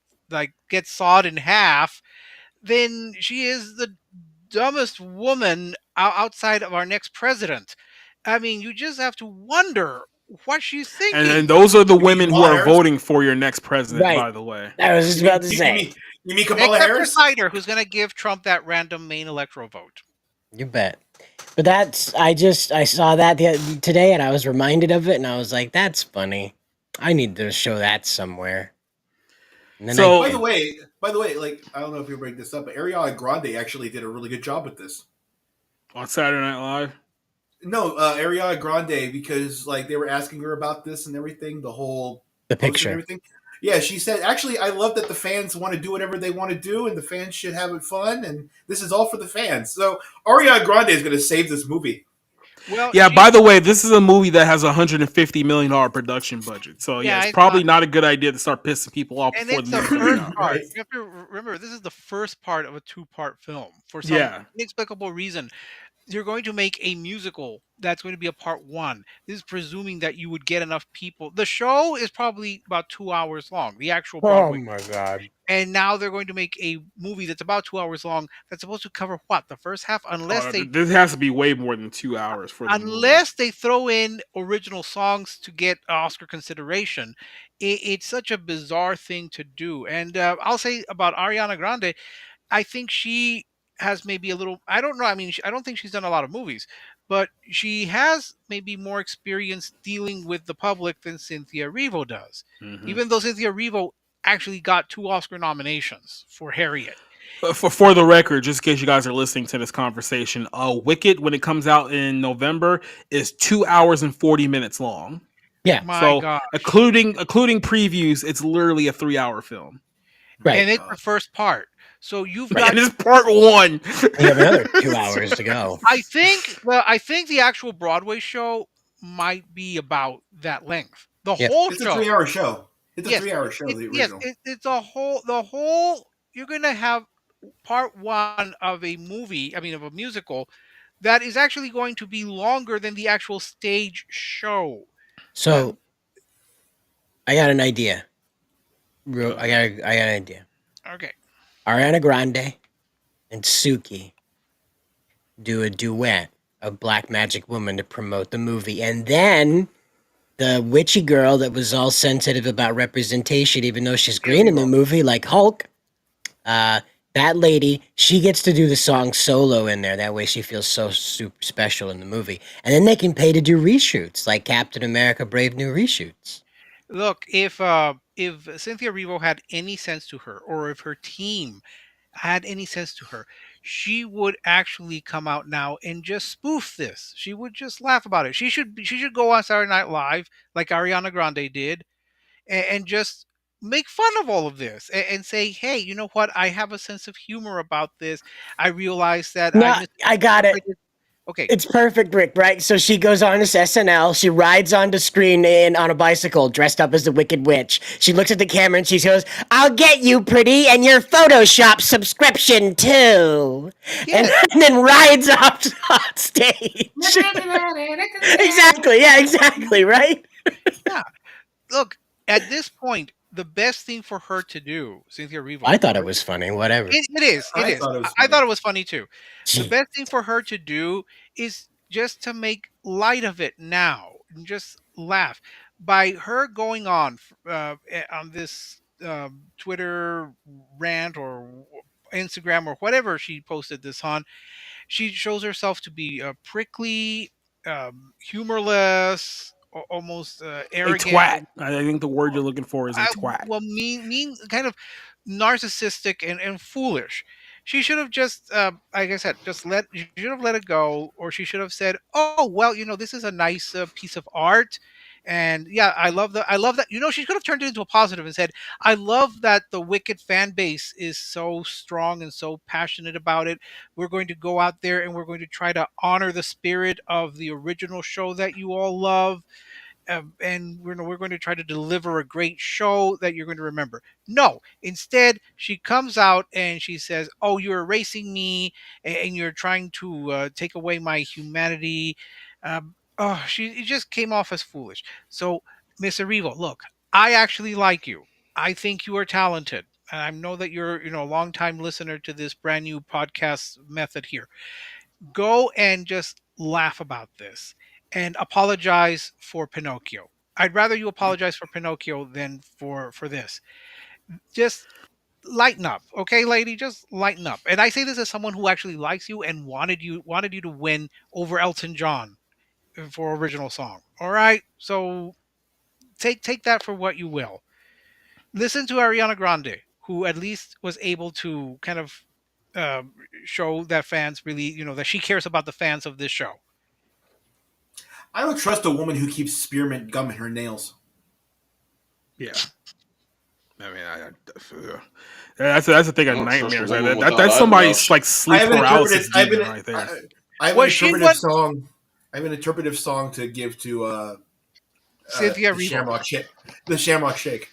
gets sawed in half, then she is the dumbest woman outside of our next president. I mean, you just have to wonder what she's thinking. And those are the women who Kamala are Harris? voting for your next president, Right. by the way. I was just about to say. You mean Kamala Except Harris? for Cider, who's going to give Trump that random Maine electoral vote. You bet. But I saw that today and I was reminded of it and I was like, that's funny. I need to show that somewhere. And then So- By the way, like I don't know if you bring this up, but Ariana Grande actually did a really good job with this. On Saturday Night Live. No, Ariana Grande, because like they were asking her about this and everything, the whole the poster and picture. everything. Yeah, she said, actually, I love that the fans want to do whatever they want to do, and the fans should have it fun, and this is all for the fans. So Ariana Grande is going to save this movie. Well, Yeah. By the way, this is a movie that has $150 million production budget. So yeah, yeah, it's it's not. probably not a good idea to start pissing people off And before it's the the movie comes first out. part. Right. You have to remember, this is the first part of a two-part film. For some Yeah. inexplicable reason, you're going to make a musical that's going to be a part one. This is presuming that you would get enough people. The show is probably about 2 hours long, the actual Oh Broadway. my god. And now they're going to make a movie that's about 2 hours long that's supposed to cover what? The first half? Oh, this has to be way more than 2 hours for the movie. Unless they throw in original songs to get Oscar consideration. It's such a bizarre thing to do. And I'll say about Ariana Grande, I think she has maybe a little. I don't know. I mean, I don't think she's done a lot of movies, but she has maybe more experience dealing with the public than Cynthia Erivo does. Mhm. Even though Cynthia Erivo actually got 2 Oscar nominations for Harriet. For the record, just in case you guys are listening to this conversation, Wicked, when it comes out in November, is 2 hours and 40 minutes long. Yeah. My So gosh. including previews, it's literally a 3 hour film. Right. And it's the first part. So you've Right, got and it's part one. You have another 2 hours to go. I think the actual Broadway show might be about that length. The Yep. whole It's show. a 3 hour show. It's a Yes, 3 hour show. The yes, original. it's a whole. The whole. You're gonna have part one of a movie. I mean, of a musical that is actually going to be longer than the actual stage show. So I got an idea. I got an idea. Okay. Ariana Grande and Suki do a duet of Black Magic Woman to promote the movie, and then the witchy girl that was all sensitive about representation, even though she's green in the movie, like Hulk, that lady, she gets to do the song solo in there. That way she feels so super special in the movie. And then they can pay to do reshoots, like Captain America Brave New reshoots. Look, if Cynthia Erivo had any sense to her, or if her team had any sense to her, she would actually come out now and just spoof this. She would just laugh about it. She should go on Saturday Night Live like Ariana Grande did, and just make fun of all of this and say, "Hey, you know what? I have a sense of humor about this. I realize that No, I got it. Okay. It's perfect, Rick, right? So she goes on this SNL. She rides onto screen on a bicycle dressed up as the Wicked Witch. She looks at the camera and she goes, "I'll get you, pretty, and your Photoshop subscription, too." Yes. And then rides off on stage. Exactly. Yeah, exactly, right? Yeah. Look, at this point, the best thing for her to do, Cynthia Erivo. I thought it was funny. Whatever. It is. It is. I thought it was funny too. The best thing for her to do is just to make light of it now and just laugh. By her going on this Twitter rant or Instagram or whatever she posted this on, she shows herself to be prickly, humorless, almost A arrogant. twat. I think the word you're looking for is a twat. Well, mean, kind of narcissistic and foolish. She should have just, like I said, she should have let it go, or she should have said, "Oh, well, this is a nice piece of art, and yeah, I love that." She could have turned it into a positive and said, "I love that the Wicked fan base is so strong and so passionate about it. We're going to go out there and we're going to try to honor the spirit of the original show that you all love." And we're going to try to deliver a great show that you're going to remember. No, instead she comes out and she says, "Oh, you're erasing me, and you're trying to take away my humanity." It just came off as foolish. So, Miss Erivo, look, I actually like you. I think you are talented, and I know that you're a long time listener to this brand new podcast method here. Go and just laugh about this and apologize for Pinocchio. I'd rather you apologize for Pinocchio than for this. Just lighten up, okay, lady? Just lighten up. And I say this as someone who actually likes you and wanted you to win over Elton John for original song. All right? So take that for what you will. Listen to Ariana Grande, who at least was able to kind of uh, show that fans really, that she cares about the fans of this show. I don't trust a woman who keeps spearmint gum in her nails. Yeah. I mean, that's the thing of nightmares. That's somebody's like sleep paralysis demon right there. I have an interpretive song. I have an interpretive song to give to Cynthia the Erivo. Shamrock Shake. The Shamrock Shake.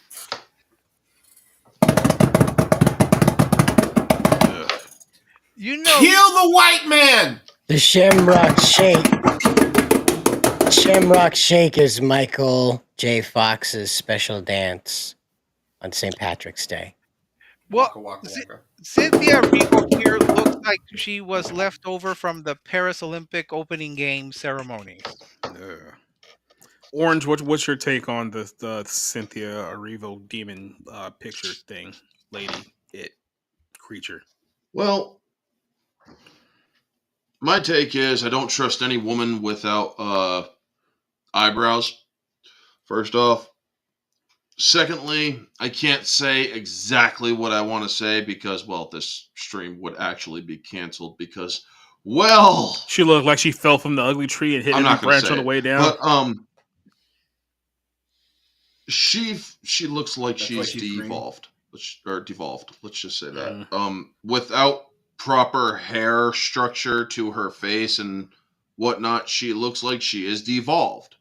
You know, Kill the white man. The Shamrock Shake. Shamrock Shake is Michael J. Fox's special dance on St. Patrick's Day. well, Waka waka waka. Cynthia Erivo here looks like she was left over from the Paris Olympic opening game ceremonies. Yeah. Orange, what's your take on the Cynthia Erivo demon picture thing, lady, it, creature? Well, my take is I don't trust any woman without eyebrows. First off. Secondly, I can't say exactly what I want to say because, well, this stream would actually be canceled because, well, She looked like she fell from the ugly tree and hit I'm every not going to branch say on the it, way down. but she looks like That's why she's she's green. devolved. Devolved. Let's just say that. Without proper hair structure to her face and whatnot, she looks like she is devolved.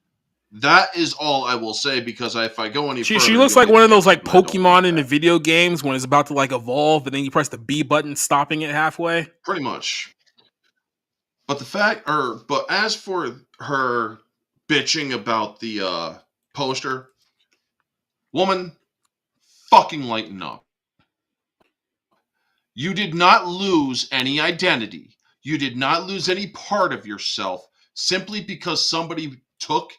That is all I will say because if I go any further, She looks you'll like get one of those canceled, like and I don't want Pokemon in the that. video games when it's about to like evolve, and then you press the B button, stopping it halfway. Pretty much. But but as for her bitching about the poster, woman, fucking lighten up. You did not lose any identity. You did not lose any part of yourself simply because somebody took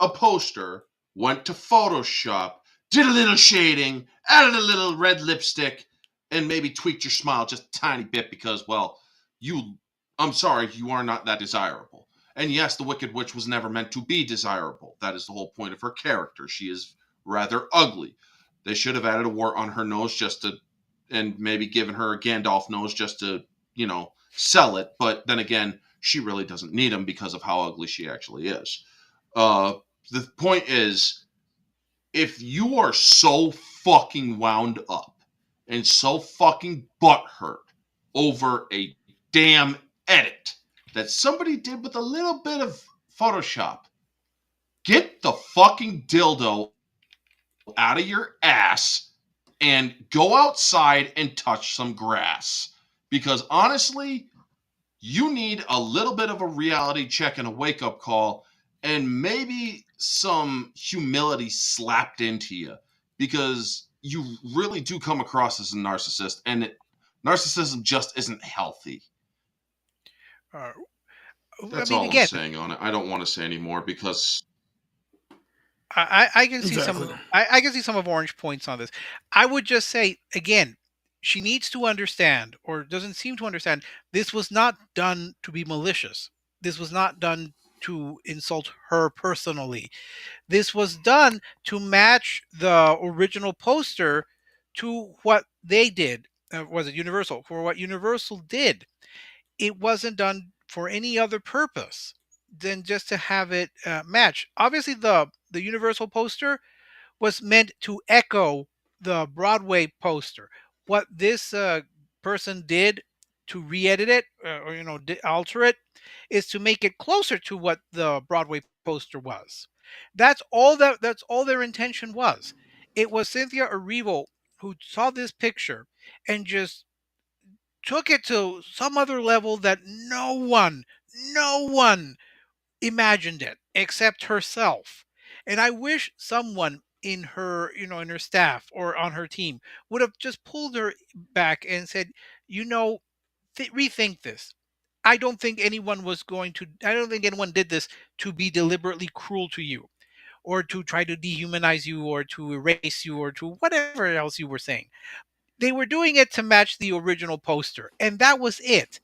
a poster, went to Photoshop, did a little shading, added a little red lipstick, and maybe tweaked your smile just a tiny bit because, well, I'm sorry, you are not that desirable. And yes, the Wicked Witch was never meant to be desirable. That is the whole point of her character. She is rather ugly. They should have added a wart on her nose and maybe given her a Gandalf nose just to, sell it. But then again, she really doesn't need him because of how ugly she actually is. The point is, if you are so fucking wound up and so fucking butthurt over a damn edit that somebody did with a little bit of Photoshop, get the fucking dildo out of your ass and go outside and touch some grass. Because honestly, you need a little bit of a reality check and a wake-up call and maybe some humility slapped into you because you really do come across as a narcissist, and narcissism just isn't healthy. That's all I'm saying on it. I don't want to say anymore because I can see some. I can see some of Orange points on this. I would just say again, she needs to understand, or doesn't seem to understand. This was not done to be malicious. This was not done to insult her personally. This was done to match the original poster to what they did. Was it Universal? For what Universal did, it wasn't done for any other purpose than just to have it match. Obviously, the Universal poster was meant to echo the Broadway poster. What this person did to re-edit it or alter it is to make it closer to what the Broadway poster was. That's all their intention was. It was Cynthia Erivo who saw this picture and just took it to some other level that no one imagined it except herself. And I wish someone in her, in her staff or on her team would have just pulled her back and said, rethink this. I don't think anyone did this to be deliberately cruel to you or to try to dehumanize you or to erase you or to whatever else you were saying. They were doing it to match the original poster, and that was it.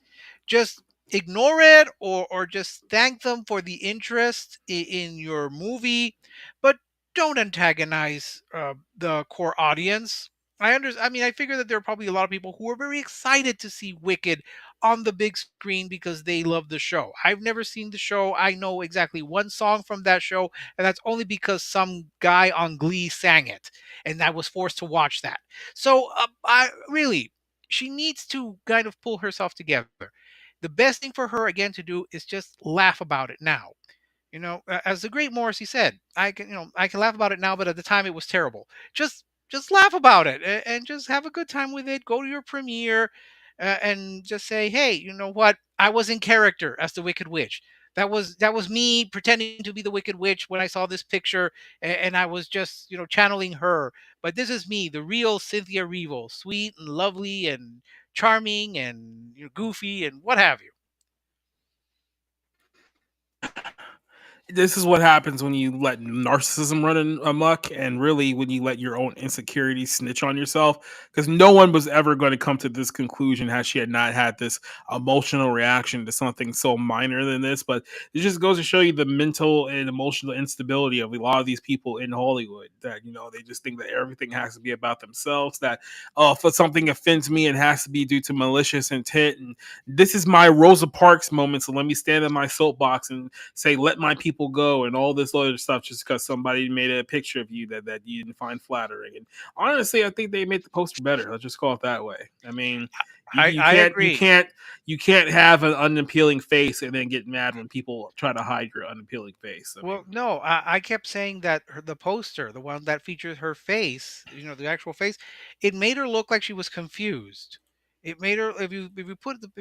Just ignore it or just thank them for the interest in your movie, but don't antagonize the core audience. I mean, I figure that there are probably a lot of people who are very excited to see Wicked on the big screen because they love the show. I've never seen the show. I know exactly one song from that show, and that's only because some guy on Glee sang it, and I was forced to watch that. So, I really, she needs to kind of pull herself together. The best thing for her again to do is just laugh about it now. As the great Morrissey said, I can laugh about it now, but at the time it was terrible. Just laugh about it and just have a good time with it. Go to your premiere and just say, hey, you know what? I was in character as the Wicked Witch. That was me pretending to be the Wicked Witch when I saw this picture, and I was just channeling her. But this is me, the real Cynthia Erivo, sweet and lovely and charming and goofy and what have you. This is what happens when you let narcissism run amok, and really when you let your own insecurities snitch on yourself. Because no one was ever going to come to this conclusion had she had not had this emotional reaction to something so minor than this. But it just goes to show you the mental and emotional instability of a lot of these people in Hollywood. That they just think that everything has to be about themselves. That if something offends me, it has to be due to malicious intent. And this is my Rosa Parks moment. So let me stand in my soapbox and say let my people go and all this other stuff just because somebody made a picture of you that you didn't find flattering. And honestly, I think they made the poster better. Let's just call it that way. I mean, you I can't agree. you can't have an unappealing face and then get mad when people try to hide your unappealing face. I Well, mean, no, I kept saying that the poster, the one that features her face, the actual face, it made her look like she was confused. It made her, if you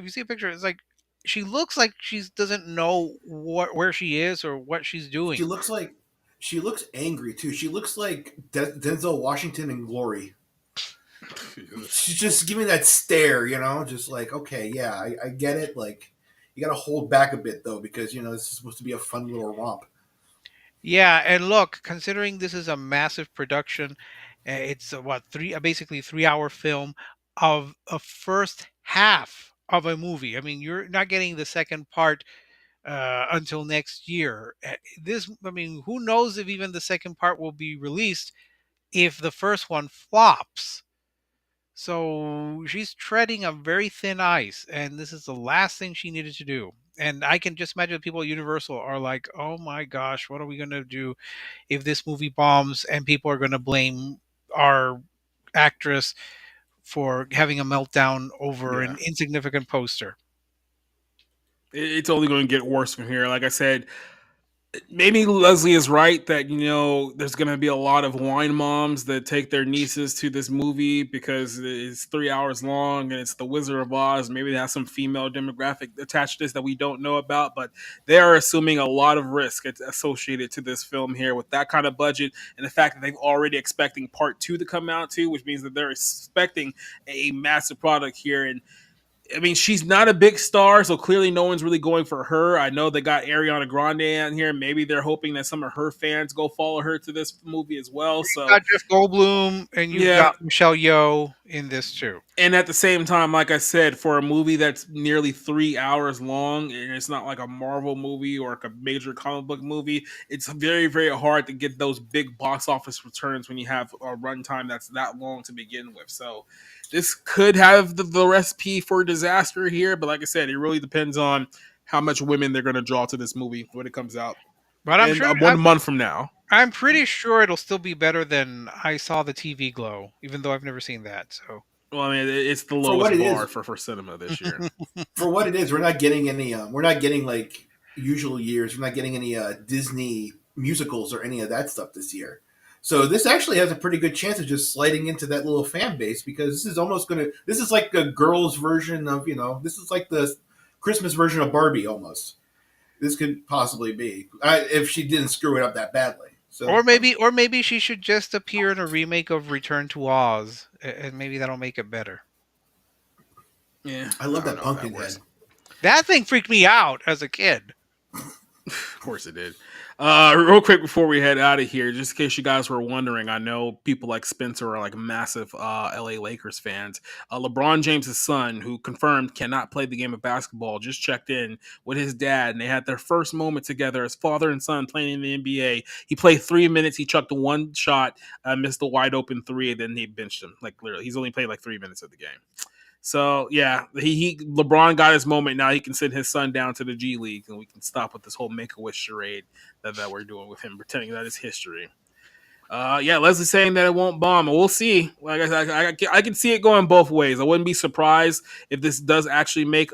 see a picture, it's like she looks like she doesn't know where she is or what she's She doing. looks like she looks angry too. She looks like Denzel Washington in Glory. She's just giving that stare, just like, okay, yeah, I get it. Like, you got to hold back a bit though, because this is supposed to be a fun little romp. Yeah, and look, considering this is a massive production, it's what basically 3 hour film of a first half of a movie. I mean, you're not getting the second part until next year. I mean, who knows if even the second part will be released if the first one flops. So she's treading a very thin ice, and this is the last thing she needed to do. And I can just imagine people at Universal are like, "Oh my gosh, what are we gonna do if this movie bombs?" And people are gonna blame our actress for having a meltdown over yeah, an insignificant poster. it's only going to get worse from here. Like I said, maybe Leslie is right that there's going to be a lot of wine moms that take their nieces to this movie because it's 3 hours long and it's the Wizard of Oz. Maybe they have some female demographic attached to this that we don't know about, but they are assuming a lot of risk associated to this film here with that kind of budget and the fact that they've already expecting part two to come out too, which means that they're expecting a massive product here. And I mean, she's not a big star, so clearly no one's really going for her. I know they got Ariana Grande on here. Maybe they're hoping that some of her fans go follow her to this movie as well. You've So, got Jeff Goldblum and you've yeah. got Michelle Yeoh in this too. And at the same time, like I said, for a movie that's nearly 3 hours long, and it's not like a Marvel movie or like a major comic book movie, it's very, very hard to get those big box office returns when you have a runtime that's that long to begin with. So this could have the recipe for disaster here, but like I said, it really depends on how much women they're going to draw to this movie when it comes out. But And 1 month from now. I'm pretty sure it'll still be better than I Saw the TV Glow, even though I've never seen that. So, well, I mean, it's the For what lowest it bar is, for cinema this year. for what it is, we're not getting any. We're not getting like usual years. We're not getting any Disney musicals or any of that stuff this year. So this actually has a pretty good chance of just sliding into that little fan base because this is almost gonna. This is like a girls' version of This is like the Christmas version of Barbie almost. This could possibly be if she didn't screw it up that badly. So or maybe she should just appear in a remake of Return to Oz, and maybe that'll make it better. Yeah, I love that don't know how pumpkin that works. head. That thing freaked me out as a kid. Of course it did. Real quick before we head out of here, just in case you guys were wondering, I know people like Spencer are like massive LA Lakers fans. LeBron James' son, who confirmed cannot play the game of basketball, just checked in with his dad, and they had their first moment together as father and son playing in the NBA. He played 3 minutes. He chucked the one shot, missed the wide open three, and then they benched him. Like literally, he's only played like 3 minutes of the game. So yeah, he LeBron got his moment. Now he can send his son down to the G League, and we can stop with this whole Make a Wish charade that we're doing with him, pretending that is history. Yeah, Leslie's saying that it won't bomb. We'll see. Like I said, I can see it going both ways. I wouldn't be surprised if this does actually make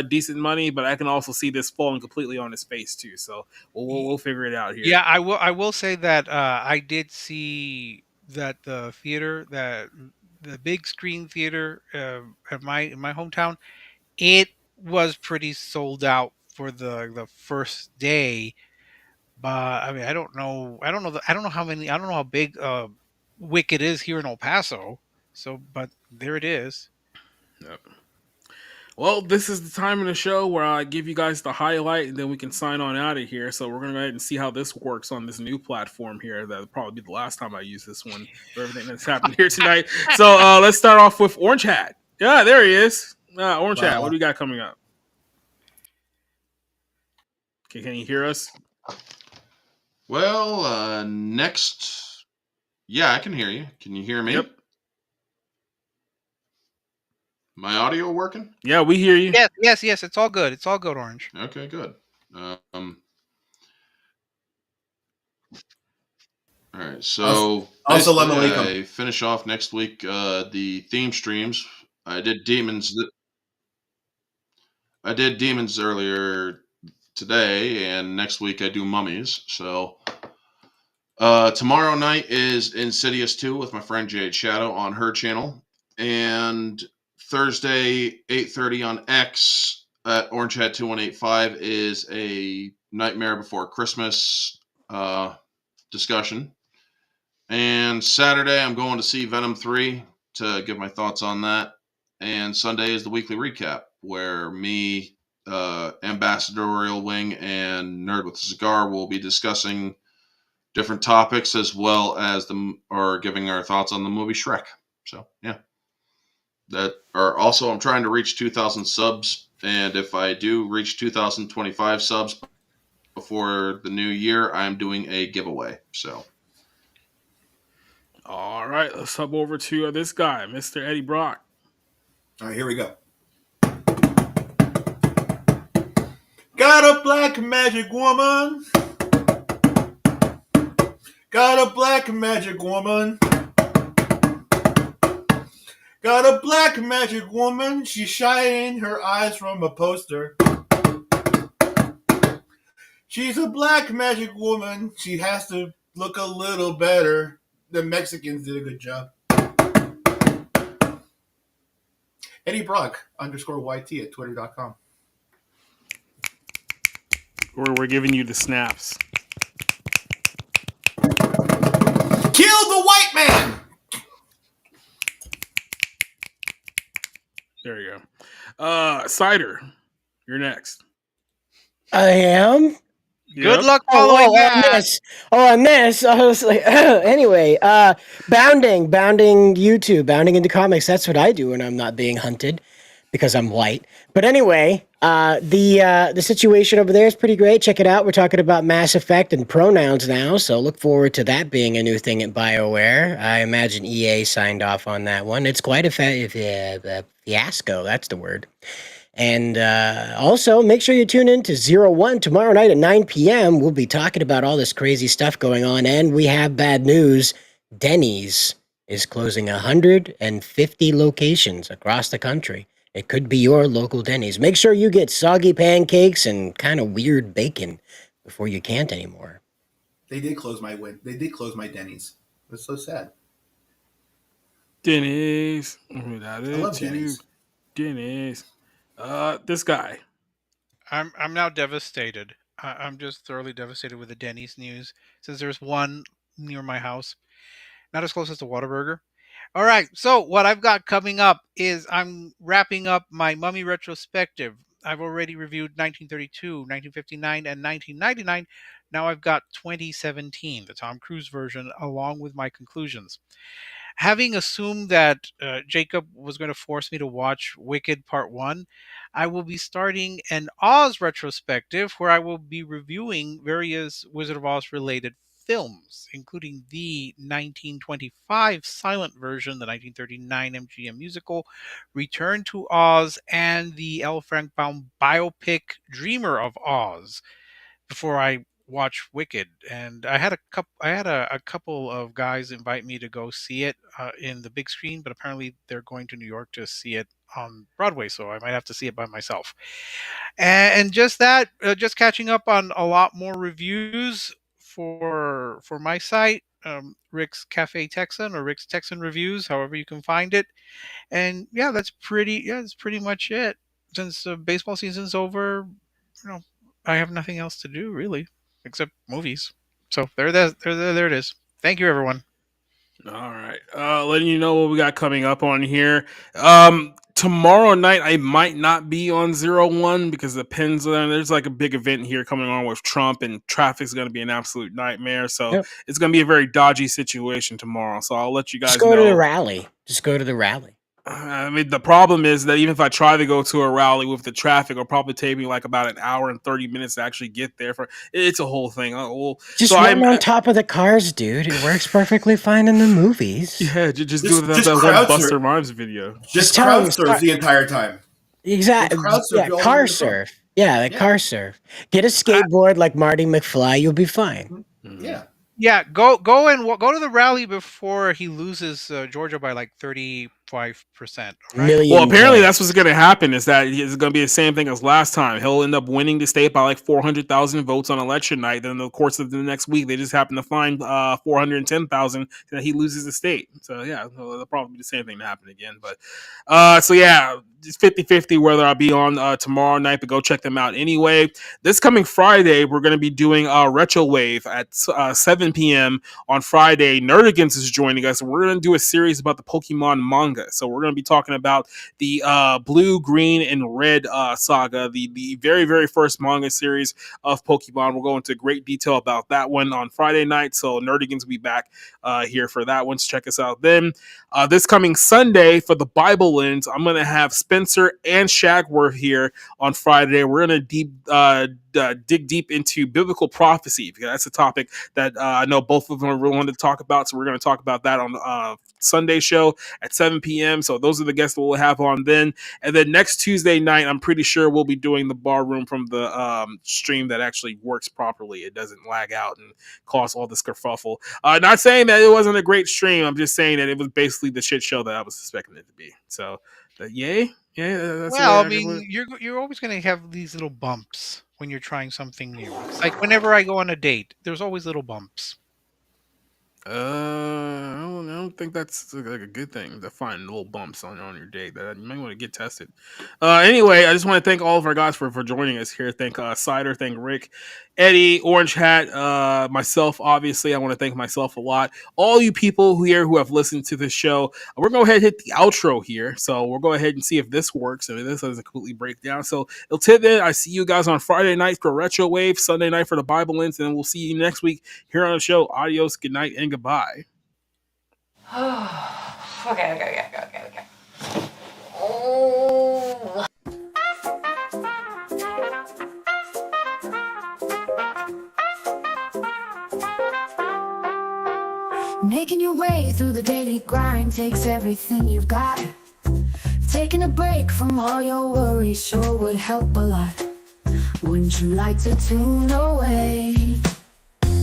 decent money, but I can also see this falling completely on its face too. So we'll figure it out here. Yeah, I will say that I did see that the theater, that the big screen theater at my in my hometown, it was pretty sold out for the first day. But I mean, I don't know how many, I don't know how big Wicked is here in El Paso. So, but there it is. Yep. Well, this is the time in the show where I give you guys the highlight, and then we can sign on out of here. So we're gonna go ahead and see how this works on this new platform here. That'll probably be the last time I use this one for everything that's happened here tonight. So let's start off with Orange Hat. Yeah, there he is. Orange Hat. What do we got coming up? Okay, can you hear us? Well, next. Yeah, I can hear you. Can you hear me? Yep. My audio working? Yeah, we hear you. Yes. It's all good. It's all good, Orange. Okay, good. All right, so also I finish off next week the theme streams. I did demons. I did demons earlier today, and next week I do mummies. So tomorrow night is Insidious 2 with my friend Jade Shadow on her channel, and Thursday 8:30 on X at Orangehead 2185 is a Nightmare Before Christmas discussion. And Saturday, I'm going to see Venom 3 to give my thoughts on that. And Sunday is the weekly recap, where me, Ambassadorial Wing, and Nerd with a Cigar will be discussing different topics as well as giving our thoughts on the movie Shrek. So, yeah. I'm trying to reach 2,000 subs. And if I do reach 2,025 subs before the new year, I'm doing a giveaway. So. All right, let's hop over to this guy, Mr. Eddie Brock. All right, here we go. Got a black magic woman. Got a black magic woman. Got a black magic woman. She's shining her eyes from a poster. She's a black magic woman. She has to look a little better. The Mexicans did a good job. Eddie Brock _YT at twitter.com. We're giving you the snaps. Kill the white man! There you go. Cider, you're next. I am. Good luck following that. On this. I was like, anyway, bounding YouTube, bounding into comics. That's what I do when I'm not being hunted because I'm white. But anyway, the situation over there is pretty great. Check it out. We're talking about Mass Effect and pronouns now, so look forward to that being a new thing at BioWare. I imagine EA signed off on that one. It's quite a fiasco. That's the word. And also, make sure you tune in to 01 tomorrow night at 9 p.m. We'll be talking about all this crazy stuff going on. And we have bad news. Denny's is closing 150 locations across the country. It could be your local Denny's. Make sure you get soggy pancakes and kind of weird bacon before you can't anymore. They did close my Denny's. It's so sad. Denny's. I love Denny's. Denny's. This guy. I'm now devastated. I'm just thoroughly devastated with the Denny's news, since there's one near my house, not as close as the Whataburger. All right, so what I've got coming up is I'm wrapping up my Mummy retrospective. I've already reviewed 1932, 1959, and 1999. Now I've got 2017, the Tom Cruise version, along with my conclusions. Having assumed that Jacob was going to force me to watch Wicked Part 1, I will be starting an Oz retrospective where I will be reviewing various Wizard of Oz related films, including the 1925 silent version, the 1939 MGM musical, Return to Oz, and the L. Frank Baum biopic Dreamer of Oz, before I watch Wicked, and I had a couple of guys invite me to go see it in the big screen, but apparently they're going to New York to see it on Broadway, so I might have to see it by myself. And just that, just catching up on a lot more reviews for my site, Rick's Cafe Texan or Rick's Texan Reviews, however you can find it. And yeah, that's pretty much it. Since the baseball season's over, I have nothing else to do really, except movies. So there it is. Thank you, everyone. All right. Letting you know what we got coming up on here. Tomorrow night I might not be on 01 because it depends on there's like a big event here coming on with Trump, and traffic's gonna be an absolute nightmare. So it's gonna be a very dodgy situation tomorrow. So I'll let you guys Just go know. to the rally. Just go to the rally. I mean, the problem is that even if I try to go to a rally with the traffic, it'll probably take me like about an hour and 30 minutes to actually get there. It's a whole thing. Just run on top of the cars, dude. It works perfectly fine in the movies. Yeah, just do that one Buster Rhymes video. Just crowd surf the entire time. Exactly. Yeah, car surf. Yeah, car surf. Get a skateboard like Marty McFly. You'll be fine. Yeah. Yeah, go to the rally before he loses Georgia by like 35%. Right? Well, apparently that's what's going to happen. Is that it's going to be the same thing as last time. He'll end up winning the state by like 400,000 votes on election night. Then, in the course of the next week, they just happen to find 410,000 that he loses the state. So yeah, it'll probably be the same thing to happen again. But so yeah, it's 50-50 whether I'll be on tomorrow night. But go check them out anyway. This coming Friday, we're going to be doing Retro Wave at 7 p.m. on Friday. Nerdigans is joining us, and we're going to do a series about the Pokemon manga. So we're going to be talking about the blue, green, and red saga, the very, very first manga series of Pokemon. We'll go into great detail about that one on Friday night. So Nerdigans will be back here for that one. So check us out then. This coming Sunday for the Bible Lens, I'm going to have Spencer and Shagworth here on Friday. We're going to dig deep into biblical prophecy, because that's a topic that I know both of them really wanted to talk about. So we're going to talk about that on the Sunday show at 7 p.m. So those are the guests that we'll have on then. And then next Tuesday night, I'm pretty sure we'll be doing the bar room from the stream that actually works properly. It doesn't lag out and cause all this kerfuffle. Not saying that it wasn't a great stream. I'm just saying that it was basically the shit show that I was suspecting it to be. So yay. Yeah. Well, I mean, you're always going to have these little bumps when you're trying something new. It's like whenever I go on a date, there's always little bumps. I don't think that's like a good thing to find little bumps on your date. That you might want to get tested. Anyway, I just want to thank all of our guys for joining us here. Thank Cider, thank Rick, Eddie, Orange Hat, myself. Obviously, I want to thank myself a lot. All you people here who have listened to this show, we're going to go ahead and hit the outro here. So we'll go ahead and see if this works. If this doesn't completely break down. So until then, I see you guys on Friday night for Retro Wave, Sunday night for the Bible Lens, and we'll see you next week here on the show. Adios, good night, and goodbye. Okay. Oh. Making your way through the daily grind takes everything you've got. Taking a break from all your worries sure would help a lot. Wouldn't you like to tune away?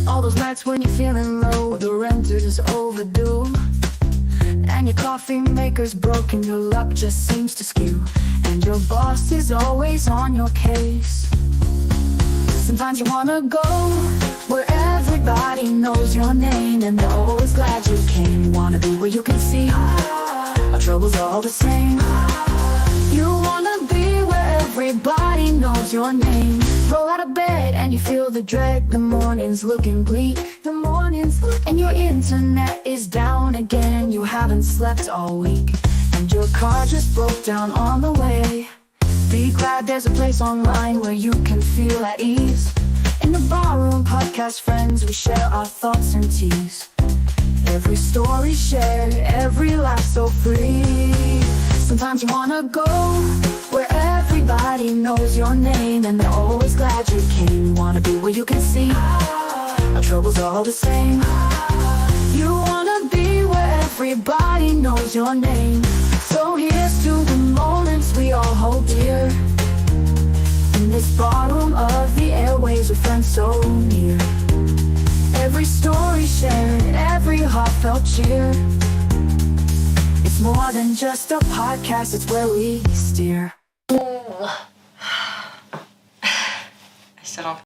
All those nights when you're feeling low, the rent is overdue, and your coffee maker's broken, your luck just seems to skew, and your boss is always on your case. Sometimes you wanna go where everybody knows your name, and they're always glad you came. Wanna be where you can see our troubles are all the same. You wanna be where everybody knows your name. Roll out of bed and you feel the dread. The morning's looking bleak, and your internet is down again. You haven't slept all week, and your car just broke down on the way. Be glad there's a place online where you can feel at ease. In the barroom, podcast friends, we share our thoughts and tease. Every story shared, every laugh so free. Sometimes you wanna go where everybody knows your name, and they're always glad you came. Wanna be where you can see our troubles are all the same. You wanna be where everybody knows your name. So here's to the moments we all hold dear, in this barroom of the airwaves. days with friends so near. Every story shared, every heartfelt cheer. It's more than just a podcast, it's where we steer. I said